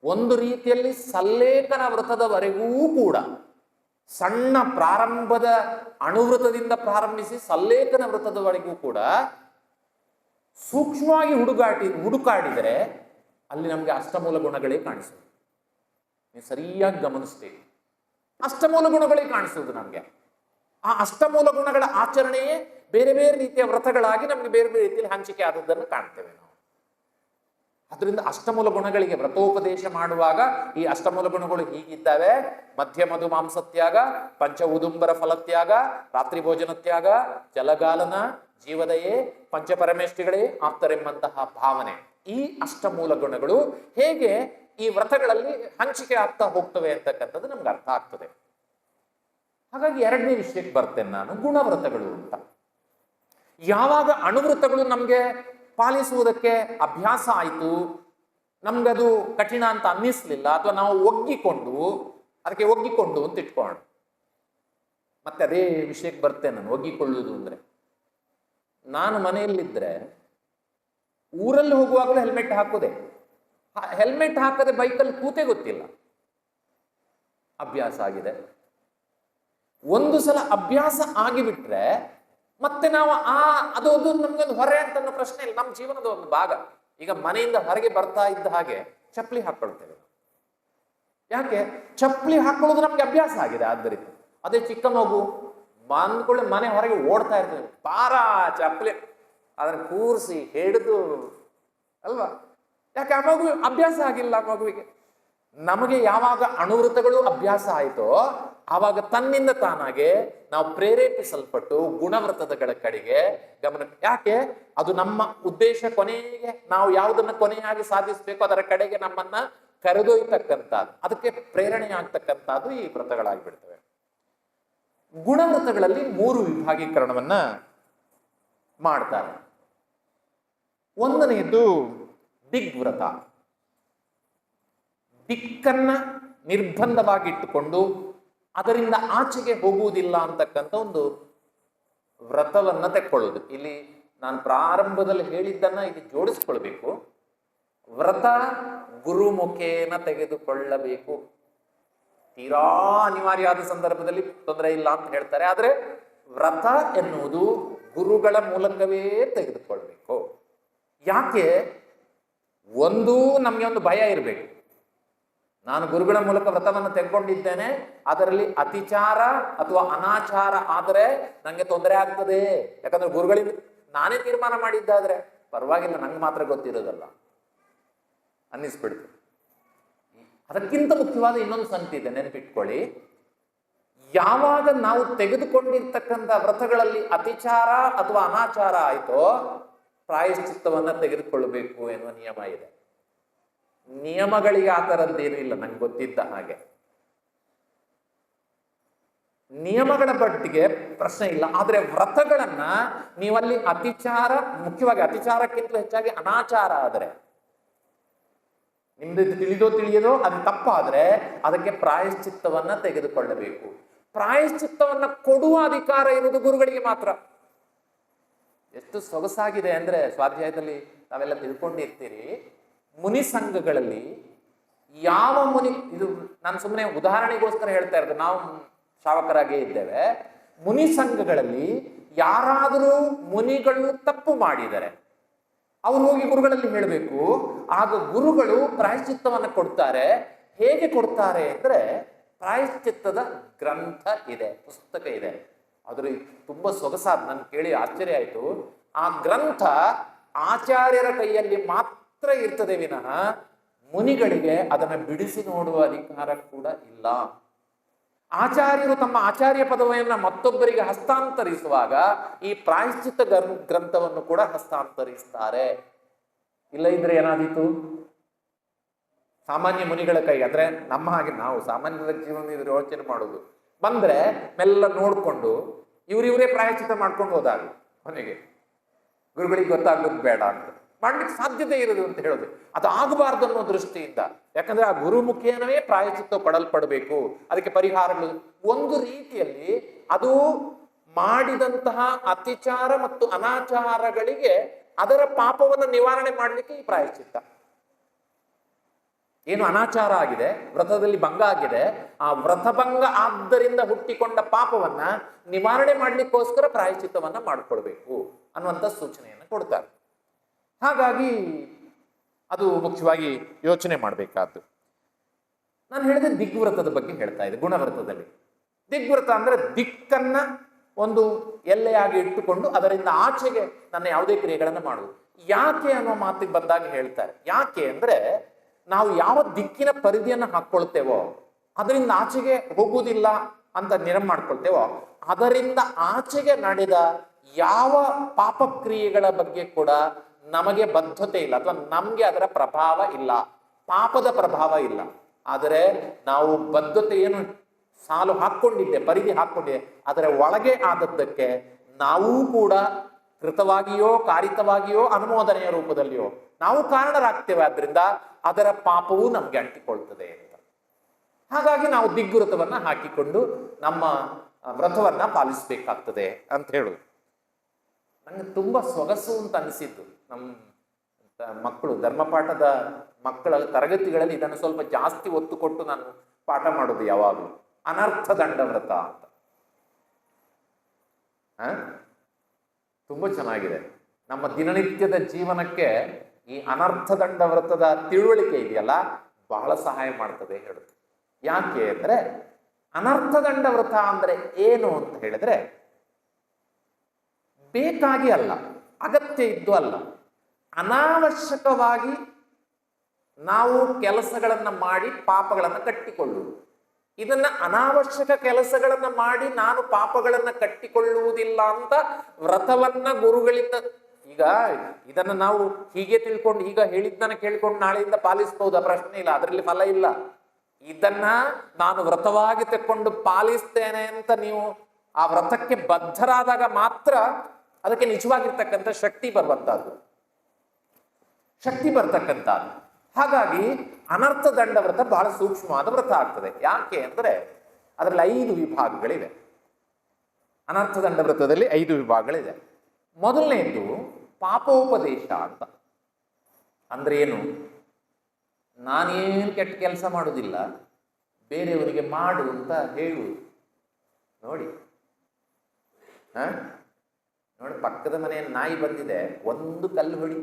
ಒಂದು ರೀತಿಯಲ್ಲಿ ಸಲ್ಲೇಖನ ವ್ರತದವರೆಗೂ ಕೂಡ, ಸಣ್ಣ ಪ್ರಾರಂಭದ ಅಣುವ್ರತದಿಂದ ಪ್ರಾರಂಭಿಸಿ ಸಲ್ಲೇಖನ ವ್ರತದವರೆಗೂ ಕೂಡ ಸೂಕ್ಷ್ಮವಾಗಿ ಹುಡುಕಾಡಿದರೆ ಅಲ್ಲಿ ನಮಗೆ ಅಷ್ಟಮೂಲ ಗುಣಗಳೇ ಕಾಣಿಸುವುದು. ನೀವು ಸರಿಯಾಗಿ ಗಮನಿಸ್ತೀವಿ, ಅಷ್ಟಮೂಲ ಗುಣಗಳೇ ಕಾಣಿಸುವುದು ನಮಗೆ. ಆ ಅಷ್ಟಮೂಲ ಗುಣಗಳ ಆಚರಣೆಯೇ ಬೇರೆ ಬೇರೆ ರೀತಿಯ ವ್ರತಗಳಾಗಿ ನಮಗೆ ಬೇರೆ ಬೇರೆ ರೀತಿಯಲ್ಲಿ ಹಂಚಿಕೆ ಆದದ್ದನ್ನು ಕಾಣ್ತೇವೆ ನಾವು. ಅದರಿಂದ ಅಷ್ಟಮೂಲ ಗುಣಗಳಿಗೆ ವ್ರತೋಪದೇಶ ಮಾಡುವಾಗ ಈ ಅಷ್ಟಮೂಲ ಗುಣಗಳು ಹೀಗಿದ್ದಾವೆ: ಮಧ್ಯ ಮಧು ಮಾಂಸತ್ಯಾಗ, ಪಂಚ ಉದುಂಬರ ಫಲತ್ಯಾಗ, ರಾತ್ರಿ ಭೋಜನ ತ್ಯಾಗ, ಜಲಗಾಲನ, ಜೀವದಯೇ, ಪಂಚಪರಮೇಷ್ಠಿಗಳೇ ಆಪ್ತರೆಂಬಂತಹ ಭಾವನೆ. ಈ ಅಷ್ಟಮೂಲ ಗುಣಗಳು ಹೇಗೆ ಈ ವ್ರತಗಳಲ್ಲಿ ಹಂಚಿಕೆ ಆಗ್ತಾ ಹೋಗ್ತವೆ ಅಂತಕ್ಕಂಥದ್ದು ನಮ್ಗೆ ಅರ್ಥ ಆಗ್ತದೆ. ಹಾಗಾಗಿ 2ನೇ ವಿಷಯಕ್ಕೆ ಬರ್ತೇನೆ ನಾನು, ಗುಣವ್ರತಗಳು ಅಂತ. ಯಾವಾಗ ಅಣುವ್ರತಗಳು ನಮಗೆ ಪಾಲಿಸುವುದಕ್ಕೆ ಅಭ್ಯಾಸ ಆಯಿತು, ನಮ್ಗದು ಕಠಿಣ ಅಂತ ಅನ್ನಿಸ್ಲಿಲ್ಲ, ಅಥವಾ ನಾವು ಅದಕ್ಕೆ ಒಗ್ಗಿಕೊಂಡು ಅಂತ ಇಟ್ಕೊಳ್ಳೋಣ. ಮತ್ತೆ ಅದೇ ವಿಷಯಕ್ಕೆ ಬರ್ತೇನೆ ನಾನು, ಒಗ್ಗಿಕೊಳ್ಳುವುದು ಅಂದ್ರೆ. ನಾನು ಮನೆಯಲ್ಲಿದ್ದರೆ ಊರಲ್ಲಿ ಹೋಗುವಾಗಲೂ ಹೆಲ್ಮೆಟ್ ಹಾಕೋದೆ, ಹೆಲ್ಮೆಟ್ ಹಾಕದೆ ಬೈಕಲ್ಲಿ ಕೂತೆ ಗೊತ್ತಿಲ್ಲ, ಅಭ್ಯಾಸ ಆಗಿದೆ. ಒಂದು ಸಲ ಅಭ್ಯಾಸ ಆಗಿಬಿಟ್ರೆ ಮತ್ತೆ ನಾವು ಅದು ನಮ್ಗೊಂದು ಹೊರೆ ಅಂತ ಅನ್ನೋ ಪ್ರಶ್ನೆ ಇಲ್ಲ, ನಮ್ಮ ಜೀವನದ ಒಂದು ಭಾಗ. ಈಗ ಮನೆಯಿಂದ ಹೊರಗೆ ಬರ್ತಾ ಇದ್ದ ಹಾಗೆ ಚಪ್ಪಲಿ ಹಾಕೊಳ್ತೇವೆ. ಯಾಕೆ? ಚಪ್ಪಲಿ ಹಾಕೊಳ್ಳೋದು ನಮ್ಗೆ ಅಭ್ಯಾಸ ಆಗಿದೆ. ಆದ್ದರಿಂದ ಅದೇ ಚಿಕ್ಕ ಮಗು ಬಂದ್ಕೊಳ್ಳಿ ಮನೆ ಹೊರಗೆ ಓಡ್ತಾ ಇರ್ತೇವೆ, ಪಾರ ಚಪ್ಪಲಿ ಅದನ್ನು ಕೂರಿಸಿ ಹಿಡಿದು ಅಲ್ವಾ? ಯಾಕೆ? ಆ ಮಗು ಅಭ್ಯಾಸ ಆಗಿಲ್ಲ. ಆ ಮಗುವಿಗೆ ನಮಗೆ ಯಾವಾಗ ಅಣುವ್ರತಗಳು ಅಭ್ಯಾಸ ಆಯಿತೋ ಆವಾಗ ತನ್ನಿಂದ ತಾನಾಗೆ ನಾವು ಪ್ರೇರೇಪಿಸಲ್ಪಟ್ಟು ಗುಣವ್ರತಗಳ ಕಡೆಗೆ ಗಮನ. ಯಾಕೆ? ಅದು ನಮ್ಮ ಉದ್ದೇಶ, ಕೊನೆಗೆ ನಾವು ಯಾವುದನ್ನ ಕೊನೆಯಾಗಿ ಸಾಧಿಸಬೇಕು ಅದರ ಕಡೆಗೆ ನಮ್ಮನ್ನ ಕರೆದೊಯ್ತಕ್ಕಂಥದ್ದು, ಅದಕ್ಕೆ ಪ್ರೇರಣೆ ಆಗ್ತಕ್ಕಂಥದ್ದು ಈ ವ್ರತಗಳಾಗಿಬಿಡ್ತವೆ. ಗುಣವ್ರತಗಳಲ್ಲಿ 3 ವಿಭಾಗೀಕರಣವನ್ನ ಮಾಡ್ತಾರೆ. ಒಂದನೆಯದು ದಿಗ್ವ್ರತ. ದಿಕ್ಕನ್ನ ನಿರ್ಬಂಧವಾಗಿಟ್ಟುಕೊಂಡು ಅದರಿಂದ ಆಚೆಗೆ ಹೋಗುವುದಿಲ್ಲ ಅಂತಕ್ಕಂಥ ಒಂದು ವ್ರತವನ್ನ ತೆಕ್ಕೊಳ್ಳೋದು. ಇಲ್ಲಿ ನಾನು ಪ್ರಾರಂಭದಲ್ಲಿ ಹೇಳಿದ್ದನ್ನ ಇಲ್ಲಿ ಜೋಡಿಸ್ಕೊಳ್ಬೇಕು. ವ್ರತ ಗುರುಮುಖೇನ ತೆಗೆದುಕೊಳ್ಳಬೇಕು. ತೀರಾ ಅನಿವಾರ್ಯ ಆದ ಸಂದರ್ಭದಲ್ಲಿ ತೊಂದರೆ ಇಲ್ಲ ಅಂತ ಹೇಳ್ತಾರೆ. ಆದ್ರೆ ವ್ರತ ಎನ್ನುವುದು ಗುರುಗಳ ಮೂಲಕವೇ ತೆಗೆದುಕೊಳ್ಬೇಕು. ಯಾಕೆ? ನಮಗೆ ಒಂದು ಭಯ ಇರಬೇಕು. ನಾನು ಗುರುಗಳ ಮೂಲಕ ವ್ರತವನ್ನು ತೆಗೆದುಕೊಂಡಿದ್ದೇನೆ, ಅದರಲ್ಲಿ ಅತಿಚಾರ ಅಥವಾ ಅನಾಚಾರ ಆದರೆ ನಂಗೆ ತೊಂದರೆ ಆಗ್ತದೆ. ಯಾಕಂದ್ರೆ ಗುರುಗಳಿಂದ ನಾನೇ ತೀರ್ಮಾನ ಮಾಡಿದ್ದಾದ್ರೆ ಪರವಾಗಿಲ್ಲ, ನಂಗೆ ಮಾತ್ರ ಗೊತ್ತಿರೋದಲ್ಲ ಅನ್ನಿಸ್ಬಿಡ್ತು. ಅದಕ್ಕಿಂತ ಮುಖ್ಯವಾದ ಇನ್ನೊಂದು ಸಂಗತಿ ಇದೆ, ನೆನಪಿಟ್ಕೊಳ್ಳಿ. ಯಾವಾಗ ನಾವು ತೆಗೆದುಕೊಂಡಿರ್ತಕ್ಕಂಥ ವ್ರತಗಳಲ್ಲಿ ಅತಿಚಾರ ಅಥವಾ ಅನಾಚಾರ ಆಯ್ತೋ ಪ್ರಾಯಶ್ಚಿತ್ತವನ್ನ ತೆಗೆದುಕೊಳ್ಳಬೇಕು ಎನ್ನುವ ನಿಯಮ ಇದೆ. ನಿಯಮಗಳಿಗೆ ಆ ಥರದ್ದೇನು ಇಲ್ಲ, ನಂಗೆ ಗೊತ್ತಿದ್ದ ಹಾಗೆ. ನಿಯಮಗಳ ಬಟ್ಟಿಗೆ ಪ್ರಶ್ನೆ ಇಲ್ಲ. ಆದ್ರೆ ವ್ರತಗಳನ್ನ ನೀವಲ್ಲಿ ಅತಿಚಾರ, ಮುಖ್ಯವಾಗಿ ಅತಿಚಾರಕ್ಕಿಂತ ಹೆಚ್ಚಾಗಿ ಅನಾಚಾರ ಆದರೆ, ನಿಮ್ದು ತಿಳಿಯೋದೋ ಅದು ತಪ್ಪಾದ್ರೆ ಅದಕ್ಕೆ ಪ್ರಾಯಶ್ಚಿತ್ತವನ್ನ ತೆಗೆದುಕೊಳ್ಳಬೇಕು. ಪ್ರಾಯಶ್ಚಿತ್ತವನ್ನ ಕೊಡುವ ಅಧಿಕಾರ ಇರುವುದು ಗುರುಗಳಿಗೆ ಮಾತ್ರ. ಎಷ್ಟು ಸೊಗಸಾಗಿದೆ ಅಂದ್ರೆ, ಸ್ವಾಧ್ಯಾಯದಲ್ಲಿ ತಾವೆಲ್ಲ ತಿಳ್ಕೊಂಡಿರ್ತೀರಿ, ಮುನಿ ಸಂಘಗಳಲ್ಲಿ ಯಾವ ಮುನಿ, ಇದು ನಾನು ಸುಮ್ಮನೆ ಉದಾಹರಣೆಗೋಸ್ಕರ ಹೇಳ್ತಾ ಇರೋದು, ನಾವು ಶ್ರಾವಕರಾಗೇ ಇದ್ದೇವೆ. ಮುನಿ ಸಂಘಗಳಲ್ಲಿ ಯಾರಾದರೂ ಮುನಿಗಳು ತಪ್ಪು ಮಾಡಿದರೆ ಅವ್ರು ಹೋಗಿ ಗುರುಗಳಲ್ಲಿ ಹೇಳಬೇಕು. ಆಗ ಗುರುಗಳು ಪ್ರಾಯಶ್ಚಿತ್ತವನ್ನು ಕೊಡ್ತಾರೆ. ಹೇಗೆ ಕೊಡ್ತಾರೆ ಅಂದ್ರೆ, ಪ್ರಾಯಶ್ಚಿತ್ತದ ಗ್ರಂಥ ಇದೆ, ಪುಸ್ತಕ ಇದೆ. ಅದ್ರ ತುಂಬಾ ಸೊಗಸಾದ, ನನ್ಗೆ ಕೇಳಿ ಆಶ್ಚರ್ಯ ಆಯ್ತು. ಆ ಗ್ರಂಥ ಆಚಾರ್ಯರ ಕೈಯಲ್ಲಿ ಮಾತ್ರ ಇರ್ತದೆ ವಿನಃ ಮುನಿಗಳಿಗೆ ಅದನ್ನು ಬಿಡಿಸಿ ನೋಡುವ ಅಧಿಕಾರ ಕೂಡ ಇಲ್ಲ. ಆಚಾರ್ಯರು ತಮ್ಮ ಆಚಾರ್ಯ ಪದವಿಯನ್ನ ಮತ್ತೊಬ್ಬರಿಗೆ ಹಸ್ತಾಂತರಿಸುವಾಗ ಈ ಪ್ರಾಯಶ್ಚಿತ್ತ ಗ್ರಂಥವನ್ನು ಕೂಡ ಹಸ್ತಾಂತರಿಸ್ತಾರೆ. ಇಲ್ಲ ಇದ್ರೆ ಏನಾದೀತು? ಸಾಮಾನ್ಯ ಮುನಿಗಳ ಕೈ, ಅಂದ್ರೆ ನಮ್ಮ ಹಾಗೆ ನಾವು ಸಾಮಾನ್ಯರ ಜೀವನ ಯೋಚನೆ ಮಾಡೋದು ಬಂದ್ರೆ ಮೆಲ್ಲ ನೋಡ್ಕೊಂಡು ಇವರಿವರೇ ಪ್ರಾಯಶ್ಚಿತ್ತ ಮಾಡ್ಕೊಂಡು ಹೋದಾಗ ಕೊನೆಗೆ ಗುರುಗಳಿಗೆ ಗೊತ್ತಾಗೋದು ಬೇಡ ಅಂತ ಮಾಡ್ಲಿಕ್ಕೆ ಸಾಧ್ಯತೆ ಇರೋದು ಅಂತ ಹೇಳೋದು. ಅದು ಆಗಬಾರ್ದು ಅನ್ನೋ ದೃಷ್ಟಿಯಿಂದ, ಯಾಕಂದ್ರೆ ಆ ಗುರು ಮುಖೇನವೇ ಪ್ರಾಯಶ್ಚಿತ್ತ ಪಡಲ್ಪಡಬೇಕು, ಅದಕ್ಕೆ ಪರಿಹಾರಗಳು. ಒಂದು ರೀತಿಯಲ್ಲಿ ಅದು ಮಾಡಿದಂತಹ ಅತಿಚಾರ ಮತ್ತು ಅನಾಚಾರಗಳಿಗೆ ಅದರ ಪಾಪವನ್ನು ನಿವಾರಣೆ ಮಾಡಲಿಕ್ಕೆ ಈ ಪ್ರಾಯಶ್ಚಿತ್ತ. ಏನು ಅನಾಚಾರ ಆಗಿದೆ, ವ್ರತದಲ್ಲಿ ಭಂಗ ಆಗಿದೆ, ಆ ವ್ರತಭಂಗ ಆದ್ದರಿಂದ ಹುಟ್ಟಿಕೊಂಡ ಪಾಪವನ್ನ ನಿವಾರಣೆ ಮಾಡ್ಲಿಕ್ಕೋಸ್ಕರ ಪ್ರಾಯಶ್ಚಿತ್ತವನ್ನ ಮಾಡ್ಕೊಳ್ಬೇಕು ಅನ್ನುವಂಥ ಸೂಚನೆಯನ್ನು ಕೊಡ್ತಾರೆ. ಹಾಗಾಗಿ ಅದು ಮುಖ್ಯವಾಗಿ ಯೋಚನೆ ಮಾಡಬೇಕಾದ್ದು. ನಾನು ಹೇಳಿದೆ ದಿಗ್ವ್ರತದ ಬಗ್ಗೆ ಹೇಳ್ತಾ ಇದ್ದೆ. ಗುಣವ್ರತದಲ್ಲಿ ದಿಗ್ವ್ರತ ಅಂದ್ರೆ ದಿಕ್ಕನ್ನ ಒಂದು ಎಲ್ಲೆಯಾಗಿ ಇಟ್ಟುಕೊಂಡು ಅದರಿಂದ ಆಚೆಗೆ ನನ್ನ ಯಾವುದೇ ಕ್ರಿಯೆಗಳನ್ನು ಮಾಡುವುದು. ಯಾಕೆ ಅನ್ನೋ ಮಾತಿಗೆ ಬಂದಾಗ ಹೇಳ್ತಾರೆ. ಯಾಕೆ ಅಂದ್ರೆ ನಾವು ಯಾವ ದಿಕ್ಕಿನ ಪರಿಧಿಯನ್ನು ಹಾಕೊಳ್ತೇವೋ ಅದರಿಂದ ಆಚೆಗೆ ಹೋಗುವುದಿಲ್ಲ ಅಂತ ನಿರ್ಣಯ ಮಾಡ್ಕೊಳ್ತೇವೋ, ಅದರಿಂದ ಆಚೆಗೆ ನಡೆದ ಯಾವ ಪಾಪಕ್ರಿಯೆಗಳ ಬಗ್ಗೆ ಕೂಡ ನಮಗೆ ಬದ್ಧತೆ ಇಲ್ಲ, ಅಥವಾ ನಮ್ಗೆ ಅದರ ಪ್ರಭಾವ ಇಲ್ಲ, ಪಾಪದ ಪ್ರಭಾವ ಇಲ್ಲ. ಆದರೆ ನಾವು ಬದ್ಧತೆ ಏನು ಸಾಲು ಹಾಕೊಂಡಿದ್ದೆ, ಪರಿಧಿ ಹಾಕೊಂಡಿದ್ದೆ, ಅದರ ಒಳಗೆ ಆದದ್ದಕ್ಕೆ ನಾವೂ ಕೂಡ ಕೃತವಾಗಿಯೋ ಕಾರಿತವಾಗಿಯೋ ಅನುಮೋದನೆಯ ರೂಪದಲ್ಲಿಯೋ ನಾವು ಕಾರಣರಾಗ್ತೇವೆ. ಆದ್ರಿಂದ ಅದರ ಪಾಪವೂ ನಮ್ಗೆ ಅಂಟಿಕೊಳ್ತದೆ ಅಂತ. ಹಾಗಾಗಿ ನಾವು ದಿಗ್ವ್ರತವನ್ನ ಹಾಕಿಕೊಂಡು ನಮ್ಮ ವ್ರತವನ್ನ ಪಾಲಿಸಬೇಕಾಗ್ತದೆ ಅಂತ ಹೇಳುದು. ನಂಗೆ ತುಂಬಾ ಸೊಗಸು ಅಂತ ಅನಿಸಿದ್ದು, ನಮ್ಮ ಮಕ್ಕಳು ಧರ್ಮಪಾಠದ ಮಕ್ಕಳ ತರಗತಿಗಳಲ್ಲಿ ಇದನ್ನು ಸ್ವಲ್ಪ ಜಾಸ್ತಿ ಒತ್ತು ಕೊಟ್ಟು ನಾನು ಪಾಠ ಮಾಡೋದು ಯಾವಾಗಲೂ. ಅನರ್ಥ ದಂಡ ವ್ರತ ಅಂತ ತುಂಬಾ ಚೆನ್ನಾಗಿದೆ. ನಮ್ಮ ದಿನನಿತ್ಯದ ಜೀವನಕ್ಕೆ ಈ ಅನರ್ಥ ದಂಡ ವ್ರತದ ತಿಳುವಳಿಕೆ ಇದೆಯಲ್ಲ, ಬಹಳ ಸಹಾಯ ಮಾಡ್ತದೆ ಹೇಳುತ್ತೆ. ಯಾಕೆ ಅಂದ್ರೆ ಅನರ್ಥ ದಂಡ ವ್ರತ ಅಂದ್ರೆ ಏನು ಅಂತ ಹೇಳಿದ್ರೆ, ಬೇಕಾಗಿ ಅಲ್ಲ, ಅಗತ್ಯ ಇದ್ದು ಅಲ್ಲ, ಅನಾವಶ್ಯಕವಾಗಿ ನಾವು ಕೆಲಸಗಳನ್ನ ಮಾಡಿ ಪಾಪಗಳನ್ನ ಕಟ್ಟಿಕೊಳ್ಳುವುದು. ಇದನ್ನ ಅನಾವಶ್ಯಕ ಕೆಲಸಗಳನ್ನ ಮಾಡಿ ನಾನು ಪಾಪಗಳನ್ನ ಕಟ್ಟಿಕೊಳ್ಳುವುದಿಲ್ಲ ಅಂತ ವ್ರತವನ್ನ ಗುರುಗಳಿಂದ, ಈಗ ಇದನ್ನ ನಾವು ಹೀಗೆ ತಿಳ್ಕೊಂಡು ಈಗ ಹೇಳಿದ್ದನ್ನ ಕೇಳ್ಕೊಂಡು ನಾಳೆಯಿಂದ ಪಾಲಿಸಬಹುದಾ? ಪ್ರಶ್ನೆ ಇಲ್ಲ, ಅದರಲ್ಲಿ ಫಲ ಇಲ್ಲ. ಇದನ್ನ ನಾನು ವ್ರತವಾಗಿ ತೆಕ್ಕೊಂಡು ಪಾಲಿಸ್ತೇನೆ ಅಂತ ನೀವು ಆ ವ್ರತಕ್ಕೆ ಬದ್ಧರಾದಾಗ ಮಾತ್ರ ಅದಕ್ಕೆ ನಿಜವಾಗಿರ್ತಕ್ಕಂಥ ಶಕ್ತಿ ಬರ್ತಕ್ಕಂಥದ್ದು. ಹಾಗಾಗಿ ಅನರ್ಥ ದಂಡ ವ್ರತ ಬಹಳ ಸೂಕ್ಷ್ಮವಾದ ವ್ರತ ಆಗ್ತದೆ. ಯಾಕೆ ಅಂದ್ರೆ ಅದರಲ್ಲಿ 5 ವಿಭಾಗಗಳಿವೆ. ಅನರ್ಥ ದಂಡ ವ್ರತದಲ್ಲಿ 5 ವಿಭಾಗಗಳಿದೆ. ಮೊದಲನೇದು ಪಾಪೋಪದೇಶ ಅಂತ. ಅಂದ್ರೆ ಏನು? ನಾನೇನು ಕೆಟ್ಟ ಕೆಲಸ ಮಾಡುವುದಿಲ್ಲ, ಬೇರೆಯವರಿಗೆ ಮಾಡು ಅಂತ ಹೇಳುವುದು. ನೋಡಿ ನೋಡಿ, ಪಕ್ಕದ ಮನೆಯ ನಾಯಿ ಬಂದಿದೆ, ಒಂದು ಕಲ್ಲು ಹೊಡಿ.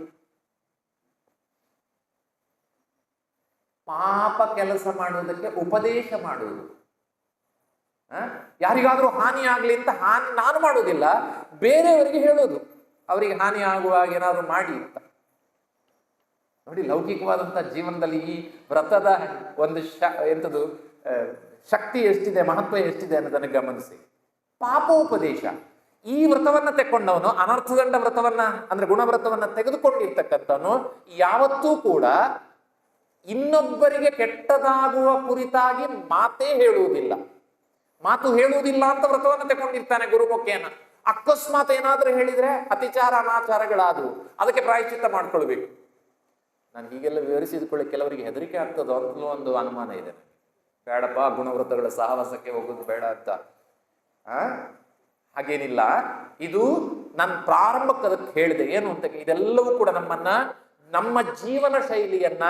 ಪಾಪ ಕೆಲಸ ಮಾಡುವುದಕ್ಕೆ ಉಪದೇಶ ಮಾಡುವುದು. ಯಾರಿಗಾದ್ರೂ ಹಾನಿ ಆಗ್ಲಿ ಅಂತ ನಾನು ಮಾಡುವುದಿಲ್ಲ, ಬೇರೆಯವರಿಗೆ ಹೇಳೋದು, ಅವರಿಗೆ ಹಾನಿ ಆಗುವಾಗ ಏನಾದ್ರು ಮಾಡಿ ಅಂತ. ನೋಡಿ, ಲೌಕಿಕವಾದಂತಹ ಜೀವನದಲ್ಲಿ ಈ ವ್ರತದ ಒಂದು ಎಂಥದ್ದು ಶಕ್ತಿ ಎಷ್ಟಿದೆ, ಮಹತ್ವ ಎಷ್ಟಿದೆ ಅನ್ನೋದನ್ನು ಗಮನಿಸಿ. ಪಾಪೋಪದೇಶ, ಈ ವ್ರತವನ್ನ ತೆಕ್ಕೊಂಡವನು, ಅನರ್ಥದಂಡ ವ್ರತವನ್ನ ಅಂದ್ರೆ ಗುಣವ್ರತವನ್ನ ತೆಗೆದುಕೊಂಡಿರ್ತಕ್ಕಂಥವನು ಯಾವತ್ತೂ ಕೂಡ ಇನ್ನೊಬ್ಬರಿಗೆ ಕೆಟ್ಟದಾಗುವ ಕುರಿತಾಗಿ ಮಾತೇ ಹೇಳುವುದಿಲ್ಲ. ಮಾತು ಹೇಳುವುದಿಲ್ಲ ಅಂತ ವ್ರತವನ್ನ ತಗೊಂಡಿರ್ತಾನೆ ಗುರುಮುಖೇನ. ಅಕಸ್ಮಾತ್ ಏನಾದ್ರೂ ಹೇಳಿದ್ರೆ ಅತಿಚಾರ ಅನಾಚಾರಗಳಾದವು, ಅದಕ್ಕೆ ಪ್ರಾಯಶ್ಚಿತ್ತ ಮಾಡ್ಕೊಳ್ಬೇಕು. ನಾನು ಹೀಗೆಲ್ಲ ವಿವರಿಸಿದ್ಕೊಳ್ಳಿ ಕೆಲವರಿಗೆ ಹೆದರಿಕೆ ಆಗ್ತದೋ ಅಂತಲೂ ಒಂದು ಅನುಮಾನ ಇದೆ. ಬೇಡಪ್ಪ, ಗುಣವ್ರತಗಳ ಸಹವಾಸಕ್ಕೆ ಹೋಗೋದು ಬೇಡ ಅಂತ. ಹಾಗೇನಿಲ್ಲ. ಇದು ನಾನು ಪ್ರಾರಂಭಕ್ಕೆ ಅದಕ್ಕೆ ಹೇಳಿದೆ ಏನು ಅಂತ. ಇದೆಲ್ಲವೂ ಕೂಡ ನಮ್ಮನ್ನ, ನಮ್ಮ ಜೀವನ ಶೈಲಿಯನ್ನ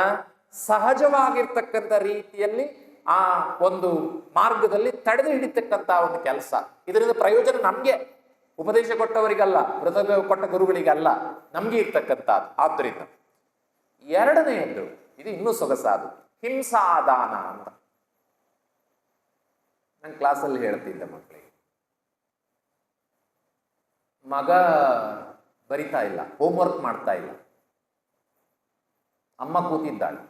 ಸಹಜವಾಗಿರ್ತಕ್ಕಂಥ ರೀತಿಯಲ್ಲಿ ಆ ಒಂದು ಮಾರ್ಗದಲ್ಲಿ ತಡೆದು ಹಿಡಿತಕ್ಕಂಥ ಒಂದು ಕೆಲಸ. ಇದರಿಂದ ಪ್ರಯೋಜನ ನಮ್ಗೆ, ಉಪದೇಶ ಕೊಟ್ಟವರಿಗಲ್ಲ, ವ್ರತ ಕೊಟ್ಟ ಗುರುಗಳಿಗಲ್ಲ, ನಮ್ಗೆ ಇರ್ತಕ್ಕಂಥದ್ದು. ಆದ್ರಿಂದ ಎರಡನೆಯದ್ದು, ಇದು ಇನ್ನೂ ಸೊಗಸಾದು, ಹಿಂಸಾದಾನ ಅಂತ. ನಾನು ಕ್ಲಾಸಲ್ಲಿ ಹೇಳ್ತಿದ್ದೆ ಮಕ್ಕಳಿಗೆ, ಮಗ ಬರಿತಾ ಇಲ್ಲ, ಹೋಮ್ವರ್ಕ್ ಮಾಡ್ತಾ ಇಲ್ಲ, ಅಮ್ಮ ಕೂತಿದ್ದಾಳೆ,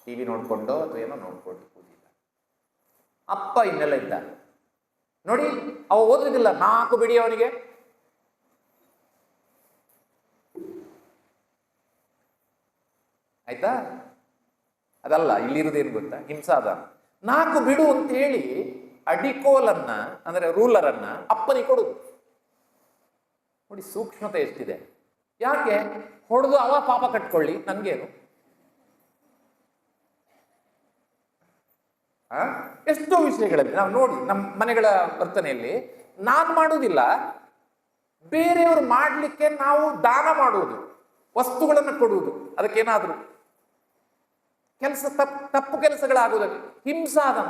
ಟಿವಿ ನೋಡ್ಕೊಂಡು ಅಥವಾ ಏನೋ ನೋಡ್ಕೊಂಡು ಕೂತಿದ್ದ, ಅಪ್ಪ ಇನ್ನೆಲ್ಲ ಇದ್ದಾನೆ. ನೋಡಿ, ಅವ ಓದುದಿಲ್ಲ, 4 ಬಿಡಿ ಅವನಿಗೆ. ಆಯ್ತಾ? ಅದಲ್ಲ ಇಲ್ಲಿರುವುದೇನು ಗೊತ್ತಾ, ಹಿಂಸಾದಾನ. 4 ಬಿಡು ಅಂತ ಹೇಳಿ ಅಡಿಕೋಲನ್ನ ಅಂದ್ರೆ ರೂಲರನ್ನ ಅಪ್ಪನಿಗೆ ಕೊಡುದು. ನೋಡಿ ಸೂಕ್ಷ್ಮತೆ ಎಷ್ಟಿದೆ. ಯಾಕೆ ಹೊಡೆದು ಅವ ಪಾಪ ಕಟ್ಕೊಳ್ಳಿ, ನನ್ಗೇನು? ಎಷ್ಟೋ ವಿಷಯಗಳಲ್ಲಿ ನಾವು ನೋಡಿ ನಮ್ಮ ಮನೆಗಳ ವರ್ತನೆಯಲ್ಲಿ ನಾನು ಮಾಡುವುದಿಲ್ಲ, ಬೇರೆಯವರು ಮಾಡಲಿಕ್ಕೆ ನಾವು ದಾನ ಮಾಡುವುದು, ವಸ್ತುಗಳನ್ನು ಕೊಡುವುದು, ಅದಕ್ಕೇನಾದ್ರು ಕೆಲಸ ತಪ್ಪು ಕೆಲಸಗಳಾಗುವುದಕ್ಕೆ ಹಿಂಸಾದಾನ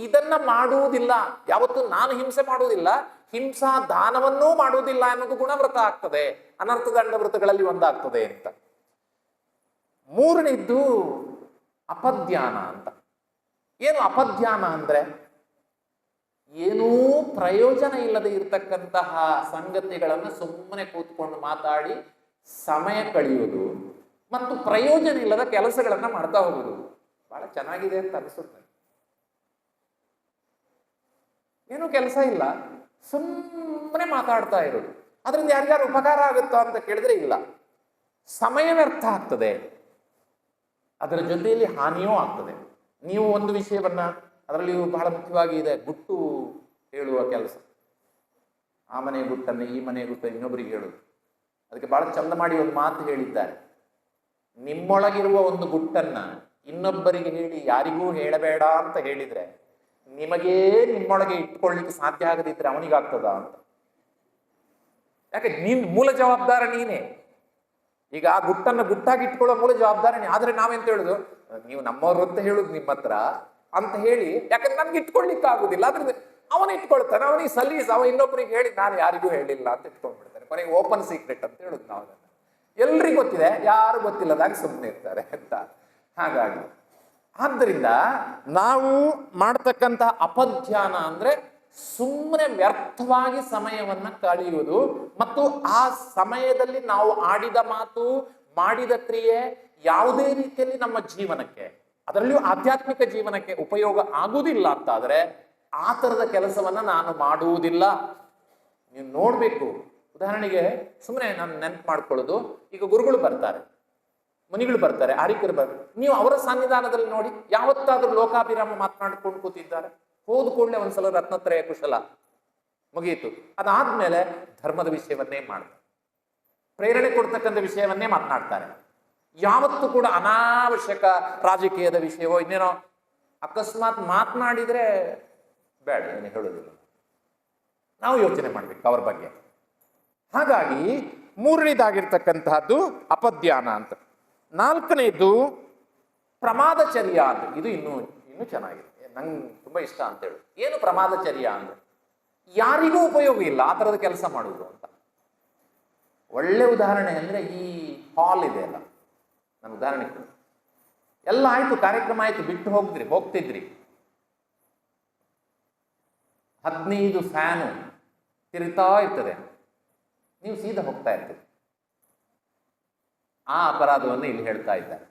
ಇದನ್ನ ಮಾಡುವುದಿಲ್ಲ. ಯಾವತ್ತು ನಾನು ಹಿಂಸೆ ಮಾಡುವುದಿಲ್ಲ, ಹಿಂಸಾ ದಾನವನ್ನೂ ಮಾಡುವುದಿಲ್ಲ ಅನ್ನೋದು ಗುಣವ್ರತ ಆಗ್ತದೆ, ಅನರ್ಥದಂಡ ವ್ರತಗಳಲ್ಲಿ ಒಂದಾಗ್ತದೆ ಅಂತ. ಮೂರನೇದ್ದು ಅಪಧ್ಯಾನ ಅಂತ. ಏನು ಅಪಧ್ಯಾನ ಅಂದ್ರೆ ಏನೂ ಪ್ರಯೋಜನ ಇಲ್ಲದೆ ಇರತಕ್ಕಂತಹ ಸಂಗತಿಗಳನ್ನು ಸುಮ್ಮನೆ ಕೂತ್ಕೊಂಡು ಮಾತಾಡಿ ಸಮಯ ಕಳೆಯುವುದು ಮತ್ತು ಪ್ರಯೋಜನ ಇಲ್ಲದ ಕೆಲಸಗಳನ್ನ ಮಾಡ್ತಾ ಹೋಗುದು ಬಹಳ ಚೆನ್ನಾಗಿದೆ ಅಂತ ಅನಿಸುತ್ತೆ. ಏನೂ ಕೆಲಸ ಇಲ್ಲ, ಸುಮ್ಮನೆ ಮಾತಾಡ್ತಾ ಇರೋದು. ಅದರಿಂದ ಯಾರ್ಯಾರು ಉಪಕಾರ ಆಗುತ್ತೋ ಅಂತ ಕೇಳಿದ್ರೆ ಇಲ್ಲ, ಸಮಯ ವ್ಯರ್ಥ ಆಗ್ತದೆ, ಅದರ ಜೊತೆಯಲ್ಲಿ ಹಾನಿಯೂ ಆಗ್ತದೆ. ನೀವು ಒಂದು ವಿಷಯವನ್ನ, ಅದರಲ್ಲಿಯೂ ಬಹಳ ಮುಖ್ಯವಾಗಿ ಇದೆ ಗುಟ್ಟು ಹೇಳುವ ಕೆಲಸ. ಆ ಮನೆ ಗುಟ್ಟನ್ನು ಈ ಮನೆ ಗುಟ್ಟನ್ನು ಇನ್ನೊಬ್ಬರಿಗೆ ಹೇಳುದು. ಅದಕ್ಕೆ ಬಹಳ ಚಂದ ಮಾಡಿ ಒಂದು ಮಾತು ಹೇಳಿದ್ದಾರೆ, ನಿಮ್ಮೊಳಗಿರುವ ಒಂದು ಗುಟ್ಟನ್ನ ಇನ್ನೊಬ್ಬರಿಗೆ ಹೇಳಿ ಯಾರಿಗೂ ಹೇಳಬೇಡ ಅಂತ ಹೇಳಿದ್ರೆ ನಿಮಗೇ ನಿಮ್ಮೊಳಗೆ ಇಟ್ಕೊಳ್ಳಿಕ್ಕೆ ಸಾಧ್ಯ ಆಗದಿದ್ರೆ ಅವನಿಗಾಗ್ತದ ಅಂತ. ಯಾಕೆ ಮೂಲ ಜವಾಬ್ದಾರ ನೀನೇ. ಈಗ ಆ ಗುಟ್ಟನ್ನು ಗುಟ್ಟಾಗಿ ಇಟ್ಕೊಳ್ಳೋ ಮೂಲ ಜವಾಬ್ದಾರನೇ. ಆದ್ರೆ ನಾವೆಂತ ಹೇಳುದು, ನೀವು ನಮ್ಮವ್ರು ಅಂತ ಹೇಳುದು ನಿಮ್ಮ ಹತ್ರ ಅಂತ ಹೇಳಿ, ಯಾಕಂದ್ರೆ ನನ್ಗೆ ಇಟ್ಕೊಳ್ಲಿಕ್ಕೆ ಆಗುದಿಲ್ಲ, ಅದ್ರಿಂದ ಅವನು ಇಟ್ಕೊಳ್ತಾನೆ, ಅವನಿಗೆ ಸಲೀಸ್, ಅವ ಇನ್ನೊಬ್ಬರಿಗೆ ಹೇಳಿ ನಾನು ಯಾರಿಗೂ ಹೇಳಿಲ್ಲ ಅಂತ ಇಟ್ಕೊಂಡ್ಬಿಡ್ತಾನೆ. ಕೊನೆಗೆ ಓಪನ್ ಸೀಕ್ರೆಟ್ ಅಂತ ಹೇಳುದು ನಾವು. ಎಲ್ರಿಗೂ ಗೊತ್ತಿದೆ, ಯಾರು ಗೊತ್ತಿಲ್ಲದಾಗ ಸುಮ್ಮನೆ ಇರ್ತಾರೆ ಅಂತ. ಹಾಗಾಗಿ ಆದ್ದರಿಂದ ನಾವು ಮಾಡ್ತಕ್ಕಂಥ ಅಪಧ್ಯಾನ ಅಂದ್ರೆ ಸುಮ್ಮನೆ ವ್ಯರ್ಥವಾಗಿ ಸಮಯವನ್ನ ಕಳೆಯುವುದು, ಮತ್ತು ಆ ಸಮಯದಲ್ಲಿ ನಾವು ಆಡಿದ ಮಾತು, ಮಾಡಿದ ಕ್ರಿಯೆ ಯಾವುದೇ ರೀತಿಯಲ್ಲಿ ನಮ್ಮ ಜೀವನಕ್ಕೆ, ಅದರಲ್ಲಿಯೂ ಆಧ್ಯಾತ್ಮಿಕ ಜೀವನಕ್ಕೆ ಉಪಯೋಗ ಆಗುವುದಿಲ್ಲ ಅಂತಾದ್ರೆ ಆ ತರದ ಕೆಲಸವನ್ನ ನಾನು ಮಾಡುವುದಿಲ್ಲ. ನೀವು ನೋಡ್ಬೇಕು. ಉದಾಹರಣೆಗೆ ಸುಮ್ಮನೆ ನಾನು ನೆನಪು ಮಾಡ್ಕೊಳ್ಳೋದು, ಈಗ ಗುರುಗಳು ಬರ್ತಾರೆ, ಮುನಿಗಳು ಬರ್ತಾರೆ, ಆರಿಕರು ಬರ್ತಾರೆ, ನೀವು ಅವರ ಸನ್ನಿಧಾನದಲ್ಲಿ ನೋಡಿ ಯಾವತ್ತಾದ್ರೂ ಲೋಕಾಭಿರಾಮ ಮಾತನಾಡ್ಕೊಂಡು ಕೂತಿದ್ದಾರೆ? ಹೋದ ಕೂಡಲೇ ಒಂದ್ಸಲ ರತ್ನತ್ರಯ ಕುಶಲ ಮುಗಿಯಿತು, ಅದಾದ್ಮೇಲೆ ಧರ್ಮದ ವಿಷಯವನ್ನೇ ಮಾಡ್ತಾರೆ, ಪ್ರೇರಣೆ ಕೊಡ್ತಕ್ಕಂಥ ವಿಷಯವನ್ನೇ ಮಾತನಾಡ್ತಾರೆ. ಯಾವತ್ತೂ ಕೂಡ ಅನಾವಶ್ಯಕ ರಾಜಕೀಯದ ವಿಷಯವೋ ಇನ್ನೇನೋ ಅಕಸ್ಮಾತ್ ಮಾತನಾಡಿದ್ರೆ ಬೇಡ, ಏನು ಹೇಳೋದಿಲ್ಲ, ನಾವು ಯೋಚನೆ ಮಾಡ್ಬೇಕು ಅವ್ರ ಬಗ್ಗೆ. ಹಾಗಾಗಿ ಮೂರನೇದಾಗಿರ್ತಕ್ಕಂತಹದ್ದು ಅಪಧ್ಯಾನ ಅಂತ. ನಾಲ್ಕನೇದು ಪ್ರಮಾದಚರ್ಯ ಅಂತ. ಇದು ಇನ್ನೂ ಚೆನ್ನಾಗಿದೆ, ನಂಗೆ ತುಂಬಾ ಇಷ್ಟ ಅಂತ ಹೇಳಿ. ಏನು ಪ್ರಮಾದಚರ್ಯ ಅಂದ್ರೆ ಯಾರಿಗೂ ಉಪಯೋಗ ಇಲ್ಲ ಆ ಥರದ ಕೆಲಸ ಮಾಡುವುದು ಅಂತ. ಒಳ್ಳೆ ಉದಾಹರಣೆ ಅಂದ್ರೆ ಈ ಹಾಲ್ ಇದೆ ಅಲ್ಲ, ನಾನು ಉದಾಹರಣೆ ಕೊಡಿ. ಎಲ್ಲ ಆಯ್ತು, ಕಾರ್ಯಕ್ರಮ ಆಯ್ತು, ಬಿಟ್ಟು ಹೋಗ್ತಿದ್ರಿ, 15 ಫ್ಯಾನು ತಿರುಗ್ತಾ ಇರ್ತದೆ, ನೀವು ಸೀದಾ ಹೋಗ್ತಾ ಇರ್ತೀರಿ. ಆ ಅಪರಾಧವನ್ನು ಇಲ್ಲಿ ಹೇಳ್ತಾ ಇದ್ದಾರೆ.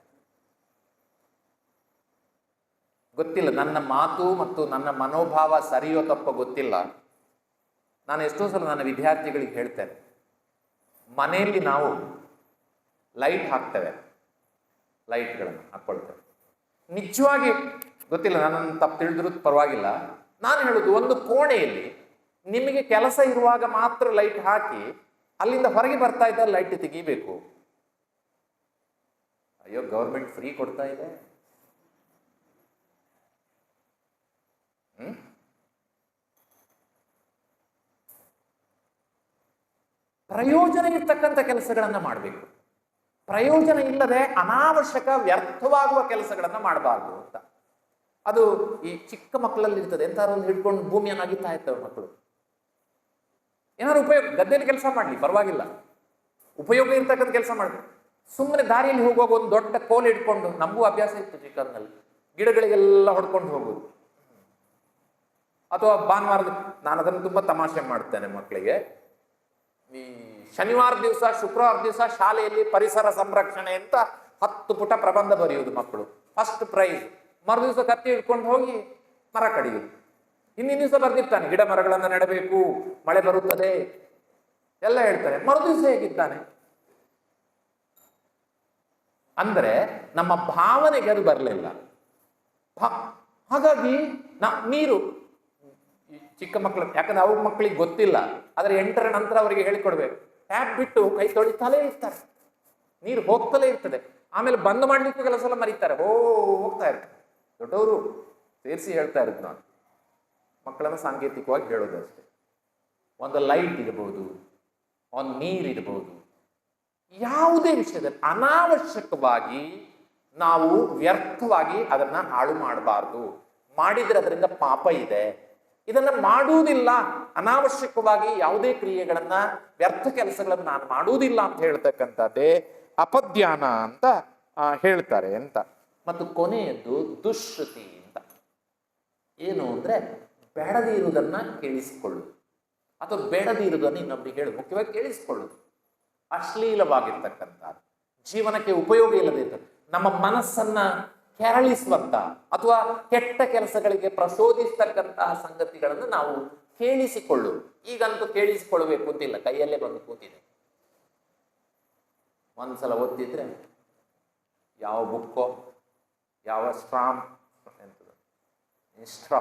ಗೊತ್ತಿಲ್ಲ, ನನ್ನ ಮಾತು ಮತ್ತು ನನ್ನ ಮನೋಭಾವ ಸರಿಯೋ ತಪ್ಪೋ ಗೊತ್ತಿಲ್ಲ. ನಾನು ಎಷ್ಟೋ ಸಲ ನನ್ನ ವಿದ್ಯಾರ್ಥಿಗಳಿಗೆ ಹೇಳ್ತೇನೆ, ಮನೆಯಲ್ಲಿ ನಾವು ಲೈಟ್ ಹಾಕ್ತೇವೆ, ಲೈಟ್ಗಳನ್ನು ಹಾಕ್ಕೊಳ್ತೇವೆ. ನಿಜವಾಗಿ ಗೊತ್ತಿಲ್ಲ, ನನ್ನನ್ನು ತಪ್ಪು ತಿಳಿದ್ರೂ ಪರವಾಗಿಲ್ಲ, ನಾನು ಹೇಳುದು, ಒಂದು ಕೋಣೆಯಲ್ಲಿ ನಿಮಗೆ ಕೆಲಸ ಇರುವಾಗ ಮಾತ್ರ ಲೈಟ್ ಹಾಕಿ ಅಲ್ಲಿಂದ ಹೊರಗೆ ಬರ್ತಾ ಇದ್ದ ಲೈಟ್ ತೆಗಿಬೇಕು. ಅಯ್ಯೋ, ಗೌರ್ಮೆಂಟ್ ಫ್ರೀ ಕೊಡ್ತಾ ಇದೆ. ಪ್ರಯೋಜನ ಇರ್ತಕ್ಕಂಥ ಕೆಲಸಗಳನ್ನ ಮಾಡಬೇಕು. ಪ್ರಯೋಜನ ಇಲ್ಲದೆ ಅನಾವಶ್ಯಕ ವ್ಯರ್ಥವಾಗುವ ಕೆಲಸಗಳನ್ನ ಮಾಡಬಾರ್ದು ಅಂತ. ಅದು ಈ ಚಿಕ್ಕ ಮಕ್ಕಳಲ್ಲಿ ಇರ್ತದೆ. ಎಂತಾರು ಒಂದು ಹಿಡ್ಕೊಂಡು ಭೂಮಿಯನ್ನು ಅಗಿತಾ ಇರ್ತವೆ ಮಕ್ಕಳು. ಏನಾದ್ರು ಉಪಯೋಗ, ಗದ್ದೆಯಲ್ಲಿ ಕೆಲಸ ಮಾಡಲಿ ಪರವಾಗಿಲ್ಲ, ಉಪಯೋಗ ಇರ್ತಕ್ಕಂಥ ಕೆಲಸ ಮಾಡಲಿ. ಸುಮ್ಮನೆ ದಾರಿಯಲ್ಲಿ ಹೋಗುವಾಗ ಒಂದು ದೊಡ್ಡ ಕೋಲ್ ಇಟ್ಕೊಂಡು, ನಮಗೂ ಅಭ್ಯಾಸ ಇತ್ತು ಚಿಕ್ಕಂದಲ್ಲಿ, ಗಿಡಗಳಿಗೆಲ್ಲ ಹೊಡ್ಕೊಂಡು ಹೋಗುದು. ಅಥವಾ ಭಾನುವಾರದ, ನಾನು ಅದನ್ನು ತುಂಬಾ ತಮಾಷೆ ಮಾಡ್ತೇನೆ ಮಕ್ಕಳಿಗೆ. ಈ ಶನಿವಾರ ದಿವಸ, ಶುಕ್ರವಾರ ದಿವಸ ಶಾಲೆಯಲ್ಲಿ ಪರಿಸರ ಸಂರಕ್ಷಣೆ ಅಂತ 10 ಪುಟ ಪ್ರಬಂಧ ಬರೆಯುವುದು ಮಕ್ಕಳು. First prize. ಮರು ದಿವಸ ಕತ್ತಿ ಹಿಡ್ಕೊಂಡು ಹೋಗಿ ಮರ ಕಡಿಯುವುದು. ಹಿಂದಿನ ದಿವಸ ಬರ್ದಿರ್ತಾನೆ, ಗಿಡ ಮರಗಳನ್ನು ನೆಡಬೇಕು, ಮಳೆ ಬರುತ್ತದೆ ಎಲ್ಲ ಹೇಳ್ತಾರೆ. ಮರು ದಿವಸ ಹೇಗಿದ್ದಾನೆ ಅಂದ್ರೆ ನಮ್ಮ ಭಾವನೆಗೆ ಅದು ಬರಲಿಲ್ಲ. ಹಾಗಾಗಿ ನೀರು ಚಿಕ್ಕ ಮಕ್ಕಳು, ಯಾಕಂದ್ರೆ ಅವ್ರ ಮಕ್ಕಳಿಗೆ ಗೊತ್ತಿಲ್ಲ, ಆದ್ರೆ 8ರ ನಂತರ ಅವರಿಗೆ ಹೇಳಿಕೊಡ್ಬೇಕು. ಟ್ಯಾಪ್ ಬಿಟ್ಟು ಕೈ ತೊಳಿತಾಲೇ ಇರ್ತಾರೆ, ನೀರು ಹೋಗ್ತಲೇ ಇರ್ತದೆ. ಆಮೇಲೆ ಬಂದ್ ಮಾಡ್ಲಿಕ್ಕೂ ಕೆಲವು ಸಲ ಮರೀತಾರೆ, ಹೋಗ್ತಾ ಇರ್ತಾರೆ. ದೊಡ್ಡವರು ಸೇರಿಸಿ ಹೇಳ್ತಾ ಇರೋದು ನಾನು, ಮಕ್ಕಳನ್ನು ಸಾಂಕೇತಿಕವಾಗಿ ಹೇಳೋದು ಅಷ್ಟೇ. ಒಂದು ಲೈಟ್ ಇರಬಹುದು, ಒಂದು ನೀರಿರಬಹುದು, ಯಾವುದೇ ವಿಷಯದಲ್ಲಿ ಅನಾವಶ್ಯಕವಾಗಿ ನಾವು ವ್ಯರ್ಥವಾಗಿ ಅದನ್ನ ಹಾಳು ಮಾಡಬಾರ್ದು. ಮಾಡಿದ್ರೆ ಅದರಿಂದ ಪಾಪ ಇದೆ. ಇದನ್ನ ಮಾಡುವುದಿಲ್ಲ, ಅನಾವಶ್ಯಕವಾಗಿ ಯಾವುದೇ ಕ್ರಿಯೆಗಳನ್ನ, ವ್ಯರ್ಥ ಕೆಲಸಗಳನ್ನ ನಾನು ಮಾಡುವುದಿಲ್ಲ ಅಂತ ಹೇಳ್ತಕ್ಕಂಥದ್ದೇ ಅಪಧ್ಯಾನ ಅಂತ ಹೇಳ್ತಾರೆ ಅಂತ. ಮತ್ತು ಕೊನೆಯದ್ದು ದುಶ್ರುತಿ ಅಂತ. ಏನು ಅಂದ್ರೆ ಬೇಡದೇ ಇರುವುದನ್ನ ಕೇಳಿಸಿಕೊಳ್ಳುವುದು, ಅಥವಾ ಬೇಡದೇ ಇರುವುದನ್ನು ಇನ್ನೊಬ್ರಿಗೆ ಹೇಳುದು, ಮುಖ್ಯವಾಗಿ ಕೇಳಿಸಿಕೊಳ್ಳುವುದು. ಅಶ್ಲೀಲವಾಗಿರ್ತಕ್ಕಂಥ, ಜೀವನಕ್ಕೆ ಉಪಯೋಗ ಇಲ್ಲದೆ ಇರ್ತದೆ, ನಮ್ಮ ಮನಸ್ಸನ್ನ ಕೆರಳಿಸುವಂತ ಅಥವಾ ಕೆಟ್ಟ ಕೆಲಸಗಳಿಗೆ ಪ್ರಚೋದಿಸ್ತಕ್ಕಂತಹ ಸಂಗತಿಗಳನ್ನು ನಾವು ಕೇಳಿಸಿಕೊಳ್ಳುವುದು. ಈಗಂತೂ ಕೇಳಿಸಿಕೊಳ್ಳಬೇಕು ಅಂತಿಲ್ಲ, ಕೈಯಲ್ಲೇ ಬಂದು ಕೂತಿದೆ. ಒಂದ್ಸಲ ಓದ್ತಿದ್ರೆ ಯಾವ ಬುಕ್ಕೋ, ಯಾವ ಸ್ಟ್ರಾಮ್ ಎಂತದ ಇನ್ಸ್ಟ್ರಾ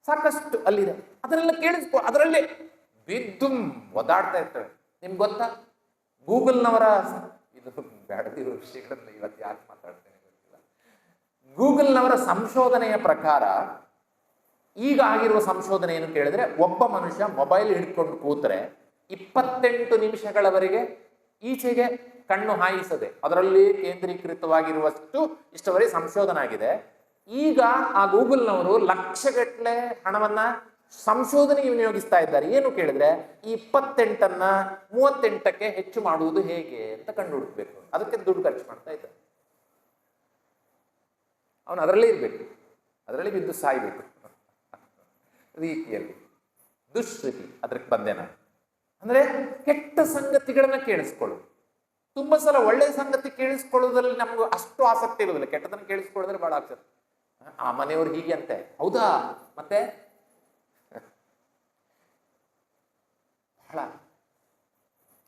ಸಾಕಷ್ಟು ಅಲ್ಲಿದೆ, ಅದನ್ನೆಲ್ಲ ಕೇಳಿಸ್ಕೊ, ಅದರಲ್ಲೇ ಬಿದ್ದು ಒದಾಡ್ತಾ ಇರ್ತವೆ. ನಿಮ್ಗೆ ಗೊತ್ತಾ, ಗೂಗಲ್ನವರ, ಇದು ಬೇಡದಿರೋ ವಿಷಯಗಳನ್ನ ಇವತ್ತು ಯಾಕೆ ಮಾತಾಡ್ತೇನೆ ಗೊತ್ತಿಲ್ಲ, ಗೂಗಲ್ನವರ ಸಂಶೋಧನೆಯ ಪ್ರಕಾರ, ಈಗ ಆಗಿರುವ ಸಂಶೋಧನೆ ಏನು ಕೇಳಿದ್ರೆ, ಒಬ್ಬ ಮನುಷ್ಯ ಮೊಬೈಲ್ ಹಿಡ್ಕೊಂಡು ಕೂತ್ರೆ 28 ನಿಮಿಷಗಳವರೆಗೆ ಈಚೆಗೆ ಕಣ್ಣು ಹಾಯಿಸದೆ ಅದರಲ್ಲಿ ಕೇಂದ್ರೀಕೃತವಾಗಿರುವಷ್ಟು ಇಷ್ಟವರೆಗೆ ಸಂಶೋಧನೆ ಆಗಿದೆ. ಈಗ ಆ ಗೂಗಲ್ನವರು ಲಕ್ಷಗಟ್ಟಲೆ ಹಣವನ್ನ ಸಂಶೋಧನೆಗೆ ವಿನಿಯೋಗಿಸ್ತಾ ಇದ್ದಾರೆ. ಏನು ಕೇಳಿದ್ರೆ, ಈ 28ಅನ್ನ 38ಕ್ಕೆ ಹೆಚ್ಚು ಮಾಡುವುದು ಹೇಗೆ ಅಂತ ಕಂಡು ಹುಡುಕ್ಬೇಕು. ಅದಕ್ಕೆ ದುಡ್ಡು ಖರ್ಚು ಮಾಡ್ತಾ ಇದ್ದಾರೆ. ಅವನು ಅದರಲ್ಲೇ ಇರ್ಬೇಕು, ಅದರಲ್ಲಿ ಬಿದ್ದು ಸಾಯ್ಬೇಕು ರೀತಿಯಲ್ಲಿ. ದುಶ್ರುತಿ ಅದಕ್ಕೆ ಬಂದೆ ನಾನು. ಅಂದ್ರೆ ಕೆಟ್ಟ ಸಂಗತಿಗಳನ್ನ ಕೇಳಿಸ್ಕೊಳ್ಳು. ತುಂಬಾ ಸಲ ಒಳ್ಳೆಯ ಸಂಗತಿ ಕೇಳಿಸ್ಕೊಳ್ಳೋದ್ರಲ್ಲಿ ನಮ್ಗೆ ಅಷ್ಟು ಆಸಕ್ತಿ ಇರುವುದಿಲ್ಲ, ಕೆಟ್ಟದನ್ನ ಕೇಳಿಸ್ಕೊಳ್ಳೋದ್ರೆ ಬಹಳ ಆಗ್ತದೆ. ಆ ಮನೆಯವ್ರು ಹೀಗೆ ಅಂತೆ, ಹೌದಾ, ಮತ್ತೆ ಬಹಳ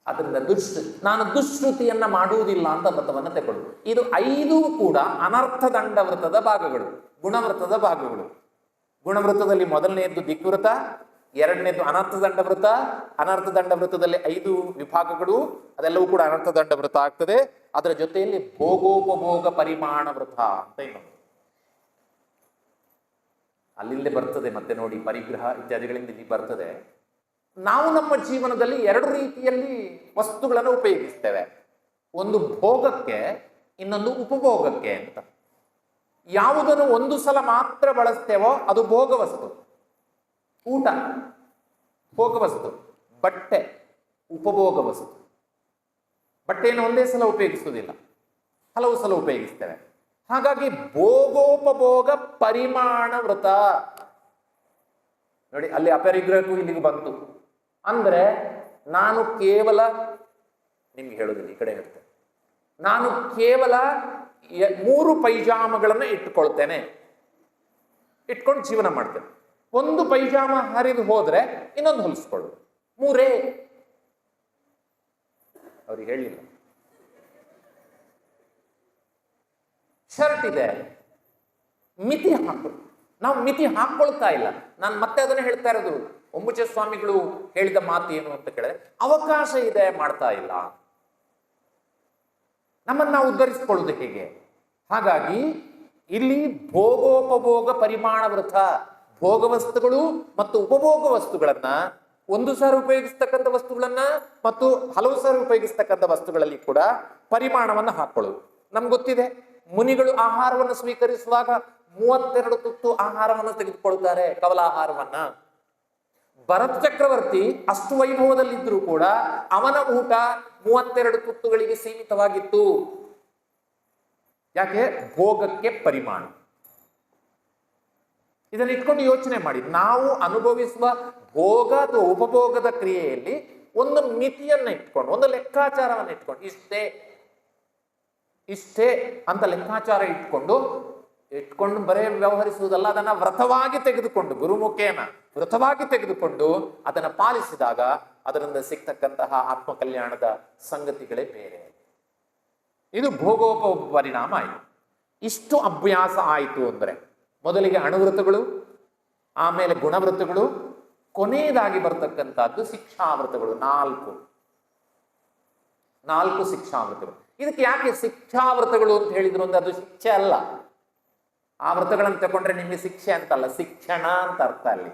ಅದರಿಂದ ದುಶ್ರುತಿ. ನಾನು ದುಶ್ರುತಿಯನ್ನ ಮಾಡುವುದಿಲ್ಲ ಅಂತ ವ್ರತವನ್ನ ತಗೊಳ್ಳು. ಇದು 5 ಕೂಡ ಅನರ್ಥ ದಂಡ ವೃತದ ಭಾಗಗಳು, ಗುಣವೃತದ ಭಾಗಗಳು. ಗುಣವೃತದಲ್ಲಿ ಮೊದಲನೆಯದ್ದು ದಿಗ್ವೃತ, ಎರಡನೇದು ಅನರ್ಥ ದಂಡ ವೃತ. ಅನರ್ಥ ದಂಡ ವೃತದಲ್ಲಿ 5 ವಿಭಾಗಗಳು, ಅದೆಲ್ಲವೂ ಕೂಡ ಅನರ್ಥ ದಂಡ ವೃತ ಆಗ್ತದೆ. ಅದರ ಜೊತೆಯಲ್ಲಿ ಭೋಗೋಪಭೋಗ ಪರಿಮಾಣ ವೃತ ಅಂತ ಇನ್ನೊಂದು ಅಲ್ಲಿಂದ ಬರ್ತದೆ. ಮತ್ತೆ ನೋಡಿ, ಪರಿಗ್ರಹ ಇತ್ಯಾದಿಗಳಿಂದ ಇಲ್ಲಿ ಬರ್ತದೆ. ನಾವು ನಮ್ಮ ಜೀವನದಲ್ಲಿ 2 ರೀತಿಯಲ್ಲಿ ವಸ್ತುಗಳನ್ನು ಉಪಯೋಗಿಸ್ತೇವೆ, ಒಂದು ಭೋಗಕ್ಕೆ, ಇನ್ನೊಂದು ಉಪಭೋಗಕ್ಕೆ ಅಂತ. ಯಾವುದನ್ನು ಒಂದು ಸಲ ಮಾತ್ರ ಬಳಸ್ತೇವೋ ಅದು ಭೋಗ ವಸ್ತು. ಊಟ ಭೋಗ ವಸ್ತು, ಬಟ್ಟೆ ಉಪಭೋಗ ವಸ್ತು. ಬಟ್ಟೆಯನ್ನು ಒಂದೇ ಸಲ ಉಪಯೋಗಿಸುವುದಿಲ್ಲ, ಹಲವು ಸಲ ಉಪಯೋಗಿಸ್ತೇವೆ. ಹಾಗಾಗಿ ಭೋಗೋಪಭೋಗ ಪರಿಮಾಣ ವೃತ ನೋಡಿ, ಅಲ್ಲಿ ಅಪರಿಗ್ರಹಕ್ಕೂ ಇಲ್ಲಿಗೆ ಬಂತು. ಅಂದ್ರೆ ನಾನು ಕೇವಲ, ನಿಮ್ಗೆ ಹೇಳೋದಿಲ್ಲ, ಈ ಕಡೆ ಇರುತ್ತೆ, ನಾನು ಕೇವಲ 3 ಪೈಜಾಮಗಳನ್ನು ಇಟ್ಕೊಳ್ತೇನೆ, ಇಟ್ಕೊಂಡು ಜೀವನ ಮಾಡ್ತೇನೆ. ಒಂದು ಪೈಜಾಮ ಹರಿದು ಹೋದ್ರೆ ಇನ್ನೊಂದು ಹೊಲಿಸ್ಕೊಳ್ಳೋದು, 3. ಅವ್ರಿಗೆ ಹೇಳಿಲ್ಲ. ಶರ್ಟ್ ಇದೆ, ಮಿತಿ ಹಾಕು, ನಾವು ಮಿತಿ ಹಾಕೊಳ್ತಾ ಇಲ್ಲ. ನಾನು ಮತ್ತೆ ಅದನ್ನ ಹೇಳ್ತಾ ಇರೋದು, ಒಂಬುಚ ಸ್ವಾಮಿಗಳು ಹೇಳಿದ ಮಾತು ಏನು ಅಂತ ಕೇಳಿದ್ರೆ, ಅವಕಾಶ ಇದೆ, ಮಾಡ್ತಾ ಇಲ್ಲ. ನಮ್ಮನ್ನು ನಾವು ಉದ್ಧರಿಸಿಕೊಳ್ಳುವುದು ಹೇಗೆ? ಹಾಗಾಗಿ ಇಲ್ಲಿ ಭೋಗೋಪಭೋಗ ಪರಿಮಾಣ ವೃತ, ಭೋಗ ವಸ್ತುಗಳು ಮತ್ತು ಉಪಭೋಗ ವಸ್ತುಗಳನ್ನ, ಒಂದು ಸಾರಿ ಉಪಯೋಗಿಸ್ತಕ್ಕಂಥ ವಸ್ತುಗಳನ್ನ ಮತ್ತು ಹಲವು ಸಾರಿ ಉಪಯೋಗಿಸ್ತಕ್ಕಂಥ ವಸ್ತುಗಳಲ್ಲಿ ಕೂಡ ಪರಿಮಾಣವನ್ನು ಹಾಕೊಳ್ಳೋದು. ನಮ್ಗೆ ಗೊತ್ತಿದೆ, ಮುನಿಗಳು ಆಹಾರವನ್ನು ಸ್ವೀಕರಿಸುವಾಗ 32 ತುತ್ತು ಆಹಾರವನ್ನು ತೆಗೆದುಕೊಳ್ತಾರೆ, ಕವಲಾಹಾರವನ್ನ. ಭರತ್ ಚಕ್ರವರ್ತಿ ಅಷ್ಟು ವೈಭವದಲ್ಲಿದ್ದರೂ ಕೂಡ ಅವನ ಊಟ 32 ತುತ್ತುಗಳಿಗೆ ಸೀಮಿತವಾಗಿತ್ತು. ಯಾಕೆ? ಭೋಗಕ್ಕೆ ಪರಿಮಾಣ. ಇದನ್ನು ಇಟ್ಕೊಂಡು ಯೋಚನೆ ಮಾಡಿ, ನಾವು ಅನುಭವಿಸುವ ಭೋಗ ಅಥವಾ ಉಪಭೋಗದ ಕ್ರಿಯೆಯಲ್ಲಿ ಒಂದು ಮಿತಿಯನ್ನ ಇಟ್ಕೊಂಡು, ಒಂದು ಲೆಕ್ಕಾಚಾರವನ್ನು ಇಟ್ಕೊಂಡು, ಇಷ್ಟೇ ಅಂತ ಲೆಕ್ಕಾಚಾರ ಇಟ್ಕೊಂಡು ಬರೇ ವ್ಯವಹರಿಸುವುದಲ್ಲ, ಅದನ್ನ ವ್ರತವಾಗಿ ತೆಗೆದುಕೊಂಡು, ಗುರುಮುಖೇನ ವ್ರತವಾಗಿ ತೆಗೆದುಕೊಂಡು ಅದನ್ನು ಪಾಲಿಸಿದಾಗ ಅದರಿಂದ ಸಿಗ್ತಕ್ಕಂತಹ ಆತ್ಮ ಕಲ್ಯಾಣದ ಸಂಗತಿಗಳೇ ಬೇರೆ. ಇದು ಭೋಗೋಪ ಪರಿಣಾಮ ಆಯಿತು. ಇಷ್ಟು ಅಭ್ಯಾಸ ಆಯಿತು ಅಂದ್ರೆ ಮೊದಲಿಗೆ ಅಣುವೃತ್ತಗಳು, ಆಮೇಲೆ ಗುಣವೃತ್ತಗಳು, ಕೊನೆಯದಾಗಿ ಬರ್ತಕ್ಕಂಥದ್ದು ಶಿಕ್ಷಾವೃತ್ತಗಳು. ನಾಲ್ಕು ಶಿಕ್ಷಾವೃತ್ತಗಳು. ಇದಕ್ಕೆ ಯಾಕೆ ಶಿಕ್ಷಾವೃತ್ತಗಳು ಅಂತ ಹೇಳಿದ್ರು ಅಂದ್ರೆ ಅದು ಶಿಕ್ಷೆ ಅಲ್ಲ. ಆ ವೃತ್ತಗಳನ್ನು ತಗೊಂಡ್ರೆ ನಿಮಗೆ ಶಿಕ್ಷೆ ಅಂತಲ್ಲ, ಶಿಕ್ಷಣ ಅಂತ ಅರ್ಥ. ಅಲ್ಲಿ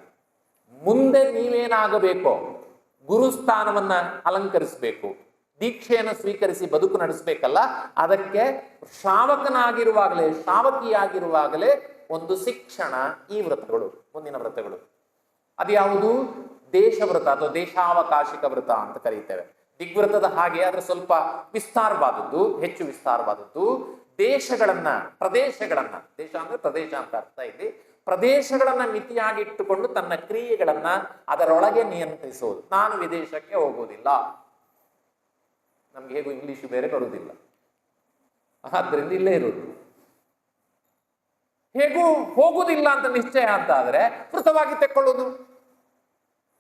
ಮುಂದೆ ನೀವೇನಾಗಬೇಕೋ, ಗುರುಸ್ಥಾನವನ್ನ ಅಲಂಕರಿಸಬೇಕು, ದೀಕ್ಷೆಯನ್ನು ಸ್ವೀಕರಿಸಿ ಬದುಕು ನಡೆಸಬೇಕಲ್ಲ, ಅದಕ್ಕೆ ಶ್ರಾವಕನಾಗಿರುವಾಗಲೇ, ಶ್ರಾವಕಿಯಾಗಿರುವಾಗಲೇ ಒಂದು ಶಿಕ್ಷಣ ಈ ವ್ರತಗಳು, ಮುಂದಿನ ವ್ರತಗಳು. ಅದ್ಯಾವುದು? ದೇಶವ್ರತ ಅಥವಾ ದೇಶಾವಕಾಶಿಕ ವ್ರತ ಅಂತ ಕರೀತೇವೆ. ದಿಗ್ವ್ರತದ ಹಾಗೆ ಆದ್ರೆ ಸ್ವಲ್ಪ ವಿಸ್ತಾರವಾದದ್ದು, ಹೆಚ್ಚು ವಿಸ್ತಾರವಾದದ್ದು. ಪ್ರದೇಶಗಳನ್ನ, ದೇಶ ಅಂದ್ರೆ ಪ್ರದೇಶ ಅಂತ ಅರ್ಥ ಇಲ್ಲಿ, ಪ್ರದೇಶಗಳನ್ನ ಮಿತಿಯಾಗಿಟ್ಟುಕೊಂಡು ತನ್ನ ಕ್ರಿಯೆಗಳನ್ನ ಅದರೊಳಗೆ ನಿಯಂತ್ರಿಸುವುದು. ನಾನು ವಿದೇಶಕ್ಕೆ ಹೋಗುವುದಿಲ್ಲ, ನಮ್ಗೆ ಹೇಗೂ ಇಂಗ್ಲಿಷ್ ಬೇರೆ ಬರುವುದಿಲ್ಲ, ಆದ್ರಿಂದ ಇಲ್ಲೇ ಇರುವುದು. ಹೇಗೂ ಹೋಗುವುದಿಲ್ಲ ಅಂತ ನಿಶ್ಚಯ ಅಂತ ಆದ್ರೆ ವೃತವಾಗಿ ತೆಕ್ಕೊಳ್ಳುವುದು.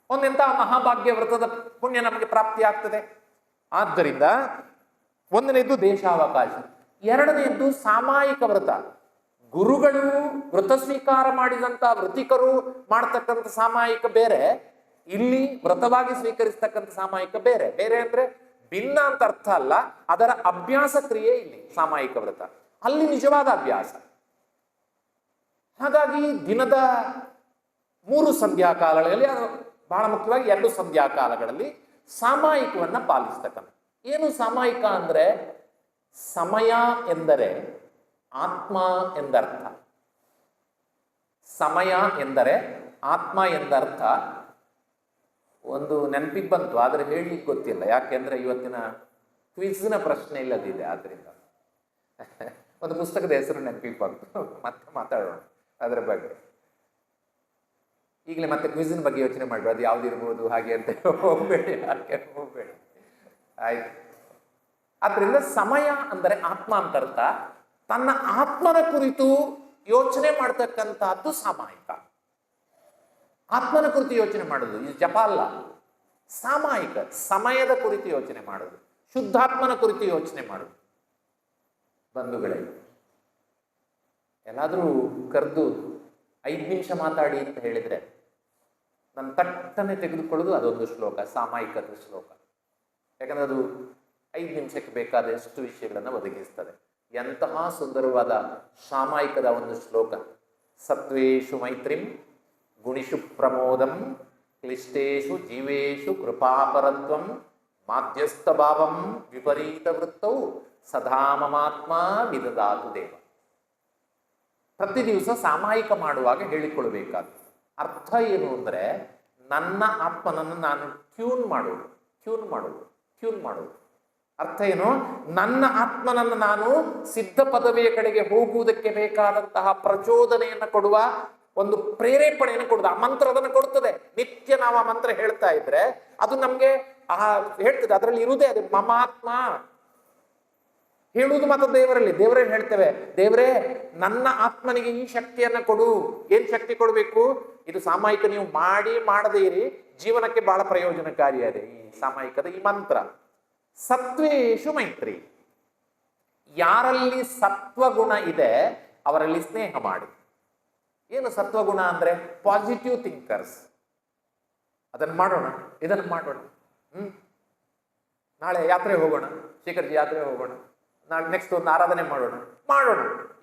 ಒಂದೆಂತ ಮಹಾಭಾಗ್ಯ ವ್ರತದ ಪುಣ್ಯ ನಮಗೆ ಪ್ರಾಪ್ತಿ ಆಗ್ತದೆ. ಆದ್ದರಿಂದ ಒಂದನೇದ್ದು ದೇಶಾವಕಾಶ, ಎರಡನೆಯದ್ದು ಸಾಮಾಯಿಕ ವ್ರತ. ಗುರುಗಳು ವ್ರತ ಸ್ವೀಕಾರ ಮಾಡಿದಂತ ವೃತ್ತಿಕರು ಮಾಡ್ತಕ್ಕಂಥ ಸಾಮಾಯಿಕ ಬೇರೆ, ಇಲ್ಲಿ ವ್ರತವಾಗಿ ಸ್ವೀಕರಿಸ್ತಕ್ಕಂಥ ಸಾಮಾಯಿಕ ಬೇರೆ. ಬೇರೆ ಅಂದ್ರೆ ಭಿನ್ನ ಅಂತ ಅರ್ಥ ಅಲ್ಲ, ಅದರ ಅಭ್ಯಾಸ ಕ್ರಿಯೆ ಇಲ್ಲಿ ಸಾಮಾಯಿಕ ವ್ರತ, ಅಲ್ಲಿ ನಿಜವಾದ ಅಭ್ಯಾಸ. ಹಾಗಾಗಿ ದಿನದ 3 ಸಂಧ್ಯಾಕಾಲಗಳಲ್ಲಿ, ಬಹಳ ಮುಖ್ಯವಾಗಿ 2 ಸಂಧ್ಯಾಕಾಲಗಳಲ್ಲಿ ಸಾಮಾಯಿಕವನ್ನ ಪಾಲಿಸ್ತಕ್ಕಂಥ. ಏನು ಸಾಮಾಯಿಕ ಅಂದ್ರೆ? ಸಮಯ ಎಂದರೆ ಆತ್ಮ ಎಂದರ್ಥ. ಸಮಯ ಎಂದರೆ ಆತ್ಮ ಎಂದರ್ಥ. ಒಂದು ನೆನಪಿಗೆ ಬಂತು, ಆದ್ರೆ ಹೇಳಲಿಕ್ಕೆ ಗೊತ್ತಿಲ್ಲ, ಯಾಕೆಂದ್ರೆ ಇವತ್ತಿನ ಕ್ವಿಜ್ನ ಪ್ರಶ್ನೆ ಇಲ್ಲದಿದೆ. ಆದ್ರಿಂದ ಒಂದು ಪುಸ್ತಕದ ಹೆಸರು ನೆನಪಿಗೆ ಬಂತು, ಮತ್ತೆ ಮಾತಾಡೋಣ ಅದರ ಬಗ್ಗೆ. ಈಗಲೇ ಮತ್ತೆ ಕ್ವಿಜ್ನ ಬಗ್ಗೆ ಯೋಚನೆ ಮಾಡಬೇಡಿ, ಅದು ಯಾವ್ದಿರ್ಬೋದು ಹಾಗೆ ಅಂತ ಹೋಗ್ಬೇಡಿ, ಆಯ್ತು. ಆದ್ರಿಂದ ಸಮಯ ಅಂದರೆ ಆತ್ಮ ಅಂತ ಅರ್ಥ. ತನ್ನ ಆತ್ಮನ ಕುರಿತು ಯೋಚನೆ ಮಾಡ್ತಕ್ಕಂಥದ್ದು ಸಾಮಾಯಿಕ. ಆತ್ಮನ ಕುರಿತು ಯೋಚನೆ ಮಾಡೋದು ಇದು ಜಪ ಅಲ್ಲ, ಸಾಮಾಯಿಕ. ಸಮಯದ ಕುರಿತು ಯೋಚನೆ ಮಾಡೋದು, ಶುದ್ಧಾತ್ಮನ ಕುರಿತು ಯೋಚನೆ ಮಾಡೋದು. ಬಂಧುಗಳೇ, ಎಲ್ಲಾದ್ರೂ ಕರೆದು 5 ನಿಮಿಷ ಮಾತಾಡಿ ಅಂತ ಹೇಳಿದ್ರೆ ನಾನು ತಟ್ಟನೆ ತೆಗೆದುಕೊಳ್ಳೋದು ಅದೊಂದು ಶ್ಲೋಕ, ಸಾಮಾಯಿಕದ ಶ್ಲೋಕ. ಯಾಕಂದ್ರೆ ಅದು 5 ನಿಮಿಷಕ್ಕೆ ಬೇಕಾದಷ್ಟು ವಿಷಯಗಳನ್ನು ಒದಗಿಸ್ತದೆ. ಎಂತಹ ಸುಂದರವಾದ ಸಾಮಾಯಿಕದ ಒಂದು ಶ್ಲೋಕ. ಸತ್ವೇಷು ಮೈತ್ರಿಂ ಗುಣಿಷು ಪ್ರಮೋದಂ ಕ್ಲಿಷ್ಟೇಷು ಜೀವೇಷು ಕೃಪಾಪರತ್ವಂ ಮಾಧ್ಯಸ್ಥ ಭಾವಂ ವಿಪರೀತ ವೃತ್ತೌ ಸದಾ ಮಮಾತ್ಮ ವಿದದಾತು ದೇವ. ಪ್ರತಿ ದಿವಸ ಸಾಮಾಯಿಕ ಮಾಡುವಾಗ ಹೇಳಿಕೊಳ್ಬೇಕಾದ ಅರ್ಥ ಏನು ಅಂದ್ರೆ, ನನ್ನ ಆತ್ಮನನ್ನು ನಾನು ಟ್ಯೂನ್ ಮಾಡೋದು. ಅರ್ಥ ಏನು? ನನ್ನ ಆತ್ಮನನ್ನು ನಾನು ಸಿದ್ಧ ಪದವಿಯ ಕಡೆಗೆ ಹೋಗುವುದಕ್ಕೆ ಬೇಕಾದಂತಹ ಪ್ರಚೋದನೆಯನ್ನು ಕೊಡುವ, ಒಂದು ಪ್ರೇರೇಪಣೆಯನ್ನು ಕೊಡುದು. ಆ ಮಂತ್ರ ಅದನ್ನು ಕೊಡ್ತದೆ. ನಿತ್ಯ ನಾವು ಆ ಮಂತ್ರ ಹೇಳ್ತಾ ಇದ್ರೆ ಅದು ನಮ್ಗೆ ಹೇಳ್ತದೆ, ಅದರಲ್ಲಿ ಇರುವುದೇ ಅದು ಮಮಾತ್ಮ. ಹೇಳುವುದು ಮಾತ್ರ ದೇವರೇ ಹೇಳ್ತೇವೆ, ದೇವರೇ ನನ್ನ ಆತ್ಮನಿಗೆ ಈ ಶಕ್ತಿಯನ್ನ ಕೊಡು. ಏನ್ ಶಕ್ತಿ ಕೊಡಬೇಕು? ಇದು ಸಾಮಾಯಿಕ ನೀವು ಮಾಡದೇ ಇರಿ, ಜೀವನಕ್ಕೆ ಬಹಳ ಪ್ರಯೋಜನಕಾರಿಯಾದೆ ಈ ಸಾಮಾಯಿಕದ ಈ ಮಂತ್ರ. ಸತ್ವೇಷು ಮೈತ್ರಿ. ಯಾರಲ್ಲಿ ಸತ್ವಗುಣ ಇದೆ ಅವರಲ್ಲಿ ಸ್ನೇಹ ಮಾಡಿ. ಏನು ಸತ್ವಗುಣ ಅಂದ್ರೆ? Positive thinkers. ಅದನ್ನು ಮಾಡೋಣ, ಇದನ್ನು ಮಾಡೋಣ, ನಾಳೆ ಯಾತ್ರೆ ಹೋಗೋಣ, ಶಿಖರ್ಜಿ ಯಾತ್ರೆ ಹೋಗೋಣ, ನಾಳೆ ನೆಕ್ಸ್ಟ್ ಒಂದು ಆರಾಧನೆ ಮಾಡೋಣ.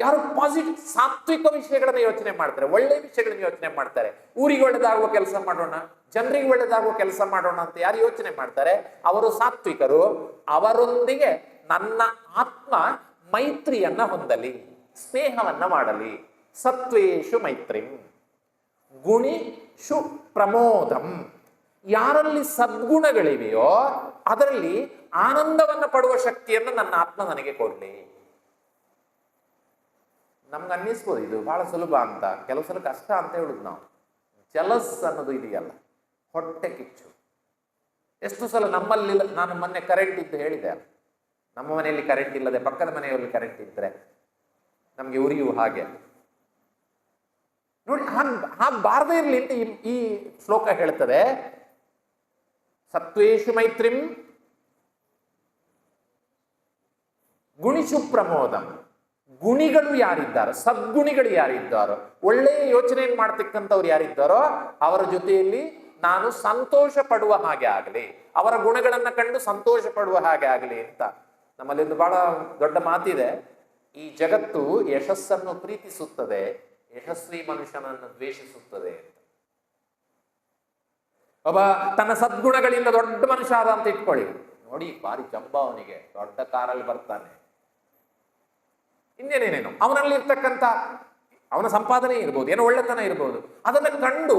ಯಾರು ಪಾಸಿಟಿವ್ ಸಾತ್ವಿಕ ವಿಷಯಗಳನ್ನ ಯೋಚನೆ ಮಾಡ್ತಾರೆ, ಒಳ್ಳೆ ವಿಷಯಗಳನ್ನ ಯೋಚನೆ ಮಾಡ್ತಾರೆ. ಊರಿಗೆ ಒಳ್ಳೆದಾಗುವ ಕೆಲಸ ಮಾಡೋಣ, ಜನರಿಗೆ ಒಳ್ಳೆದಾಗುವ ಕೆಲಸ ಮಾಡೋಣ ಅಂತ ಯಾರು ಯೋಚನೆ ಮಾಡ್ತಾರೆ ಅವರು ಸಾತ್ವಿಕರು. ಅವರೊಂದಿಗೆ ನನ್ನ ಆತ್ಮ ಮೈತ್ರಿಯನ್ನ ಹೊಂದಲಿ, ಸ್ನೇಹವನ್ನ ಮಾಡಲಿ. ಸತ್ವೇಷು ಮೈತ್ರಿಂ ಗುಣಿಷು ಪ್ರಮೋದಂ. ಯಾರಲ್ಲಿ ಸದ್ಗುಣಗಳಿವೆಯೋ ಅದರಲ್ಲಿ ಆನಂದವನ್ನ ಪಡುವ ಶಕ್ತಿಯನ್ನು ನನ್ನ ಆತ್ಮ ನನಗೆ ಕೊಡ್ಲಿ. ನಮ್ಗೆ ಅನ್ನಿಸ್ಬೋದು ಇದು ಬಹಳ ಸುಲಭ ಅಂತ, ಕೆಲವು ಸಲ ಕಷ್ಟ ಅಂತ ಹೇಳುದು ನಾವು. ಜಲಸ್ ಅನ್ನೋದು ಇದೆಯಲ್ಲ, ಹೊಟ್ಟೆ ಕಿಚ್ಚು. ಎಷ್ಟು ಸಲ ನಮ್ಮಲ್ಲಿ, ನಾನು ಮೊನ್ನೆ ಕರೆಂಟ್ ಇದ್ದು ಹೇಳಿದೆ, ನಮ್ಮ ಮನೆಯಲ್ಲಿ ಕರೆಂಟ್ ಇಲ್ಲದೆ ಪಕ್ಕದ ಮನೆಯಲ್ಲಿ ಕರೆಂಟ್ ಇದ್ರೆ ನಮ್ಗೆ ಉರಿಯು ಹಾಗೆ ನೋಡಿ. ಬಾರದೇ ಇರಲಿ ಅಂತ ಈ ಶ್ಲೋಕ ಹೇಳ್ತದೆ. ಸತ್ವೇಷು ಮೈತ್ರಿಂ ಗುಣಿಷು ಪ್ರಮೋದಂ. ಗುಣಿಗಳು ಯಾರಿದ್ದಾರೋ, ಸದ್ಗುಣಿಗಳು ಯಾರಿದ್ದಾರೋ, ಒಳ್ಳೆಯ ಯೋಚನೆಯನ್ನು ಮಾಡ್ತಕ್ಕಂಥವ್ರು ಯಾರಿದ್ದಾರೋ ಅವರ ಜೊತೆಯಲ್ಲಿ ನಾನು ಸಂತೋಷ ಪಡುವ ಹಾಗೆ ಆಗಲಿ, ಅವರ ಗುಣಗಳನ್ನ ಕಂಡು ಸಂತೋಷ ಪಡುವ ಹಾಗೆ ಆಗಲಿ ಅಂತ. ನಮ್ಮಲ್ಲಿ ಒಂದು ಬಹಳ ದೊಡ್ಡ ಮಾತಿದೆ, ಈ ಜಗತ್ತು ಯಶಸ್ಸನ್ನು ಪ್ರೀತಿಸುತ್ತದೆ, ಯಶಸ್ವಿ ಮನುಷ್ಯನನ್ನು ದ್ವೇಷಿಸುತ್ತದೆ ಅಂತ. ಒಬ್ಬ ತನ್ನ ಸದ್ಗುಣಗಳಿಂದ ದೊಡ್ಡ ಮನುಷ್ಯ ಆದ ಅಂತ ಇಟ್ಕೊಳ್ಳಿ, ನೋಡಿ ಭಾರಿ ಜಂಬ, ಅವನಿಗೆ ದೊಡ್ಡ ಕಾರಲ್ಲಿ ಬರ್ತಾನೆ, ಇನ್ನೇನೇನೇನು ಅವನಲ್ಲಿ ಇರ್ತಕ್ಕಂಥ ಅವನ ಸಂಪಾದನೆ ಇರ್ಬೋದು, ಏನೋ ಒಳ್ಳೆತನ ಇರ್ಬೋದು, ಅದನ್ನ ಕಂಡು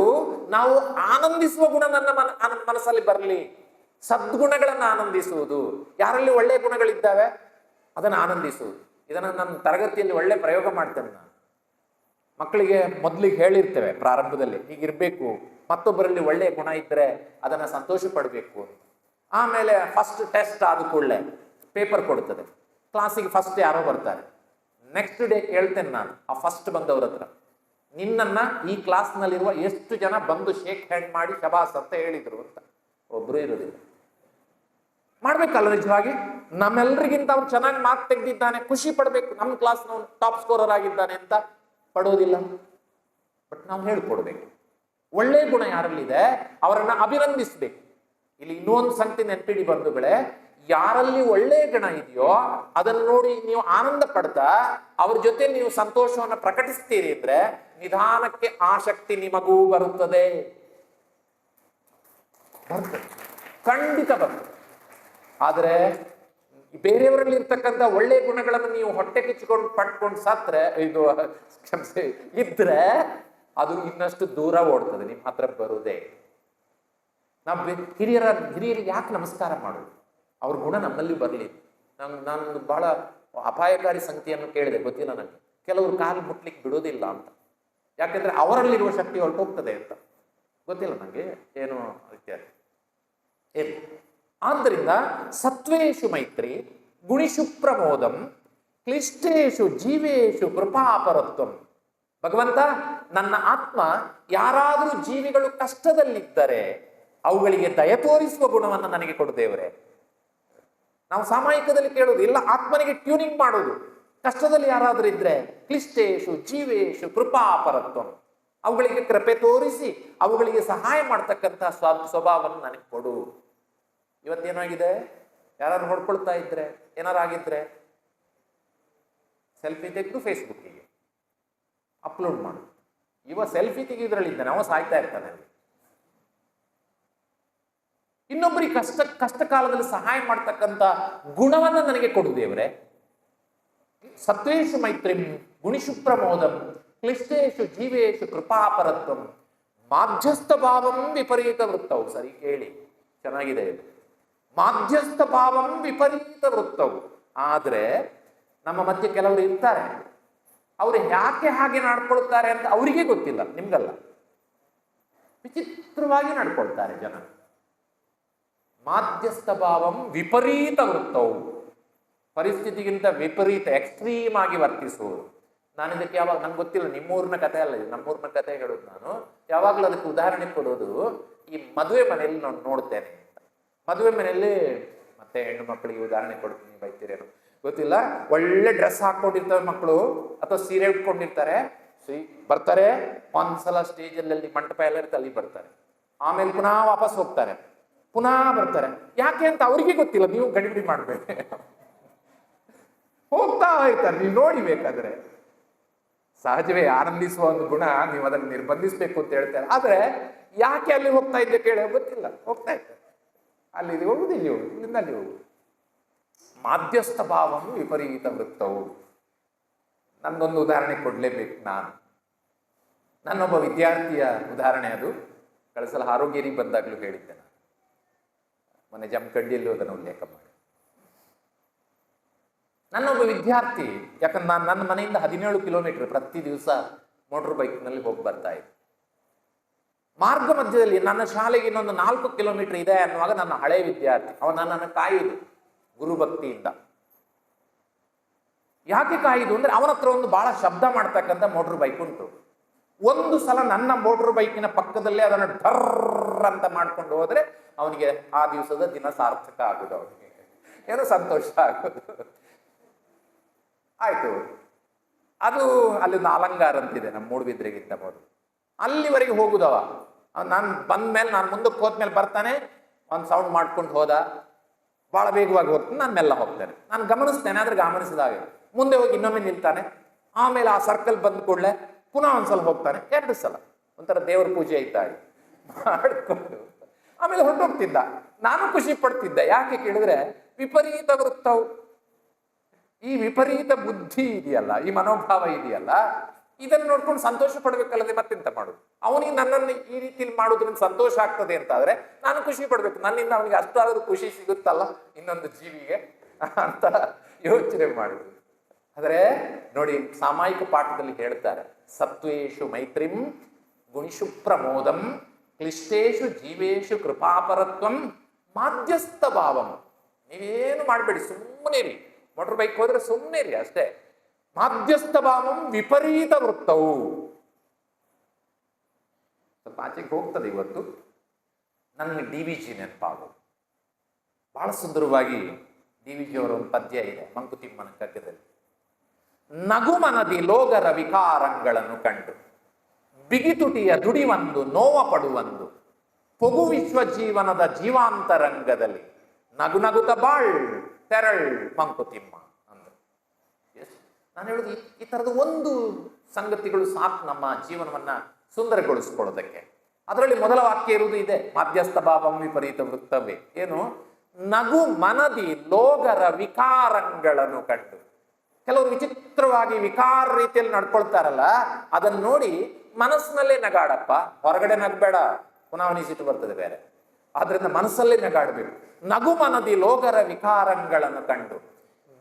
ನಾವು ಆನಂದಿಸುವ ಗುಣ ನನ್ನ ಮನಸ್ಸಲ್ಲಿ ಬರಲಿ. ಸದ್ಗುಣಗಳನ್ನು ಆನಂದಿಸುವುದು, ಯಾರಲ್ಲಿ ಒಳ್ಳೆಯ ಗುಣಗಳಿದ್ದಾವೆ ಅದನ್ನು ಆನಂದಿಸುವುದು. ಇದನ್ನು ನನ್ನ ತರಗತಿಯಲ್ಲಿ ಒಳ್ಳೆ ಪ್ರಯೋಗ ಮಾಡ್ತೇನೆ ನಾನು. ಮಕ್ಕಳಿಗೆ ಮೊದಲಿಗೆ ಹೇಳಿರ್ತೇವೆ ಪ್ರಾರಂಭದಲ್ಲಿ, ಹೀಗಿರ್ಬೇಕು, ಮತ್ತೊಬ್ಬರಲ್ಲಿ ಒಳ್ಳೆಯ ಗುಣ ಇದ್ದರೆ ಅದನ್ನು ಸಂತೋಷ ಪಡಬೇಕು ಅಂತ. ಆಮೇಲೆ ಫಸ್ಟ್ ಟೆಸ್ಟ್ ಆದ ಕೂಡಲೇ ಪೇಪರ್ ಕೊಡ್ತದೆ, ಕ್ಲಾಸಿಗೆ ಫಸ್ಟ್ ಯಾರೋ ಬರ್ತಾರೆ, ನೆಕ್ಸ್ಟ್ ಡೇ ಕೇಳ್ತೇನೆ ನಾನು ಆ ಫಸ್ಟ್ ಬಂದವ್ರ ಹತ್ರ, ನಿನ್ನನ್ನ ಈ ಕ್ಲಾಸ್ನಲ್ಲಿರುವ ಎಷ್ಟು ಜನ ಬಂದು ಶೇಕ್ ಹ್ಯಾಂಡ್ ಮಾಡಿ ಶಬಾಸ್ ಅಂತ ಹೇಳಿದ್ರು ಅಂತ. ಒಬ್ರು ಇರೋದಿಲ್ಲ. ಮಾಡ್ಬೇಕಲ್ಲ ನಿಜವಾಗಿ, ನಮ್ಮೆಲ್ಲರಿಗಿಂತ ಅವ್ನು ಚೆನ್ನಾಗಿ ಮಾರ್ಕ್ ತೆಗೆದಿದ್ದಾನೆ, ಖುಷಿ ಪಡ್ಬೇಕು, ನಮ್ಮ ಕ್ಲಾಸ್ನ ಟಾಪ್ ಸ್ಕೋರರ್ ಆಗಿದ್ದಾನೆ ಅಂತ ಪಡೋದಿಲ್ಲ. ಬಟ್ ನಾವು ಹೇಳ್ಕೊಡ್ಬೇಕು, ಒಳ್ಳೆ ಗುಣ ಯಾರಲ್ಲಿದೆ ಅವರನ್ನ ಅಭಿನಂದಿಸ್ಬೇಕು. ಇಲ್ಲಿ ಇನ್ನೊಂದು ಸಂಗತಿ ನೆನಪಿಡಿ ಬಂಧುಗಳೇ, ಯಾರಲ್ಲಿ ಒಳ್ಳೆಯ ಗುಣ ಇದೆಯೋ ಅದನ್ನು ನೋಡಿ ನೀವು ಆನಂದ ಪಡ್ತಾ ಅವ್ರ ಜೊತೆ ನೀವು ಸಂತೋಷವನ್ನು ಪ್ರಕಟಿಸ್ತೀರಿ ಅಂದ್ರೆ ನಿಧಾನಕ್ಕೆ ಆ ಶಕ್ತಿ ನಿಮಗೂ ಬರುತ್ತದೆ, ಖಂಡಿತ ಬರ್ತದೆ. ಆದರೆ ಬೇರೆಯವರಲ್ಲಿ ಇರ್ತಕ್ಕಂಥ ಒಳ್ಳೆಯ ಗುಣಗಳನ್ನು ನೀವು ಹೊಟ್ಟೆ ಕಿಚ್ಚಿಕೊಂಡು ಪಟ್ಕೊಂಡು ಸತ್ರೆ, ಇದು ಕ್ಷಮಿಸಿ ಇದ್ರೆ ಅದು ಇನ್ನಷ್ಟು ದೂರ ಓಡ್ತದೆ, ನಿಮ್ಮ ಹತ್ರ ಬರುವುದೇ. ನಾವು ಹಿರಿಯರಿಗೆ ಯಾಕೆ ನಮಸ್ಕಾರ ಮಾಡೋದು? ಅವ್ರ ಗುಣ ನಮ್ಮಲ್ಲಿ ಬರಲಿ. ನಾನು ಬಹಳ ಅಪಾಯಕಾರಿ ಸಂಗತಿಯನ್ನು ಕೇಳಿದೆ, ಗೊತ್ತಿಲ್ಲ ನನಗೆ. ಕೆಲವರು ಕಾಲು ಮುಟ್ಲಿಕ್ಕೆ ಬಿಡೋದಿಲ್ಲ ಅಂತ, ಯಾಕೆಂದ್ರೆ ಅವರಲ್ಲಿರುವ ಶಕ್ತಿ ಹೊರಟೋಗ್ತದೆ ಅಂತ. ಗೊತ್ತಿಲ್ಲ ನನಗೆ ಏನು ಇತ್ಯಾದಿ ಏನು. ಆದ್ದರಿಂದ ಸತ್ವೇಶು ಮೈತ್ರಿ, ಗುಣಿಷು ಪ್ರಮೋದಂ, ಕ್ಲಿಷ್ಟೇಶು ಜೀವೇಶು ಕೃಪಾಪರತ್ವಂ. ಭಗವಂತ, ನನ್ನ ಆತ್ಮ ಯಾರಾದರೂ ಜೀವಿಗಳು ಕಷ್ಟದಲ್ಲಿದ್ದರೆ ಅವುಗಳಿಗೆ ದಯ ತೋರಿಸುವ ಗುಣವನ್ನು ನನಗೆ ಕೊಡು ದೇವರೇ. ನಾವು ಸಾಮಾಯಿಕದಲ್ಲಿ ಕೇಳೋದು ಇಲ್ಲ, ಆತ್ಮನಿಗೆ ಟ್ಯೂನಿಂಗ್ ಮಾಡೋದು. ಕಷ್ಟದಲ್ಲಿ ಯಾರಾದರೂ ಇದ್ರೆ ಕ್ಲಿಷ್ಟೇಶು ಜೀವೇಶು ಕೃಪಾಪರತ್ವಂ, ಅವುಗಳಿಗೆ ಕೃಪೆ ತೋರಿಸಿ ಅವುಗಳಿಗೆ ಸಹಾಯ ಮಾಡ್ತಕ್ಕಂಥ ಸ್ವಭಾವವನ್ನು ನನಗೆ ಕೊಡು. ಇವತ್ತೇನಾಗಿದೆ, ಯಾರು ಹೊಡ್ಕೊಳ್ತಾ ಇದ್ರೆ, ಏನಾರಾಗಿದ್ರೆ ಸೆಲ್ಫಿ ತೆಗೆದು ಫೇಸ್ಬುಕ್ಕಿಗೆ ಅಪ್ಲೋಡ್ ಮಾಡು. ಇವ ಸೆಲ್ಫಿ ತೆಗೆದ್ರಲ್ಲಿದ್ದಾನೆ, ಅವ ಸಾಯ್ತಾ ಇರ್ತಾನೆ. ಇನ್ನೊಬ್ಬರಿಗೆ ಕಷ್ಟ ಕಾಲದಲ್ಲಿ ಸಹಾಯ ಮಾಡ್ತಕ್ಕಂಥ ಗುಣವನ್ನ ನನಗೆ ಕೊಡು ದೇವರೇ. ಸತ್ವೇಶು ಮೈತ್ರಿಂ, ಗುಣಿಷು ಪ್ರಮೋದಂ, ಕ್ಲಿಷ್ಟೇಶು ಜೀವೇಶು ಕೃಪಾಪರತ್ವಂ, ಮಾಧ್ಯಸ್ಥ ಭಾವಂ ವಿಪರೀತ ವೃತ್ತವು. ಸರಿ ಕೇಳಿ, ಚೆನ್ನಾಗಿದೆ ಇದು. ಮಾಧ್ಯಸ್ಥ ಭಾವಂ ವಿಪರೀತ ವೃತ್ತವು. ಆದ್ರೆ ನಮ್ಮ ಮಧ್ಯೆ ಕೆಲವರು ಇರ್ತಾರೆ, ಅವರು ಯಾಕೆ ಹಾಗೆ ನಡ್ಕೊಳ್ತಾರೆ ಅಂತ ಅವರಿಗೆ ಗೊತ್ತಿಲ್ಲ, ನಿಮ್ಗಲ್ಲ. ವಿಚಿತ್ರವಾಗಿ ನಡ್ಕೊಳ್ತಾರೆ ಜನ. ಮಾಧ್ಯಸ್ಥ ಭಾವಂ ವಿಪರೀತ ವೃತ್ತವು, ಪರಿಸ್ಥಿತಿಗಿಂತ ವಿಪರೀತ ಎಕ್ಸ್ಟ್ರೀಮ್ ಆಗಿ ವರ್ತಿಸುವುದು. ನಾನು ಇದಕ್ಕೆ ಯಾವಾಗ, ನಂಗೆ ಗೊತ್ತಿಲ್ಲ, ನಿಮ್ಮೂರಿನ ಕಥೆ ಅಲ್ಲ ಇದು, ನಮ್ಮೂರಿನ ಕಥೆ ಹೇಳೋದು. ನಾನು ಯಾವಾಗಲೂ ಅದಕ್ಕೆ ಉದಾಹರಣೆ ಕೊಡೋದು ಈ ಮದುವೆ ಮನೆಯಲ್ಲಿ ನಾನು ನೋಡ್ತೇನೆ ಅಂತ. ಮದುವೆ ಮನೆಯಲ್ಲಿ ಮತ್ತೆ ಹೆಣ್ಣು ಮಕ್ಕಳಿಗೆ ಉದಾಹರಣೆ ಕೊಡ್ತೀನಿ, ಬೈತೀರೇನು ಗೊತ್ತಿಲ್ಲ. ಒಳ್ಳೆ ಡ್ರೆಸ್ ಹಾಕೊಂಡಿರ್ತವೆ ಮಕ್ಕಳು, ಅಥವಾ ಸೀರೆ ಉಟ್ಕೊಂಡಿರ್ತಾರೆ, ಬರ್ತಾರೆ ಒಂದ್ಸಲ ಸ್ಟೇಜಲ್ಲಿ ಮಂಟಪ ಎಲ್ಲ ಇರುತ್ತೆ, ಅಲ್ಲಿ ಬರ್ತಾರೆ, ಆಮೇಲೆ ಪುನಃ ವಾಪಸ್ ಹೋಗ್ತಾರೆ, ಪುನಃ ಬರ್ತಾರೆ. ಯಾಕೆ ಅಂತ ಅವ್ರಿಗೆ ಗೊತ್ತಿಲ್ಲ, ನೀವು ಗಡಿಬಿಡಿ ಮಾಡ್ಬೇಕು. ಹೋಗ್ತಾ ಇರ್ತಾರೆ, ನೀವು ನೋಡಿ. ಬೇಕಾದ್ರೆ ಸಹಜವೇ ಆನಂದಿಸುವ ಒಂದು ಗುಣ, ನೀವು ಅದನ್ನು ನಿರ್ಬಂಧಿಸ್ಬೇಕು ಅಂತ ಹೇಳ್ತಾರೆ. ಆದ್ರೆ ಯಾಕೆ ಅಲ್ಲಿ ಹೋಗ್ತಾ ಇದ್ದೆ ಕೇಳ ಗೊತ್ತಿಲ್ಲ, ಹೋಗ್ತಾ ಇರ್ತಾರೆ. ಅಲ್ಲಿ ಹೋಗುದು, ಇಲ್ಲಿ ಹೋಗುದು, ಇಲ್ಲಿಂದ ಅಲ್ಲಿ ಹೋಗುದು. ಮಾಧ್ಯಸ್ಥ ಭಾವಂ ವಿಪರೀತ ವೃತ್ತವು. ನನ್ನೊಂದು ಉದಾಹರಣೆ ಕೊಡ್ಲೇಬೇಕು ನಾನು. ನನ್ನೊಬ್ಬ ವಿದ್ಯಾರ್ಥಿಯ ಉದಾಹರಣೆ ಅದು. ಕಳಿಸಲ ಆರೋಗ್ಯರಿಗೆ ಬಂದಾಗಲೂ ಹೇಳಿದ್ದೆ ನಾನು, ಮೊನ್ನೆ ಜಮಖಂಡಿಯಲ್ಲೂ ಅದನ್ನು ಉಲ್ಲೇಖ ಮಾಡಿ. ನನ್ನೊಬ್ಬ ವಿದ್ಯಾರ್ಥಿ, ಯಾಕಂದ್ರೆ ನಾನು ನನ್ನ ಮನೆಯಿಂದ 17 ಕಿಲೋಮೀಟರ್ ಪ್ರತಿ ದಿವಸ ಮೋಟರ್ ಬೈಕ್ನಲ್ಲಿ ಹೋಗಿ ಬರ್ತಾ ಇದ್ದೆ. ಮಾರ್ಗ ಮಧ್ಯದಲ್ಲಿ ನನ್ನ ಶಾಲೆಗೆ ಇನ್ನೊಂದು 4 ಕಿಲೋಮೀಟರ್ ಇದೆ ಅನ್ನುವಾಗ ನನ್ನ ಹಳೆ ವಿದ್ಯಾರ್ಥಿ ಅವನು ನನ್ನನ್ನು ಕಾಯುವುದು ಗುರುಭಕ್ತಿಯಿಂದ. ಯಾಕೆ ಕಾಯುದು ಅಂದ್ರೆ ಅವನ ಹತ್ರ ಒಂದು ಬಹಳ ಶಬ್ದ ಮಾಡ್ತಕ್ಕಂಥ ಮೋಟರ್ ಬೈಕ್ ಉಂಟು. ಒಂದು ಸಲ ನನ್ನ ಮೋಟರ್ ಬೈಕಿನ ಪಕ್ಕದಲ್ಲೇ ಅದನ್ನು ಢರ್ ಅಂತ ಮಾಡ್ಕೊಂಡು ಹೋದ್ರೆ ಅವನಿಗೆ ಆ ದಿವಸದ ದಿನ ಸಾರ್ಥಕ ಆಗುದು, ಅವನಿಗೆ ಏನೋ ಸಂತೋಷ ಆಗುದು. ಆಯ್ತು, ಅದು ಅಲ್ಲೊಂದು ಅಲಂಗಾರ ಅಂತಿದೆ ನಮ್ಮ ಮೂಡುಬಿದ್ರೆಗಿಂತ ಮೊದಲು. ಅಲ್ಲಿವರೆಗೆ ಹೋಗುದವ. ನಾನು ಬಂದ್ಮೇಲೆ, ನಾನು ಮುಂದಕ್ಕೆ ಹೋದ್ಮೇಲೆ ಬರ್ತಾನೆ, ಒಂದು ಸೌಂಡ್ ಮಾಡ್ಕೊಂಡು ಹೋದ, ಭಾಳ ವೇಗವಾಗಿ ಹೋಗ್ತಾನೆ, ನಾನು ಮೆಲ್ಲ ಹೋಗ್ತೇನೆ. ನಾನು ಗಮನಿಸ್ತೇನೆ, ಆದ್ರೆ ಗಮನಿಸಿದಾಗ ಮುಂದೆ ಹೋಗಿ ಇನ್ನೊಮ್ಮೆ ನಿಲ್ತಾನೆ. ಆಮೇಲೆ ಆ ಸರ್ಕಲ್ ಬಂದ ಕೂಡಲೇ ಪುನಃ ಒಂದ್ಸಲ ಹೋಗ್ತಾನೆ, 2 ಸಲ. ಒಂಥರ ದೇವರ ಪೂಜೆ ಇದ್ದಾಗ ಮಾಡ್ಕೊಂಡು ಆಮೇಲೆ ಹೊರಟೋಗ್ತಿದ್ದ. ನಾನು ಖುಷಿ ಪಡ್ತಿದ್ದೆ. ಯಾಕೆ ಕೇಳಿದ್ರೆ, ವಿಪರೀತ ವೃತ್ತವು, ಈ ವಿಪರೀತ ಬುದ್ಧಿ ಇದೆಯಲ್ಲ, ಈ ಮನೋಭಾವ ಇದೆಯಲ್ಲ, ಇದನ್ನು ನೋಡ್ಕೊಂಡು ಸಂತೋಷ ಪಡ್ಬೇಕಲ್ಲದೆ ಮತ್ತೆಂತ ಮಾಡುದು. ಅವನಿಗೆ ನನ್ನನ್ನು ಈ ರೀತಿಯಲ್ಲಿ ಮಾಡೋದ್ರಿಂದ ಸಂತೋಷ ಆಗ್ತದೆ ಅಂತ ಆದ್ರೆ ನಾನು ಖುಷಿ ಪಡ್ಬೇಕು. ನನ್ನಿಂದ ಅವನಿಗೆ ಅಷ್ಟಾದ್ರೂ ಖುಷಿ ಸಿಗುತ್ತಲ್ಲ ಇನ್ನೊಂದು ಜೀವಿಗೆ ಅಂತ ಯೋಚನೆ ಮಾಡುದು. ಆದ್ರೆ ನೋಡಿ, ಸಾಮಾಯಿಕ ಪಾಠದಲ್ಲಿ ಹೇಳ್ತಾರೆ, ಸತ್ವೇಶು ಮೈತ್ರಿಂ ಗುಣಿಷು ಪ್ರಮೋದಂ ಕ್ಲಿಷ್ಟೇಶು ಜೀವೇಶು ಕೃಪಾಪರತ್ವಂ ಮಾಧ್ಯಸ್ಥ ಭಾವಂ. ನೀವೇನು ಮಾಡಬೇಡಿ, ಸುಮ್ಮನೆ ರೀ. ಮೋಟರ್ ಬೈಕ್ ಹೋದ್ರೆ ಸುಮ್ಮನೆ ರೀ ಅಷ್ಟೇ. ಮಾಧ್ಯಸ್ಥ ಭಾವಂ ವಿಪರೀತ ವೃತ್ತವು. ಸ್ವಲ್ಪ ಆಚೆಗೆ ಹೋಗ್ತದೆ ಇವತ್ತು. ನನಗೆ DVG ನೆನಪಾಗೋದು. ಬಹಳ ಸುಂದರವಾಗಿ DVG ಅವರ ಒಂದು ಪದ್ಯ ಇದೆ ಮಂಕುತಿಮ್ಮನ ಕಗ್ಗದಲ್ಲಿ. ನಗುಮನದಿ ಲೋಗರ ವಿಕಾರಗಳನ್ನು ಕಂಡು ಬಿಗಿತುಟಿಯ ದುಡಿವಂದು ನೋವ ಪಡುವಂದು ಪೊಗು ವಿಶ್ವ ಜೀವನದ ಜೀವಾಂತರಂಗದಲ್ಲಿ ನಗು ನಗುತ್ತ ಬಾಳ್ ತೆರಳ್ ಮಂಕುತಿಮ್ಮ ಅಂದ್ರೆ. ನಾನು ಹೇಳುದು, ಈ ತರದ ಒಂದು ಸಂಗತಿಗಳು ಸಾಕು ನಮ್ಮ ಜೀವನವನ್ನ ಸುಂದರಗೊಳಿಸ್ಕೊಳ್ಳೋದಕ್ಕೆ. ಅದರಲ್ಲಿ ಮೊದಲ ವಾಕ್ಯ ಇರುವುದು ಇದೆ, ಮಾಧ್ಯಸ್ಥ ಭಾವಂ ವಿಪರೀತ ವೃತ್ತವೇ. ಏನು? ನಗು ಮನದಿ ಲೋಗರ ವಿಕಾರಗಳನ್ನು ಕಂಡು. ಕೆಲವರು ವಿಚಿತ್ರವಾಗಿ ವಿಕಾರ ರೀತಿಯಲ್ಲಿ ನಡ್ಕೊಳ್ತಾರಲ್ಲ, ಅದನ್ನ ನೋಡಿ ಮನಸ್ಸಿನಲ್ಲೇ ನಗಾಡಪ್ಪ, ಹೊರಗಡೆ ನಗಬೇಡ, ಪುನಃ ಅವನಿಸಿಟ್ಟು ಬರ್ತದೆ ಬೇರೆ. ಆದ್ರಿಂದ ಮನಸ್ಸಲ್ಲೇ ನಗಾಡಬೇಕು. ನಗು ಮನದಿ ಲೋಗರ ವಿಕಾರಗಳನ್ನು ಕಂಡು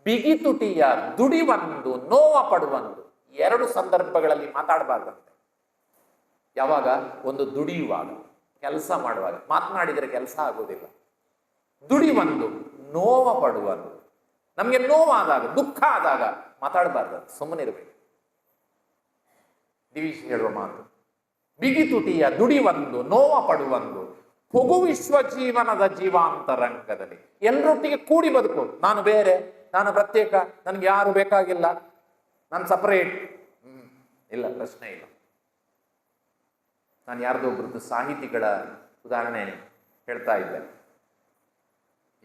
ಬಿಗಿತುಟಿಯ ದುಡಿವಂದು ನೋವ ಪಡುವಂದು. 2 ಸಂದರ್ಭಗಳಲ್ಲಿ ಮಾತಾಡಬಾರ್ದಂತೆ. ಯಾವಾಗ? ಒಂದು ದುಡಿಯುವಾಗ, ಕೆಲಸ ಮಾಡುವಾಗ. ಮಾತನಾಡಿದರೆ ಕೆಲಸ ಆಗೋದಿಲ್ಲ. ದುಡಿವಂದು ನೋವ ಪಡುವಂದು. ನಮ್ಗೆ ನೋವಾದಾಗ, ದುಃಖ ಆದಾಗ ಮಾತಾಡಬಾರ್ದು, ಸುಮ್ಮನೆ ಇರಬೇಕು. DVG ಹೇಳುವ ಮಾತು, ಬಿಗಿತುಟಿಯ ದುಡಿವಂದು ನೋವ ಪಡುವಂದು ಪೊಗು ವಿಶ್ವ ಜೀವನದ ಜೀವಾಂತರಂಗದಲ್ಲಿ. ಎಲ್ಲರೊಟ್ಟಿಗೆ ಕೂಡಿ ಬದುಕೋದು. ನಾನು ಬೇರೆ, ನಾನು ಪ್ರತ್ಯೇಕ, ನನ್ಗೆ ಯಾರು ಬೇಕಾಗಿಲ್ಲ, ನಾನು ಸಪರೇಟ್, ಇಲ್ಲ, ಪ್ರಶ್ನೆ ಇಲ್ಲ. ನಾನು ಯಾರ್ದೋ ಒಬ್ಬರದ್ದು ಸಾಹಿತಿಗಳ ಉದಾಹರಣೆ ಹೇಳ್ತಾ ಇದ್ದೆ.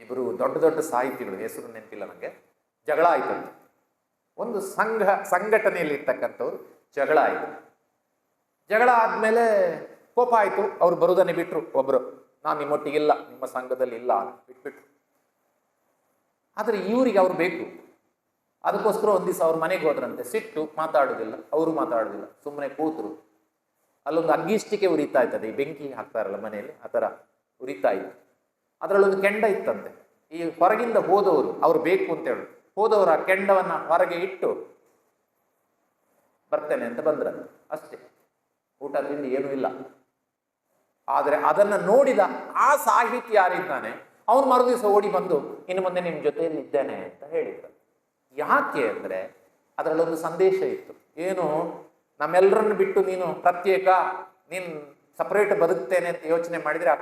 ಇಬ್ಬರು ದೊಡ್ಡ ದೊಡ್ಡ ಸಾಹಿತಿಗಳು, ಹೆಸರು ನೆನಪಿಲ್ಲ ನನಗೆ, ಜಗಳ ಆಯ್ತಂತೆ. ಒಂದು ಸಂಘಟನೆಯಲ್ಲಿ ಇರ್ತಕ್ಕಂಥವ್ರು ಜಗಳ ಆಯ್ತು. ಜಗಳ ಆದ್ಮೇಲೆ ಕೋಪ ಆಯ್ತು, ಅವ್ರು ಬರುವುದನ್ನೇ ಬಿಟ್ರು. ಒಬ್ರು, ನಾನು ನಿಮ್ಮೊಟ್ಟಿಗಿಲ್ಲ, ನಿಮ್ಮ ಸಂಘದಲ್ಲಿ ಇಲ್ಲ ಅಂತ ಬಿಟ್ಬಿಟ್ರು. ಆದ್ರೆ ಇವರಿಗೆ ಅವ್ರು ಬೇಕು. ಅದಕ್ಕೋಸ್ಕರ ಒಂದ್ ದಿವಸ ಅವ್ರ ಮನೆಗೆ ಹೋದ್ರಂತೆ. ಸಿಟ್ಟು, ಮಾತಾಡುದಿಲ್ಲ, ಅವರು ಮಾತಾಡುದಿಲ್ಲ, ಸುಮ್ಮನೆ ಕೂತರು. ಅಲ್ಲೊಂದು ಅಗ್ಗಿಷ್ಟಿಕೆ ಉರಿತಾ ಇರ್ತದೆ, ಈ ಬೆಂಕಿ ಹಾಕ್ತಾರಲ್ಲ ಮನೆಯಲ್ಲಿ, ಆ ಥರ ಉರಿತಾ ಇತ್ತು. ಅದರಲ್ಲೊಂದು ಕೆಂಡ ಇತ್ತಂತೆ. ಈ ಹೊರಗಿಂದ ಹೋದವರು, ಅವ್ರು ಬೇಕು ಅಂತ ಹೇಳಿ ಹೋದವರು ಆ ಕೆಂಡವನ್ನ ಹೊರಗೆ ಇಟ್ಟು ಬರ್ತೇನೆ ಅಂತ ಬಂದ್ರಂತೆ. ಅಷ್ಟೇ, ಊಟ ತಿಂಡಿ ಏನೂ ಇಲ್ಲ. ಆದ್ರೆ ಅದನ್ನ ನೋಡಿದ ಆ ಸಾಹಿತಿ ಯಾರಿದ್ದಾನೆ, ಅವನು ಮರುದಿವಸ ಓಡಿ ಬಂದು ಇನ್ನು ಮುಂದೆ ನಿಮ್ ಜೊತೆಯಲ್ಲಿ ಇದ್ದೇನೆ ಅಂತ ಹೇಳಿದ್ರು. ಯಾಕೆ ಅಂದ್ರೆ ಅದರಲ್ಲೊಂದು ಸಂದೇಶ ಇತ್ತು. ಏನು? ನಮ್ಮೆಲ್ಲರನ್ನು ಬಿಟ್ಟು ನೀನು ಪ್ರತ್ಯೇಕ, ನೀನ್ ಸಪರೇಟ್ ಬದುಕ್ತೇನೆ ಅಂತ ಯೋಚನೆ ಮಾಡಿದ್ರೆ ಆ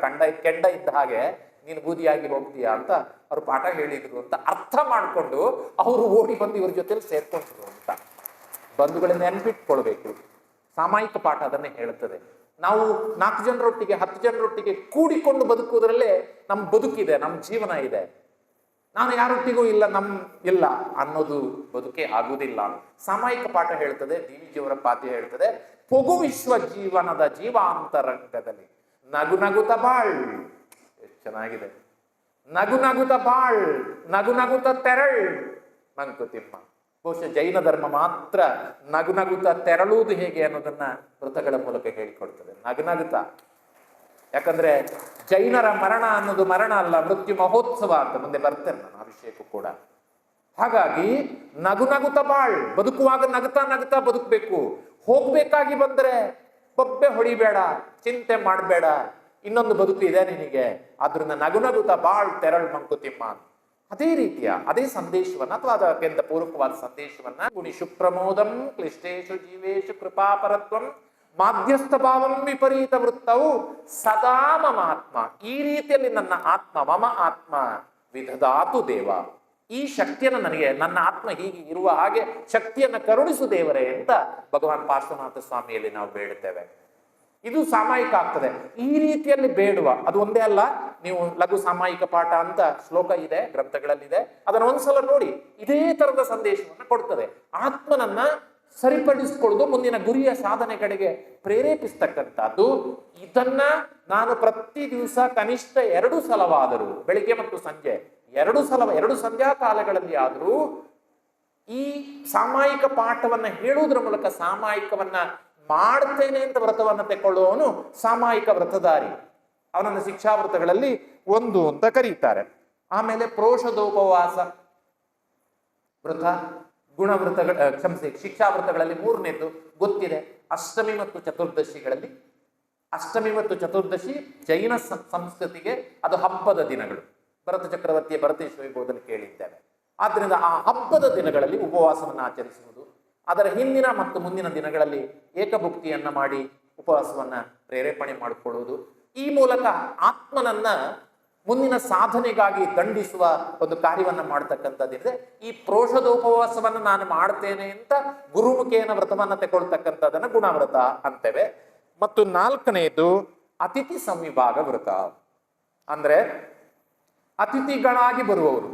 ಕೆಂಡ ಇದ್ದ ಹಾಗೆ ನೀನು ಬೂದಿಯಾಗಿ ಹೋಗ್ತೀಯಾ ಅಂತ ಅವ್ರು ಪಾಠ ಹೇಳಿದ್ರು ಅಂತ ಅರ್ಥ ಮಾಡಿಕೊಂಡು ಅವರು ಓಡಿ ಬಂದು ಇವ್ರ ಜೊತೆಲಿ ಸೇರ್ಕೊಂಡ್ರು ಅಂತ. ಬಂಧುಗಳನ್ನ ನೆನ್ಪಿಟ್ಕೊಳ್ಬೇಕು. ಸಾಮಾಯಿಕ ಪಾಠ ಅದನ್ನೇ ಹೇಳುತ್ತದೆ. ನಾವು 4 ಜನರೊಟ್ಟಿಗೆ 10 ಜನರೊಟ್ಟಿಗೆ ಕೂಡಿಕೊಂಡು ಬದುಕುವುದರಲ್ಲೇ ನಮ್ಮ ಬದುಕಿದೆ, ನಮ್ಮ ಜೀವನ ಇದೆ. ನಾನು ಯಾರೊಟ್ಟಿಗೂ ಇಲ್ಲ, ಇಲ್ಲ ಅನ್ನೋದು ಬದುಕೆ ಆಗುವುದಿಲ್ಲ. ಸಾಮಾಯಿಕ ಪಾಠ ಹೇಳ್ತದೆ, DVG ಅವರ ಪಾಠ ಹೇಳ್ತದೆ, ಪೊಗು ವಿಶ್ವ ಜೀವನದ ಜೀವಾಂತರಂಗದಲ್ಲಿ ನಗು ನಗುತ್ತ ಬಾಳ್. ಎಷ್ಟು ಚೆನ್ನಾಗಿದೆ. ನಗು ನಗುತ್ತ ಬಾಳ್, ನಗು ನಗುತ್ತ ತೆರಳ್ ಮಂಕುತಿಮ್ಮ. ಬಹುಶಃ ಜೈನ ಧರ್ಮ ಮಾತ್ರ ನಗು ನಗುತ್ತ ತೆರಳುವುದು ಹೇಗೆ ಅನ್ನೋದನ್ನ ವೃತ್ತಗಳ ಮೂಲಕ ಹೇಳಿಕೊಡ್ತದೆ. ನಗುನಗುತ್ತ. ಯಾಕಂದ್ರೆ ಜೈನರ ಮರಣ ಅನ್ನೋದು ಮರಣ ಅಲ್ಲ, ಮೃತ್ಯು ಮಹೋತ್ಸವ ಅಂತ ಮುಂದೆ ಬರ್ತೇನೆ ನಾನು ಆ ವಿಷಯಕ್ಕೂ ಕೂಡ. ಹಾಗಾಗಿ ನಗು ನಗುತ್ತ ಬಾಳ್. ಬದುಕುವಾಗ ನಗುತ್ತಾ ನಗುತ್ತಾ ಬದುಕಬೇಕು. ಹೋಗ್ಬೇಕಾಗಿ ಬಂದ್ರೆ ಬೊಬ್ಬೆ ಹೊಡಿಬೇಡ, ಚಿಂತೆ ಮಾಡಬೇಡ, ಇನ್ನೊಂದು ಬದುಕು ಇದೆ ನಿನಗೆ. ಆದ್ರಿಂದ ನಗು ನಗುತ್ತಾ ಬಾಳ್ ತೆರಳ್ ಮಂಕುತಿಮ್ಮ. ಅದೇ ರೀತಿಯ ಅದೇ ಸಂದೇಶವನ್ನ ಅಥವಾ ಅದಕ್ಕಿಂತ ಪೂರಕವಾದ ಸಂದೇಶವನ್ನ ಗುಣಿಷು ಪ್ರಮೋದಂ ಕ್ಲಿಷ್ಟೇಶು ಜೀವೇಶು ಕೃಪಾಪರತ್ವಂ ಮಾಧ್ಯಸ್ಥ ಭಾವಂ ವಿಪರೀತ ವೃತ್ತವು ಸದಾ ಮಮ ಆತ್ಮ. ಈ ರೀತಿಯಲ್ಲಿ ನನ್ನ ಆತ್ಮ, ಮಮ ಆತ್ಮ ವಿಧದಾತು ದೇವ, ಈ ಶಕ್ತಿಯನ್ನು ನನಗೆ, ನನ್ನ ಆತ್ಮ ಹೀಗೆ ಇರುವ ಹಾಗೆ ಶಕ್ತಿಯನ್ನು ಕರುಣಿಸು ದೇವರೇ ಅಂತ ಭಗವಾನ್ ಪಾರ್ಶ್ವನಾಥ ಸ್ವಾಮಿಯಲ್ಲಿ ನಾವು ಬೇಡುತ್ತೇವೆ. ಇದು ಸಾಮಾಯಿಕ ಆಗ್ತದೆ. ಈ ರೀತಿಯಲ್ಲಿ ಬೇಡುವ, ಅದು ಒಂದೇ ಅಲ್ಲ, ನೀವು ಲಘು ಸಾಮಾಯಿಕ ಪಾಠ ಅಂತ ಶ್ಲೋಕ ಇದೆ, ಗ್ರಂಥಗಳಲ್ಲಿದೆ, ಅದನ್ನು ಒಂದ್ಸಲ ನೋಡಿ. ಇದೇ ತರದ ಸಂದೇಶವನ್ನು ಕೊಡ್ತದೆ. ಆತ್ಮನನ್ನ ಸರಿಪಡಿಸಿಕೊಳ್ಳುವುದು, ಮುಂದಿನ ಗುರಿಯ ಸಾಧನೆಗಳಿಗೆ ಪ್ರೇರೇಪಿಸ್ತಕ್ಕಂಥದ್ದು. ಇದನ್ನ ನಾನು ಪ್ರತಿ ದಿವಸ ಕನಿಷ್ಠ 2 ಸಲವಾದರೂ, ಬೆಳಿಗ್ಗೆ ಮತ್ತು ಸಂಜೆ 2 ಸಂಧ್ಯಾ ಕಾಲಗಳಲ್ಲಿ ಆದರೂ ಈ ಸಾಮಾಯಿಕ ಪಾಠವನ್ನ ಹೇಳುವುದರ ಮೂಲಕ ಸಾಮಾಯಿಕವನ್ನ ಮಾಡ್ತೇನೆ ಅಂತ ವ್ರತವನ್ನ ತೆಕ್ಕೊಳ್ಳುವವನು ಸಾಮಾಯಿಕ ವ್ರತಧಾರಿ. ಅವನನ್ನು ಶಿಕ್ಷಾವೃತಗಳಲ್ಲಿ 1 ಅಂತ ಕರೀತಾರೆ. ಆಮೇಲೆ ಪ್ರೋಷಧೋಪವಾಸ ವ್ರತ, ಗುಣವೃತಗಳ ಕ್ಷಮಿಸಿ ಶಿಕ್ಷಾವೃತಗಳಲ್ಲಿ 3ನೇದು ಗೊತ್ತಿದೆ. ಅಷ್ಟಮಿ ಮತ್ತು ಚತುರ್ದಶಿಗಳಲ್ಲಿ, ಅಷ್ಟಮಿ ಮತ್ತು ಚತುರ್ದಶಿ ಜೈನ ಸಂಸ್ಕೃತಿಗೆ ಅದು ಹಬ್ಬದ ದಿನಗಳು. ಭರತ ಚಕ್ರವರ್ತಿಯ ಭರತೇಶ ವೈಭವದಲ್ಲಿ ಕೇಳಿದ್ದೇವೆ. ಆದ್ದರಿಂದ ಆ ಹಬ್ಬದ ದಿನಗಳಲ್ಲಿ ಉಪವಾಸವನ್ನು ಆಚರಿಸುವುದು, ಅದರ ಹಿಂದಿನ ಮತ್ತು ಮುಂದಿನ ದಿನಗಳಲ್ಲಿ ಏಕಭುಕ್ತಿಯನ್ನ ಮಾಡಿ ಉಪವಾಸವನ್ನ ಪ್ರೇರೇಪಣೆ ಮಾಡಿಕೊಳ್ಳುವುದು. ಈ ಮೂಲಕ ಆತ್ಮನನ್ನ ಮುಂದಿನ ಸಾಧನೆಗಾಗಿ ದಂಡಿಸುವ ಒಂದು ಕಾರ್ಯವನ್ನ ಮಾಡ್ತಕ್ಕಂಥದ್ದಿದೆ. ಈ ಪ್ರೋಷಧೋಪವಾಸವನ್ನ ನಾನು ಮಾಡ್ತೇನೆ ಅಂತ ಗುರುಮುಖೇನ ವ್ರತವನ್ನ ತಗೊಳ್ತಕ್ಕಂಥದ್ದನ್ನ ಗುಣವ್ರತ ಅಂತೇವೆ. ಮತ್ತು 4ನೇದು ಅತಿಥಿ ಸಂವಿಭಾಗ ವ್ರತ. ಅಂದ್ರೆ ಅತಿಥಿಗಳಾಗಿ ಬರುವವರು.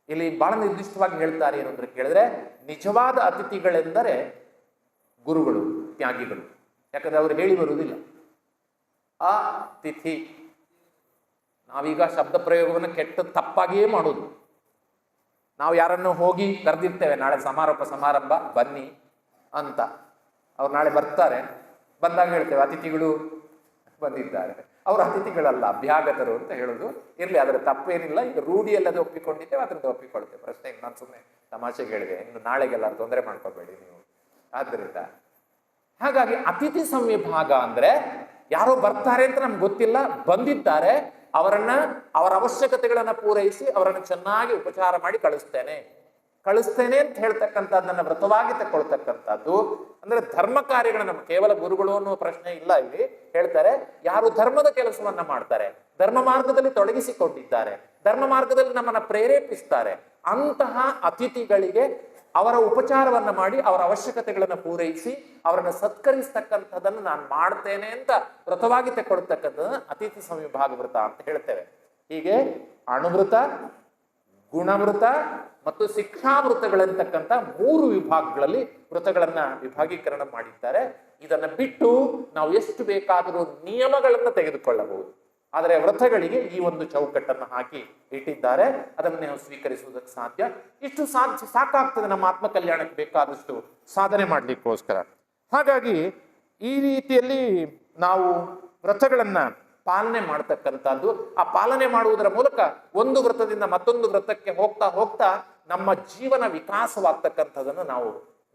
ಇಲ್ಲಿ ಬಹಳ ನಿರ್ದಿಷ್ಟವಾಗಿ ಹೇಳ್ತಾರೆ ಏನು ಅಂದ್ರೆ ಕೇಳಿದ್ರೆ, ನಿಜವಾದ ಅತಿಥಿಗಳೆಂದರೆ ಗುರುಗಳು, ತ್ಯಾಗಿಗಳು. ಯಾಕಂದ್ರೆ ಅವರು ಹೇಳಿ ಬರುವುದಿಲ್ಲ. ಅತಿಥಿ, ನಾವೀಗ ಶಬ್ದ ಪ್ರಯೋಗವನ್ನು ಕೆಟ್ಟ ತಪ್ಪಾಗಿಯೇ ಮಾಡೋದು. ನಾವು ಯಾರನ್ನು ಹೋಗಿ ಕರೆದಿರ್ತೇವೆ, ನಾಳೆ ಸಮಾರಂಭ ಬನ್ನಿ ಅಂತ. ಅವ್ರು ನಾಳೆ ಬರ್ತಾರೆ, ಬಂದಾಗ ಹೇಳ್ತೇವೆ ಅತಿಥಿಗಳು ಬಂದಿದ್ದಾರೆ. ಅವರು ಅತಿಥಿಗಳಲ್ಲ, ಅಭ್ಯಾಗತರು ಅಂತ ಹೇಳೋದು. ಇರ್ಲಿ, ಅದರ ತಪ್ಪೇನಿಲ್ಲ. ಈಗ ರೂಢಿಯಲ್ಲದೆ ಒಪ್ಪಿಕೊಂಡಿದ್ದೇವೆ, ಅದರಿಂದ ಒಪ್ಪಿಕೊಳ್ತೇವೆ ಅಷ್ಟೇ. ನಾನು ಸುಮ್ಮನೆ ತಮಾಷೆಗೆ ಹೇಳಿದೆ, ಇನ್ನು ನಾಳೆಗೆಲ್ಲ ತೊಂದರೆ ಮಾಡ್ಕೋಬೇಡಿ ನೀವು. ಆದ್ದರಿಂದ ಹಾಗಾಗಿ ಅತಿಥಿ ಸಂವಿಭಾಗ ಅಂದ್ರೆ ಯಾರೋ ಬರ್ತಾರೆ ಅಂತ ನಮ್ಗೆ ಗೊತ್ತಿಲ್ಲ, ಬಂದಿದ್ದಾರೆ, ಅವರ ಅವಶ್ಯಕತೆಗಳನ್ನ ಪೂರೈಸಿ ಅವರನ್ನು ಚೆನ್ನಾಗಿ ಉಪಚಾರ ಮಾಡಿ ಕಳಿಸ್ತೇನೆ ಅಂತ ಹೇಳ್ತಕ್ಕಂಥದ್ದನ್ನ ವ್ರತವಾಗಿ ತಗೊಳ್ತಕ್ಕಂಥದ್ದು. ಅಂದ್ರೆ ಧರ್ಮ ಕಾರ್ಯಗಳನ್ನ, ಕೇವಲ ಗುರುಗಳು ಅನ್ನುವ ಪ್ರಶ್ನೆ ಇಲ್ಲ ಇಲ್ಲಿ. ಹೇಳ್ತಾರೆ ಯಾರು ಧರ್ಮದ ಕೆಲಸವನ್ನ ಮಾಡ್ತಾರೆ, ಧರ್ಮ ಮಾರ್ಗದಲ್ಲಿ ತೊಡಗಿಸಿಕೊಂಡಿದ್ದಾರೆ, ಧರ್ಮ ಮಾರ್ಗದಲ್ಲಿ ನಮ್ಮನ್ನ ಪ್ರೇರೇಪಿಸ್ತಾರೆ, ಅಂತಹ ಅತಿಥಿಗಳಿಗೆ ಅವರ ಉಪಚಾರವನ್ನ ಮಾಡಿ ಅವರ ಅವಶ್ಯಕತೆಗಳನ್ನ ಪೂರೈಸಿ ಅವರನ್ನು ಸತ್ಕರಿಸ್ತಕ್ಕಂಥದ್ದನ್ನು ನಾನು ಮಾಡ್ತೇನೆ ಅಂತ ವ್ರತವಾಗಿ ತಗೊಳ್ತಕ್ಕಂಥದ್ದನ್ನ ಅತಿಥಿ ಸಂವಿಭಾಗ ವ್ರತ ಅಂತ ಹೇಳ್ತೇವೆ. ಹೀಗೆ ಅಣುವೃತ, ಗುಣವೃತ ಮತ್ತು ಶಿಕ್ಷಾವೃತಗಳಂತಕ್ಕಂಥ 3 ವಿಭಾಗಗಳಲ್ಲಿ ವ್ರತಗಳನ್ನ ವಿಭಾಗೀಕರಣ ಮಾಡಿದ್ದಾರೆ. ಇದನ್ನ ಬಿಟ್ಟು ನಾವು ಎಷ್ಟು ಬೇಕಾದರೂ ನಿಯಮಗಳನ್ನ ತೆಗೆದುಕೊಳ್ಳಬಹುದು. ಆದರೆ ವ್ರತಗಳಿಗೆ ಈ ಒಂದು ಚೌಕಟ್ಟನ್ನು ಹಾಕಿ ಇಟ್ಟಿದ್ದಾರೆ. ಅದನ್ನು ನಾವು ಸ್ವೀಕರಿಸುವುದಕ್ಕೆ ಸಾಧ್ಯ. ಇಷ್ಟು ಸಾಕಾಗ್ತದೆ ನಮ್ಮ ಆತ್ಮ ಕಲ್ಯಾಣಕ್ಕೆ ಬೇಕಾದಷ್ಟು ಸಾಧನೆ ಮಾಡಲಿಕ್ಕೋಸ್ಕರ. ಹಾಗಾಗಿ ಈ ರೀತಿಯಲ್ಲಿ ನಾವು ವ್ರತಗಳನ್ನ ಪಾಲನೆ ಮಾಡ್ತಕ್ಕಂಥದ್ದು. ಆ ಪಾಲನೆ ಮಾಡುವುದರ ಮೂಲಕ ಒಂದು ವ್ರತದಿಂದ ಮತ್ತೊಂದು ವ್ರತಕ್ಕೆ ಹೋಗ್ತಾ ಹೋಗ್ತಾ ನಮ್ಮ ಜೀವನ ವಿಕಾಸವಾಗ್ತಕ್ಕಂಥದ್ದನ್ನು ನಾವು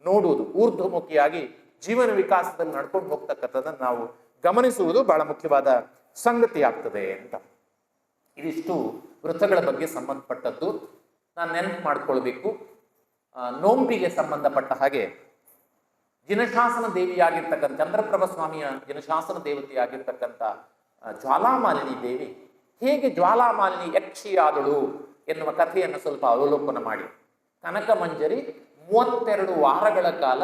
ನೋಡುವುದು, ಊರ್ಧ್ವಮುಖಿಯಾಗಿ ಜೀವನ ವಿಕಾಸದಲ್ಲಿ ನಡ್ಕೊಂಡು ಹೋಗ್ತಕ್ಕಂಥದ್ದನ್ನು ನಾವು ಗಮನಿಸುವುದು ಬಹಳ ಮುಖ್ಯವಾದ ಸಂಗತಿ ಆಗ್ತದೆ ಅಂತ. ಇದಿಷ್ಟು ವ್ರತಗಳ ಬಗ್ಗೆ ಸಂಬಂಧಪಟ್ಟದ್ದು. ನಾನು ನೆನಪು ಮಾಡ್ಕೊಳ್ಬೇಕು, ನೋಂಪಿಗೆ ಸಂಬಂಧಪಟ್ಟ ಹಾಗೆ ಜಿನಶಾಸನ ದೇವಿಯಾಗಿರ್ತಕ್ಕಂಥ ಚಂದ್ರಪ್ರಭ ಸ್ವಾಮಿಯ ಜಿನಶಾಸನ ದೇವತೆಯಾಗಿರ್ತಕ್ಕಂಥ ಜ್ವಾಲಾಮಾಲಿನಿ ದೇವಿ ಹೇಗೆ ಜ್ವಾಲಾಮಾಲಿನಿ ಯಕ್ಷಿಯಾದಳು ಎನ್ನುವ ಕಥೆಯನ್ನು ಸ್ವಲ್ಪ ಅವಲೋಕನ ಮಾಡಿ. ಕನಕ ಮಂಜರಿ 32 ವಾರಗಳ ಕಾಲ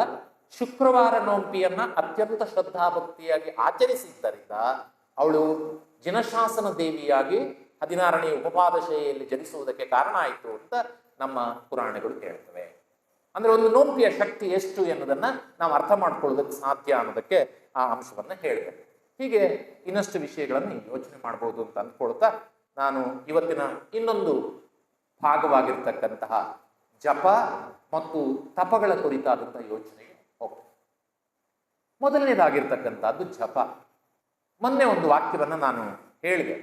ಶುಕ್ರವಾರ ನೋಂಪಿಯನ್ನ ಅತ್ಯಂತ ಶ್ರದ್ಧಾಭಕ್ತಿಯಾಗಿ ಆಚರಿಸಿದ್ದರಿಂದ ಅವಳು ಜಿನಶಾಸನ ದೇವಿಯಾಗಿ 16ನೇ ಉಪಪಾದಶೆಯಲ್ಲಿ ಜನಿಸುವುದಕ್ಕೆ ಕಾರಣ ಆಯಿತು ಅಂತ ನಮ್ಮ ಪುರಾಣಗಳು ಹೇಳ್ತವೆ. ಅಂದ್ರೆ ಒಂದು ನೋಂಪಿಯ ಶಕ್ತಿ ಎಷ್ಟು ಎನ್ನುವುದನ್ನ ನಾವು ಅರ್ಥ ಮಾಡ್ಕೊಳ್ಳೋದಕ್ಕೆ ಸಾಧ್ಯ ಅನ್ನೋದಕ್ಕೆ ಆ ಅಂಶವನ್ನ ಹೇಳಿದೆ. ಹೀಗೆ ಇನ್ನಷ್ಟು ವಿಷಯಗಳನ್ನು ಯೋಚನೆ ಮಾಡಬಹುದು ಅಂತ ಅಂದ್ಕೊಳ್ತಾ ನಾನು ಇವತ್ತಿನ ಇನ್ನೊಂದು ಭಾಗವಾಗಿರ್ತಕ್ಕಂತಹ ಜಪ ಮತ್ತು ತಪಗಳ ಕುರಿತಾದಂತಹ ಯೋಚನೆಗೆ ಹೋಗ್ತೇನೆ. ಮೊದಲನೇದಾಗಿರ್ತಕ್ಕಂಥದ್ದು ಜಪ. ಮೊನ್ನೆ ಒಂದು ವಾಕ್ಯವನ್ನ ನಾನು ಹೇಳಿದೆ,